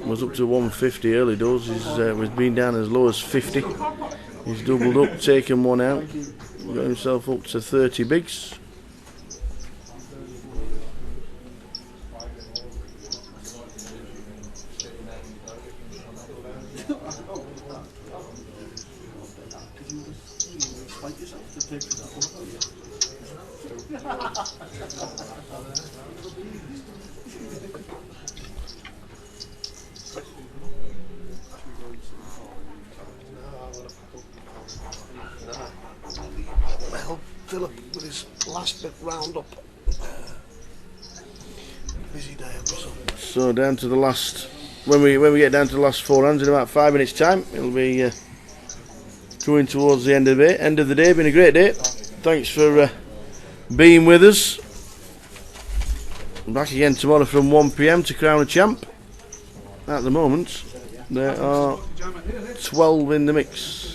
was up to 150 early doors. He's been down as low as 50. He's doubled up, taken one out, got himself up to 30 bigs. Well, Philip with his last bit round up. Busy day, So down to the last. When we get down to the last 4 hands in about 5 minutes' time, it'll be going towards the end of the day. Been a great day. Thanks for being with us. Back again tomorrow from 1 PM to crown a champ. At the moment, there are 12 in the mix.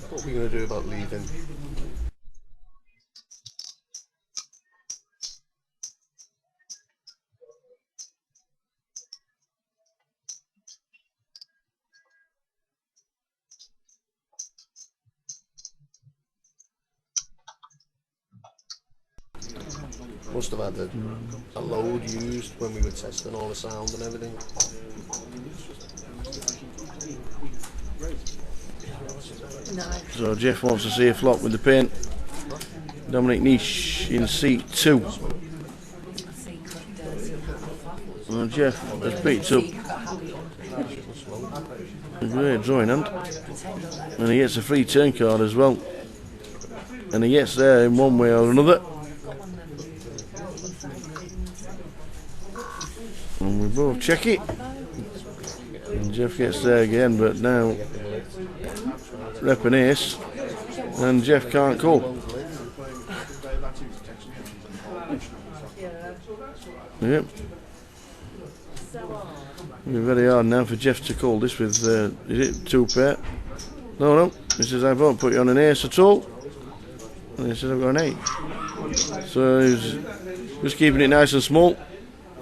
What are we going to do about leaving? Must have had a load used when we were testing all the sound and everything. No. So Jeff wants to see a flop with the paint. Dominic Niche in seat 2. Well, Jeff has picked up a great drawing hand, and he gets a free turn card as well, and he gets there in one way or another. And we both check it, and Jeff gets there again, but now rep an ace, and Jeff can't call. Yep. It'll be very hard now for Jeff to call this with, is it 2 pair? No, he says I won't put you on an ace at all. And he says I've got an 8. So he's just keeping it nice and small.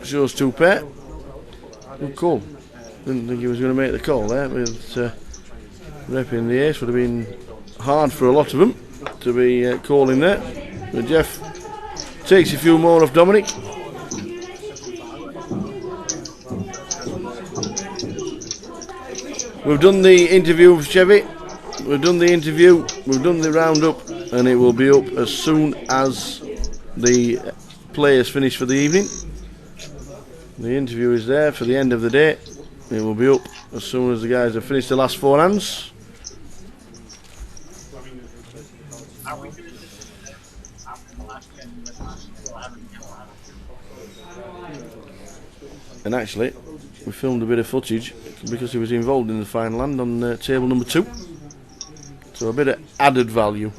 Shows 2 pair. Good call. Didn't think he was going to make the call there with repping the ace. Would have been hard for a lot of them to be calling there. But Jeff takes a few more off Dominic. We've done the interview with Chevy. we've done the interview, we've done the roundup, and it will be up as soon as the players finish for the evening. The interview is there for the end of the day. It will be up as soon as the guys have finished the last 4 hands. And actually, we filmed a bit of footage because he was involved in the final hand on table number 2. So a bit of added value.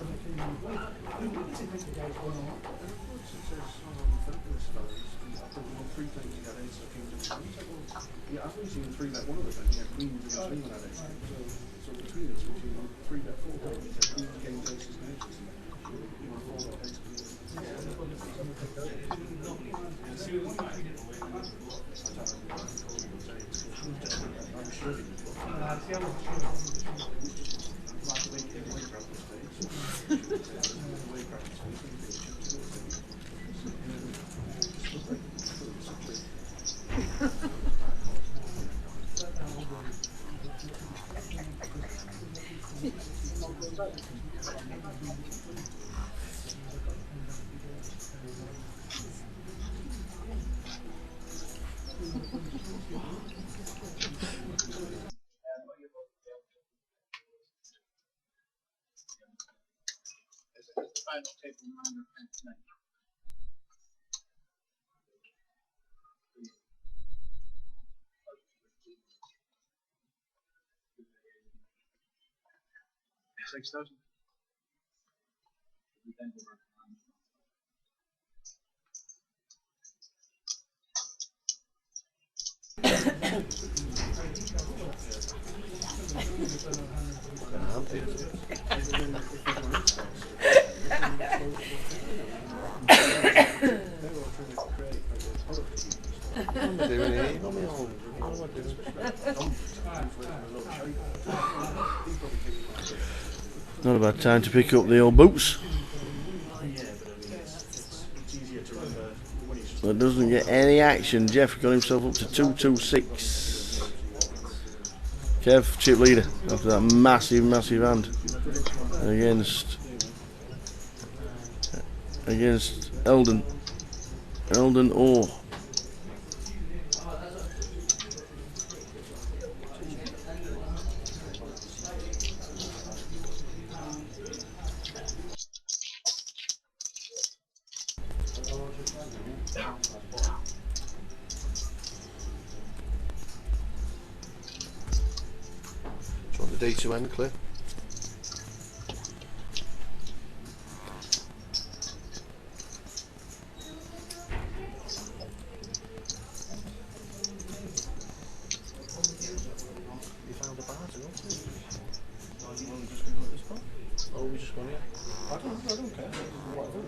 Not a bad time to pick up the old boots. But doesn't get any action. Jeff got himself up to 226. Kev, chip leader, after that massive hand against Eldon Orr. D2 end clear. You found a bar to go to? Oh, we just gone here? I don't care. Whatever.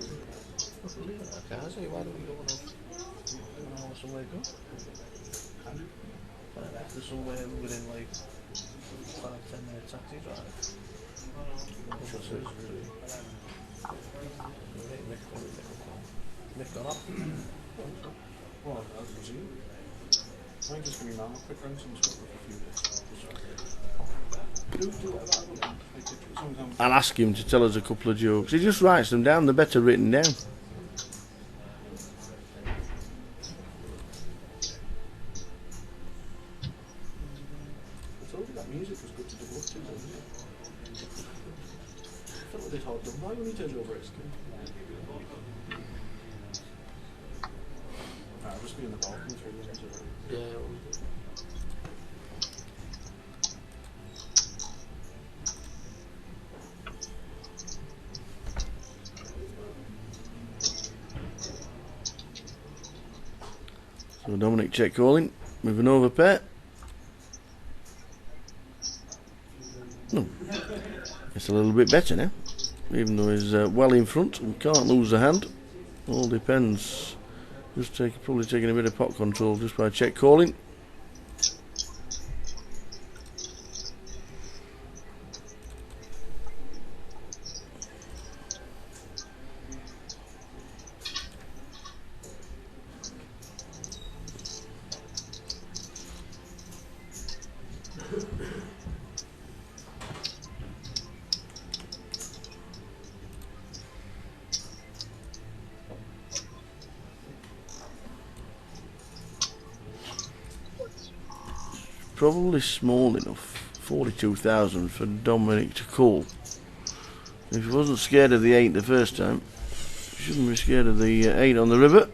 Okay, I say, why don't we go now? Somewhere good? If there's somewhere within like 5-10 minute taxi drive. Nick got up. Well, that's you. I'm just going to be a quick run some stuff for a few days. I'll ask him to tell us a couple of jokes. He just writes them down, they're better written down. So Dominic check calling with an overpair. No, it's a little bit better now, even though he's well in front and can't lose the hand. All depends. Just probably taking a bit of pot control just by check calling. probably small enough. 42,000 for Dominic to call. If he wasn't scared of the 8 the first time, he shouldn't be scared of the 8 on the river.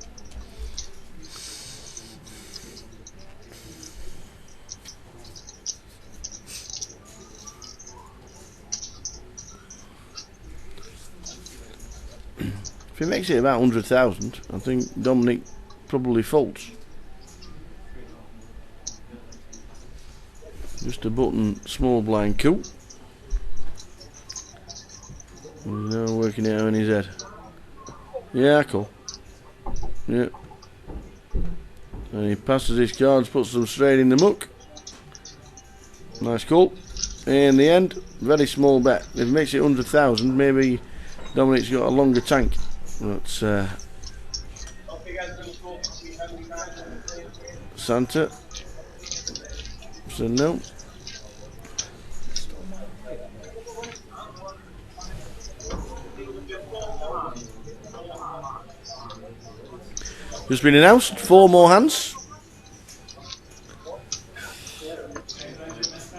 If he makes it about 100,000, I think Dominic probably folds. Just a button small blind coup. He's now working it out in his head. Yeah, cool. Yeah. And he passes his cards, puts them straight in the muck. Nice call. In the end, very small bet. If he makes it 100,000, maybe Dominic's got a longer tank. But Santa said no. Just been announced, 4 more hands.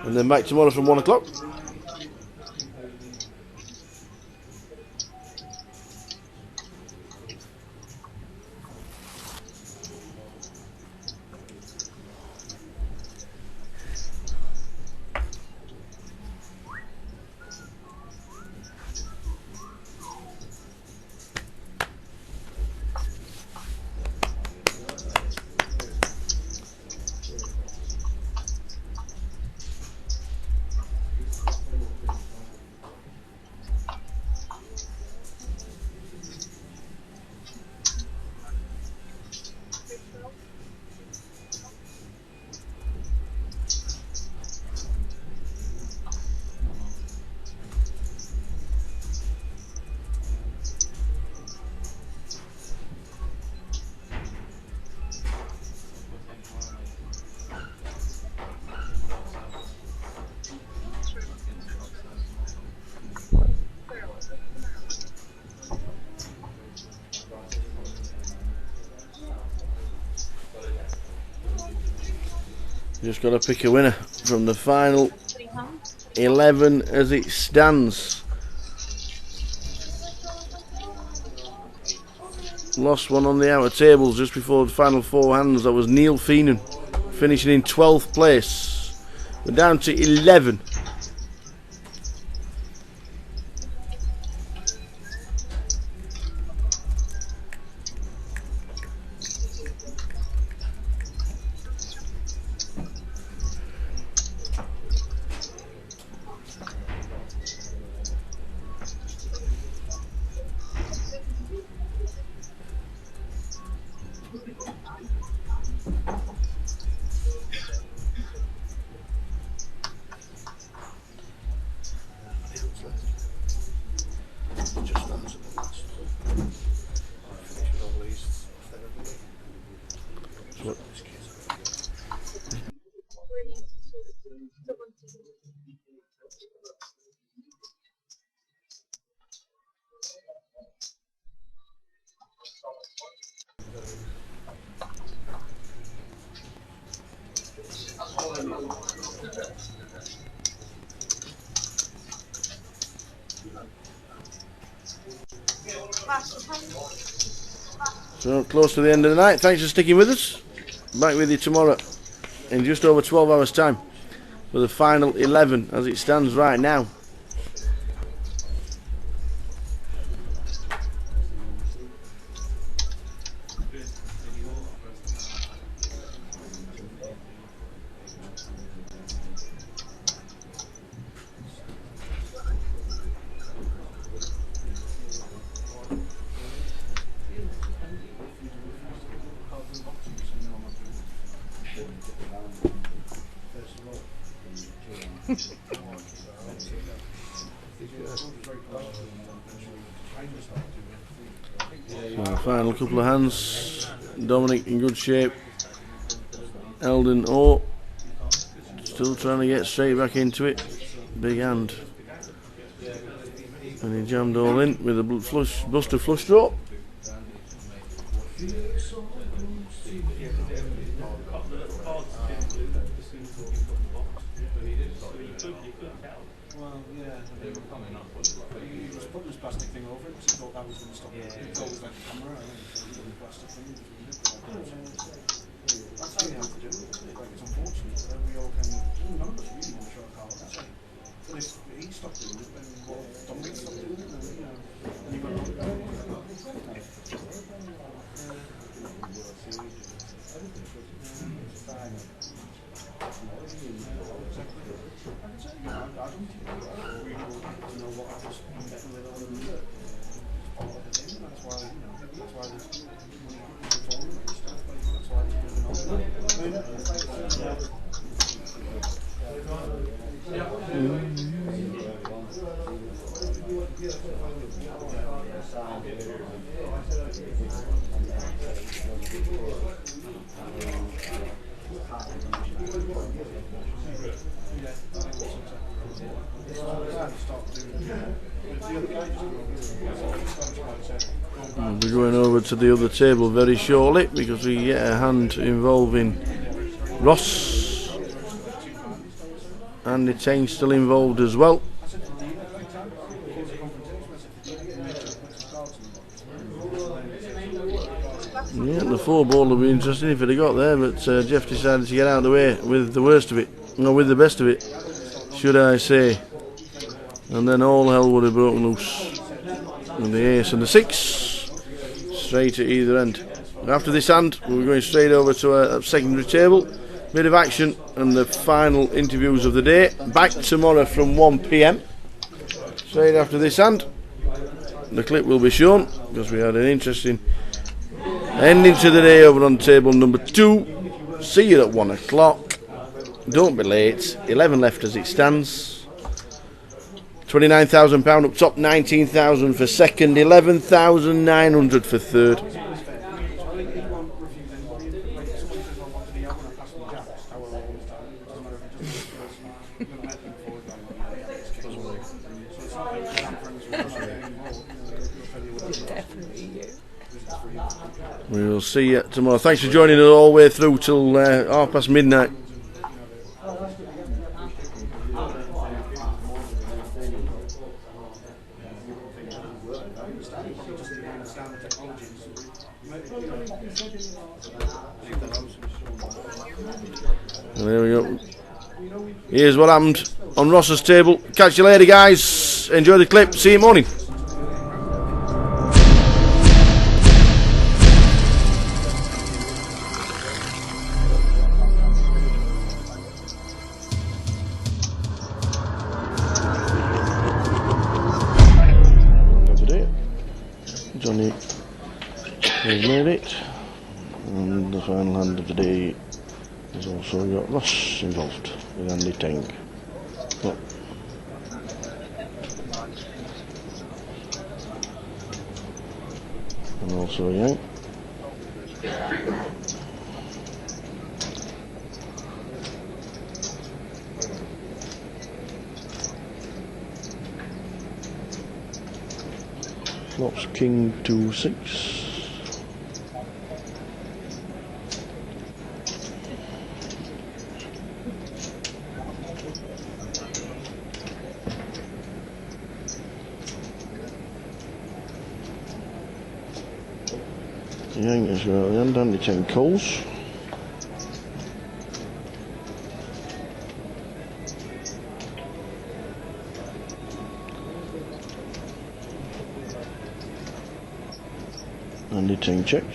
And then back tomorrow from 1 o'clock. Just got to pick a winner from the final 11 as it stands. Lost one on the outer tables just before the final 4 hands. That was Neil Feenan, finishing in 12th place. We're down to 11. So close to the end of the night. Thanks for sticking with us. Back with you tomorrow in just over 12 hours time for the final 11 as it stands right now. So final couple of hands. Dominic in good shape. Eldon still trying to get straight back into it. Big hand. And he jammed all in with a busted flush draw. plastic thing over it because he thought that was going to stop it. It's always like a camera, I think it's a little plastic thing. That's how you have to do it, isn't it? Like, it's unfortunate that we all can, none of us really want to show our car, that's it. But if he stopped doing it, then what, don't we stop doing it? And, you know, and you've got to look at it. We'll be going over to the other table very shortly because we get a hand involving Ross. Andy Tain's still involved as well. Yeah, the 4-ball will be interesting if it had got there, but Jeff decided to get out of the way with the worst of it, no, with the best of it, should I say. And then all hell would have broken loose. And the ace and the 6 straight at either end. After this hand, we're going straight over to a secondary table, bit of action and the final interviews of the day. Back tomorrow from 1 PM. Straight after this hand, the clip will be shown because we had an interesting ending to the day over on table number 2. See you at 1 o'clock. Don't be late. 11 left as it stands. £29,000 up top, 19,000 for second, 11,900 for third. We will see you tomorrow. Thanks for joining us all the way through till midnight. There we go. Here's what happened on Ross's table. Catch you later, guys. Enjoy the clip. See you morning. Johnny has made it, and the final hand of the day has also got Ross involved with Andy Tang. Oh. And also Yang. Flops King 2-6. Yang is well in, Andy 10 calls. Andy 10 checks.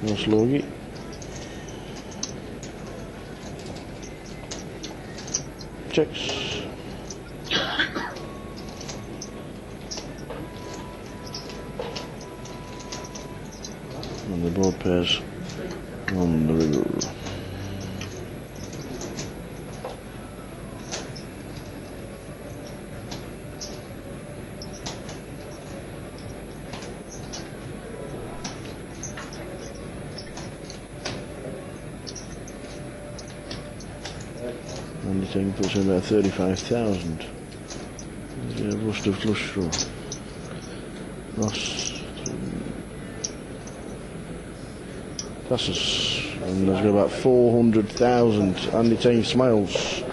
Ross Logie. Checks. And the board pairs on the river. And the thing puts in about 35,000. Yeah, bust of flush draw. Ross. Passes, and there's got about 400,000. Andy Tang smiles,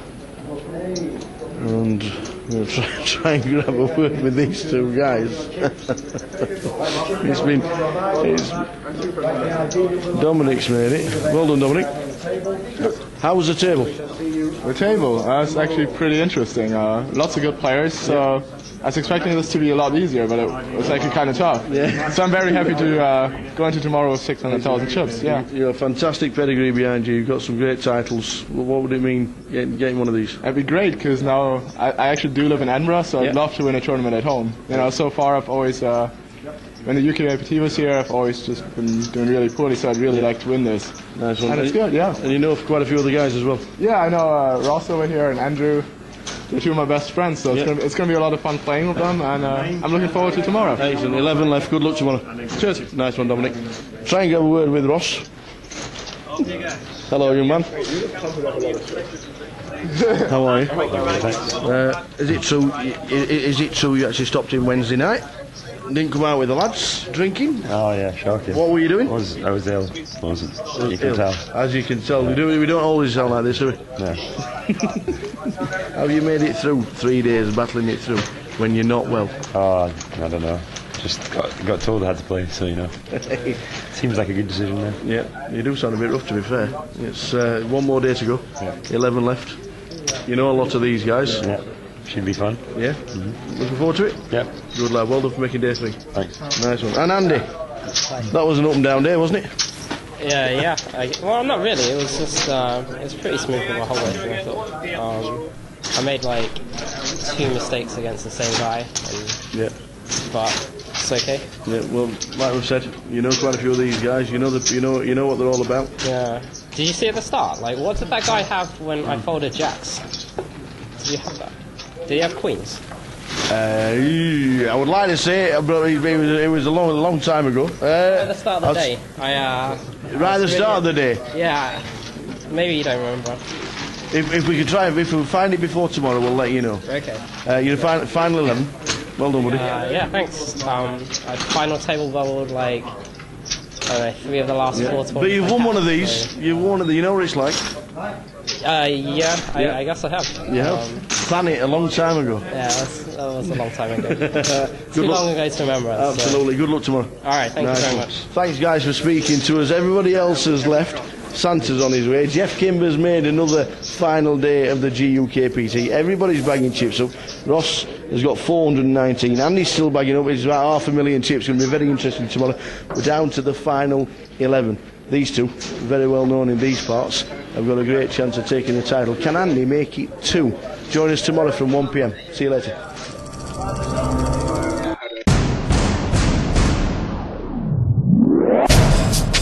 and I'm going to try and grab a word with these two guys. It's Dominic's made it. Well done, Dominic. How was the table? The table, it's actually pretty interesting. Lots of good players, so I was expecting this to be a lot easier, but it was actually kind of tough. Yeah. So I'm very happy to go into tomorrow with 600,000 chips. Yeah. You're a fantastic pedigree behind you. You've got some great titles. What would it mean getting one of these? It'd be great because now I actually do live in Edinburgh, so I'd love to win a tournament at home. You know, so far I've always, when the GukPT was here, I've always just been doing really poorly, so I'd really like to win this. Nice one. And it's good, yeah. And you know quite a few other guys as well. Yeah, I know Ross over here and Andrew. They're two of my best friends, so it's going to be a lot of fun playing with them, and I'm looking forward to tomorrow. Excellent. 11 left. Good luck tomorrow. Cheers. Nice one, Dominic. Try and get a word with Ross. Hello, young man. How are you? Is it true? Is it true you actually stopped in Wednesday night? Didn't come out with the lads drinking? Oh yeah, shocking. What were you doing? I was ill. You can tell. As you can tell, we don't always sound like this, do we? No. Have you made it through 3 days battling it through when you're not well? Oh, I don't know. Just got told I had to play, so you know. Seems like a good decision there. Yeah, you do sound a bit rough, to be fair. It's one more day to go. 11 left. You know a lot of these guys. Yeah. Should be fun. Yeah? Looking forward to it? Yeah. Good lad, well done for making day 3. Thanks. Nice one. And Andy, that was an up and down day, wasn't it? Yeah. Well, not really. It was just, it was pretty smooth for the whole way through, I thought. I made like 2 mistakes against the same guy. But it's okay. Yeah, well, like we've said, you know quite a few of these guys. You know what they're all about. Yeah. Did you see at the start? Like, what did that guy have when I folded jacks? Did you have that? Did he have queens? I would like to say it, but it was a long time ago. At the start of the day, right at the start of the day. Yeah. Maybe you don't remember. If we find it before tomorrow, we'll let you know. Okay. You're final 11. Well done, buddy. Yeah, thanks. I final table bubbled like, I don't know, 3 of the last 4 tournaments. But you've won one of these. You've won one of the. You know what it's like. I guess I have. Yeah. Planned it a long time ago. Yeah, that was a long time ago. Too long ago to remember. Absolutely. Good luck tomorrow. All right, thank you very much. Thanks, guys, for speaking to us. Everybody else has left. Santa's on his way. Jeff Kimber's made another final day of the GukPT. Everybody's bagging chips up. Ross has got 419. Andy's still bagging up. It's about 500,000 chips. It's going to be very interesting tomorrow. We're down to the final 11. These two, very well known in these parts, have got a great chance of taking the title. Can Andy make it 2? Join us tomorrow from 1 p.m. See you later.